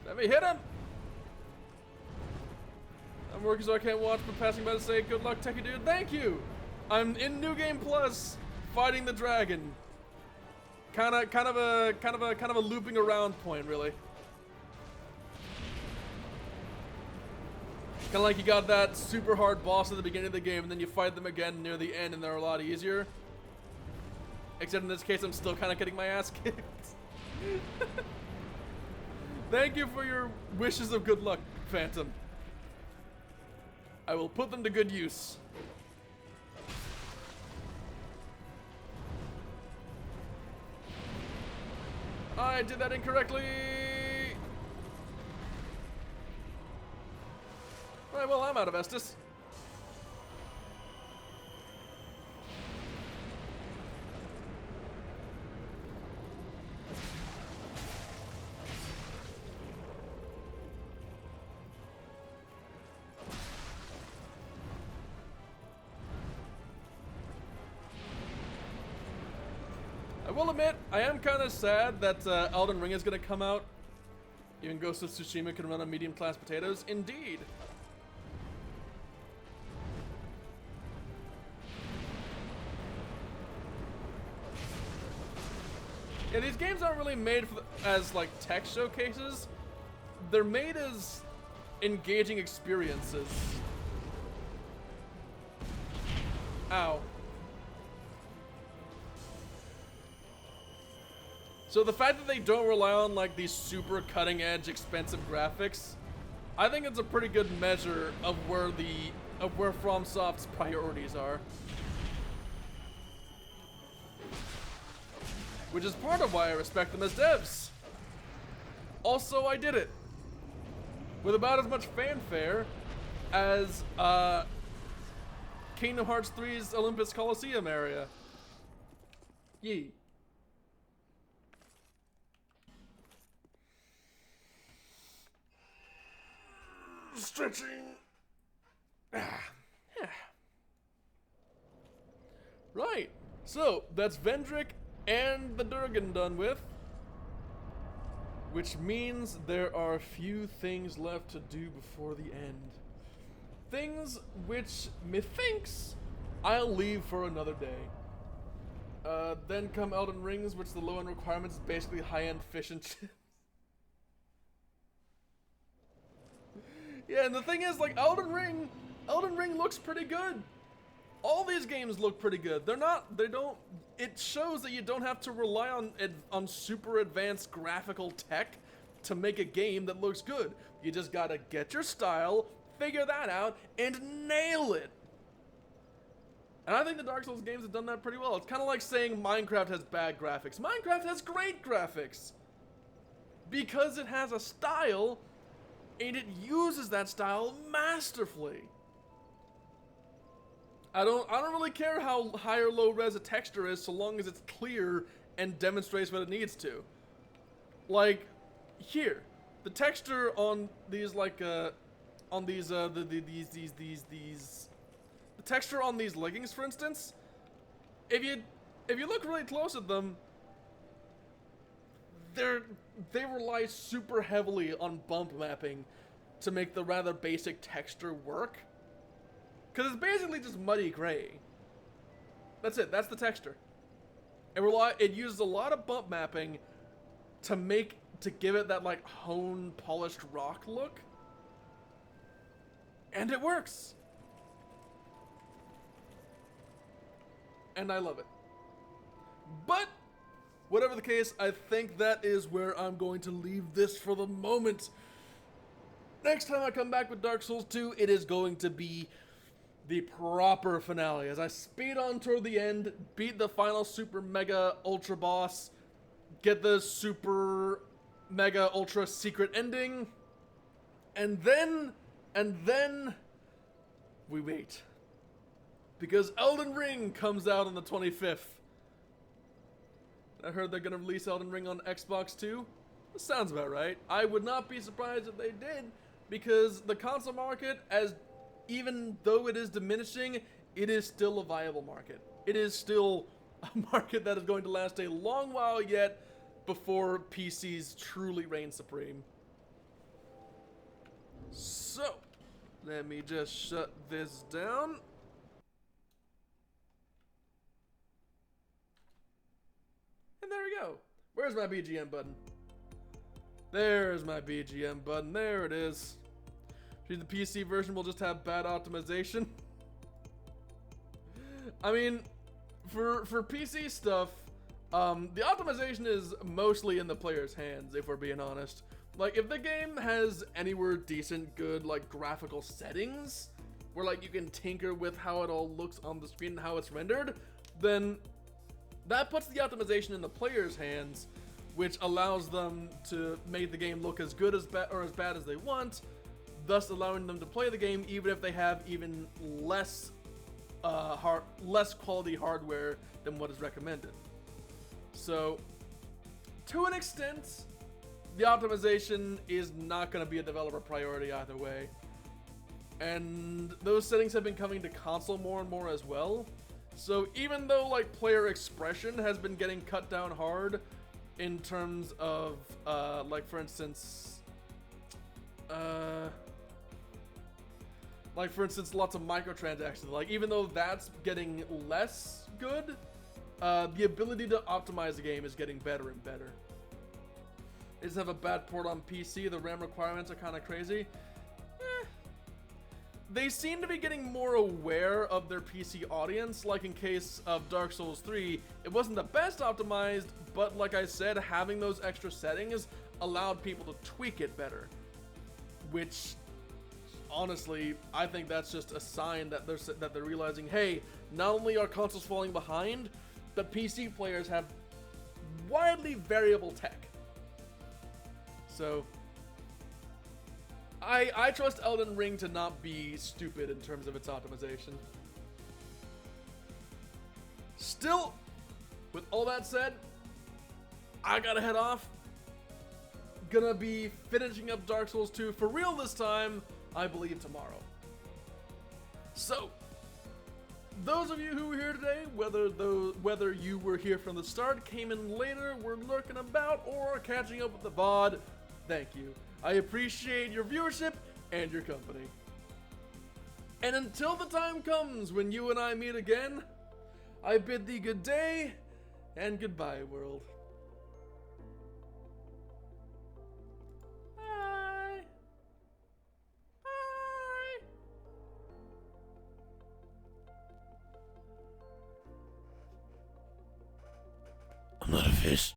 Let me hit him! I'm working so I can't watch, but passing by to say good luck, Techie Dude. Thank you. I'm in New Game Plus, fighting the dragon. Kind of a looping around point, really. Kind of like you got that super hard boss at the beginning of the game, and then you fight them again near the end, and they're a lot easier. Except in this case, I'm still kind of getting my ass kicked. Thank you for your wishes of good luck, Phantom. I will put them to good use. I did that incorrectly. Alright, well, I'm out of Estus. will admit, I am kind of sad that Elden Ring is going to come out. Even Ghost of Tsushima can run on medium-class potatoes. Indeed. Yeah, these games aren't really made for as like tech showcases. They're made as engaging experiences. Ow. So the fact that they don't rely on like these super cutting edge expensive graphics, I think it's a pretty good measure of where FromSoft's priorities are. Which is part of why I respect them as devs. Also, I did it with about as much fanfare as Kingdom Hearts 3's Olympus Coliseum area. Yee. Stretching. Right. So that's Vendrick and the Durgan done with. Which means there are a few things left to do before the end. Things which methinks I'll leave for another day. Then come Elden Rings, which the low-end requirements is basically high-end fish and chips. Yeah, and the thing is, like, Elden Ring looks pretty good. All these games look pretty good. It shows that you don't have to rely on super advanced graphical tech to make a game that looks good. You just gotta get your style, figure that out, and nail it. And I think the Dark Souls games have done that pretty well. It's kind of like saying Minecraft has bad graphics. Minecraft has great graphics. Because it has a style, and it uses that style masterfully. I don't really care how high or low res a texture is, so long as it's clear and demonstrates what it needs to. Like here, the texture on these the texture on these leggings, for instance, if you look really close at them, they rely super heavily on bump mapping to make the rather basic texture work. Because it's basically just muddy gray. That's it. That's the texture. It uses a lot of bump mapping to give it that like honed, polished rock look. And it works. And I love it. But whatever the case, I think that is where I'm going to leave this for the moment. Next time I come back with Dark Souls 2, it is going to be the proper finale. As I speed on toward the end, beat the final super mega ultra boss, get the super mega ultra secret ending, and then we wait. Because Elden Ring comes out on the 25th. I heard they're gonna release Elden Ring on Xbox too. That sounds about right. I would not be surprised if they did, because the console market, even though it is diminishing, it is still a viable market. It is still a market that is going to last a long while yet before PCs truly reign supreme. So, let me just shut this down. And there we go. Where's my BGM button? There's my BGM button. There it is. The PC version will just have bad optimization. I mean, for PC stuff, the optimization is mostly in the player's hands, if we're being honest. Like, if the game has anywhere decent, good, like, graphical settings, where, like, you can tinker with how it all looks on the screen and how it's rendered, then that puts the optimization in the player's hands, which allows them to make the game look as good as or as bad as they want, thus allowing them to play the game even if they have even less quality hardware than what is recommended. So, to an extent, the optimization is not going to be a developer priority either way. And those settings have been coming to console more and more as well. So even though like player expression has been getting cut down hard in terms of like for instance lots of microtransactions, like even though that's getting less good, the ability to optimize the game is getting better and better. They just have a bad port on PC, the RAM requirements are kind of crazy. They seem to be getting more aware of their PC audience, like in case of Dark Souls 3, it wasn't the best optimized, but like I said, having those extra settings allowed people to tweak it better. Which, honestly, I think that's just a sign that they're realizing, hey, not only are consoles falling behind, but PC players have widely variable tech. So I trust Elden Ring to not be stupid in terms of its optimization. Still, with all that said, I gotta head off. Gonna be finishing up Dark Souls 2 for real this time, I believe tomorrow. So, those of you who were here today, whether you were here from the start, came in later, were lurking about, or are catching up with the VOD, thank you. I appreciate your viewership and your company. And until the time comes when you and I meet again, I bid thee good day and goodbye, world. Bye. Bye. I'm not a fish.